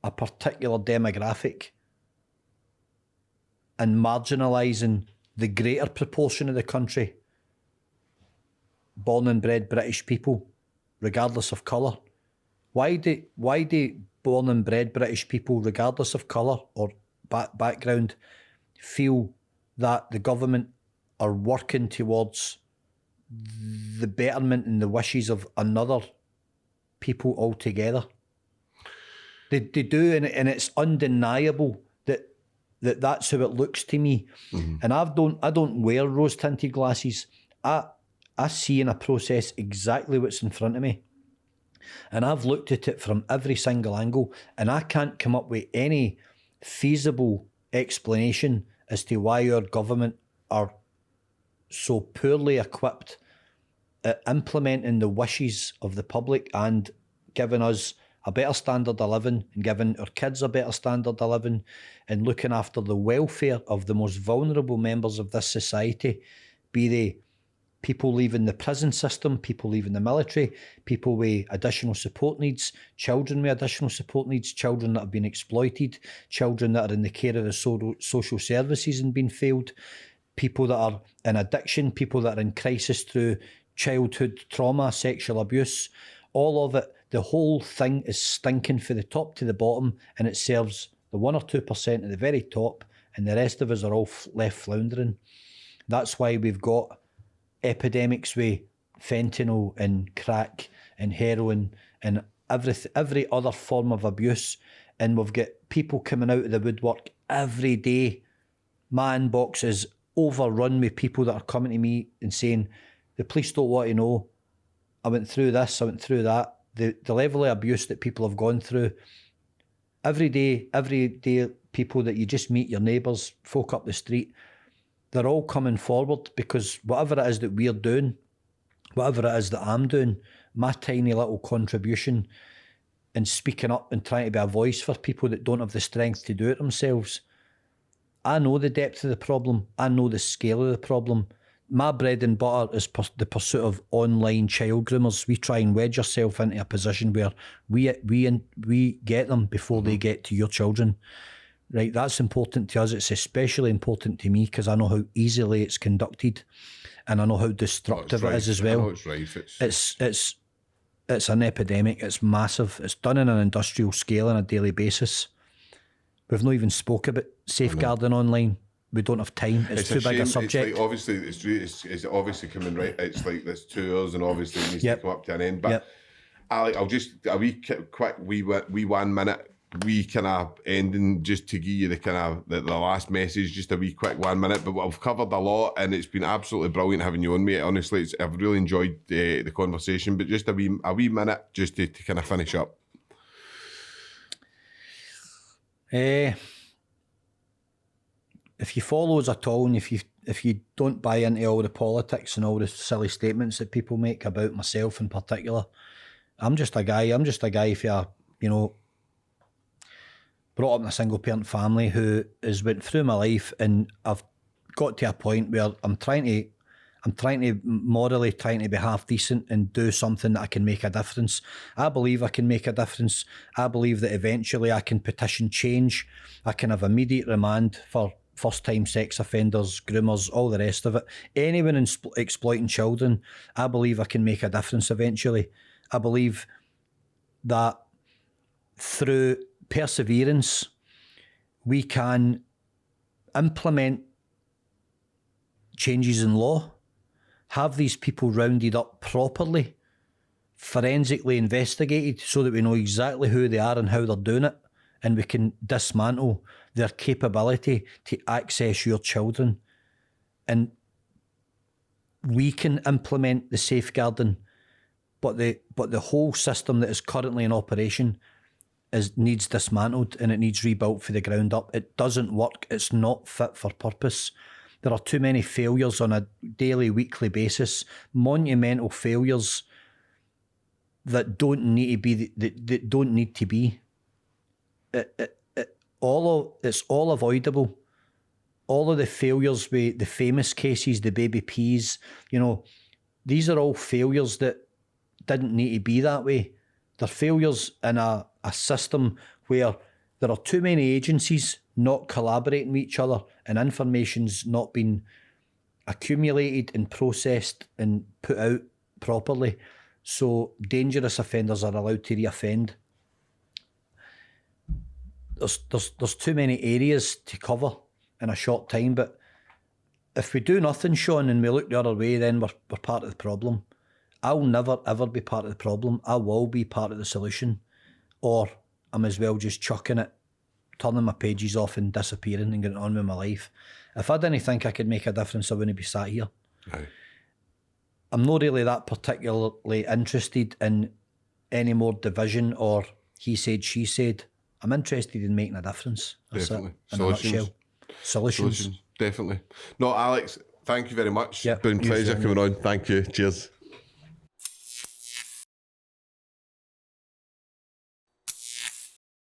a particular demographic and marginalising the greater proportion of the country, born and bred British people, regardless of colour. Why do born and bred British people, regardless of colour or background, feel that the government are working towards the betterment and the wishes of another people altogether? They do, and it's undeniable that that's how it looks to me. And I don't wear rose tinted glasses. I see in a process exactly what's in front of me, and I've looked at it from every single angle, and I can't come up with any feasible explanation as to why our government are so poorly equipped at implementing the wishes of the public and giving us a better standard of living and giving our kids a better standard of living and looking after the welfare of the most vulnerable members of this society, be they people leaving the prison system, people leaving the military, people with additional support needs, children with additional support needs, children that have been exploited, children that are in the care of the social services and been failed, people that are in addiction, people that are in crisis through childhood trauma, sexual abuse, all of it. The whole thing is stinking from the top to the bottom, and it serves the 1 or 2% at the very top, and the rest of us are all left floundering. That's why we've got epidemics with fentanyl and crack and heroin and every other form of abuse, and we've got people coming out of the woodwork every day. My inbox is overrun with people that are coming to me and saying, the police don't want to know. I went through this, I went through that. The level of abuse that people have gone through. Every day, people that you just meet, your neighbours, folk up the street, they're all coming forward because whatever it is that we're doing, whatever it is that I'm doing, my tiny little contribution in speaking up and trying to be a voice for people that don't have the strength to do it themselves. I know the depth of the problem. I know the scale of the problem. My bread and butter is the pursuit of online child groomers. We try and wedge ourselves into a position where we get them before they get to your children. Right, that's important to us. It's especially important to me because I know how easily it's conducted, and I know how destructive it is as well. It's an epidemic. It's massive. It's done on an industrial scale on a daily basis. We've not even spoke about safeguarding online. We don't have time. It's too big a subject. It's like obviously, it's obviously coming right. It's like there's 2 hours, and obviously it needs to come up to an end. But Alex, I'll just a wee quick, wee 1 minute, wee kind of ending, just to give you the kind of the last message. Just a wee quick 1 minute. But I've covered a lot, and it's been absolutely brilliant having you on, mate. Honestly, I've really enjoyed the conversation. But just a wee minute, just to kind of finish up. If you follow us at all, and if you don't buy into all the politics and all the silly statements that people make about myself in particular, I'm just a guy. If you're, brought up in a single parent family who has went through my life, and I've got to a point where I'm morally trying to be half decent and do something that I can make a difference. I believe I can make a difference. I believe that eventually I can petition change. I can have immediate remand for first-time sex offenders, groomers, all the rest of it. Anyone exploiting children, I believe I can make a difference eventually. I believe that through perseverance, we can implement changes in law, have these people rounded up properly, forensically investigated so that we know exactly who they are and how they're doing it, and we can dismantle their capability to access your children. And we can implement the safeguarding, but the whole system that is currently in operation needs dismantled, and it needs rebuilt from the ground up. It doesn't work. It's not fit for purpose. There are too many failures on a daily, weekly basis, monumental failures that don't need to be. That don't need to be. It's all avoidable. All of the failures with the famous cases, the baby P's, these are all failures that didn't need to be that way. They're failures in a system where there are too many agencies not collaborating with each other, and information's not been accumulated and processed and put out properly. So dangerous offenders are allowed to reoffend. There's too many areas to cover in a short time, but if we do nothing, Sean, and we look the other way, then we're part of the problem. I'll never ever be part of the problem. I will be part of the solution, or I'm as well just chucking it, turning my pages off and disappearing and getting on with my life. If I didn't think I could make a difference, I wouldn't be sat here. Aye. I'm not really that particularly interested in any more division or he said, she said. I'm interested in making a difference. That's definitely. It, in a nutshell. Solutions. Definitely. No, Alex, thank you very much. Yeah, it's been a pleasure coming on. Thank you. Cheers.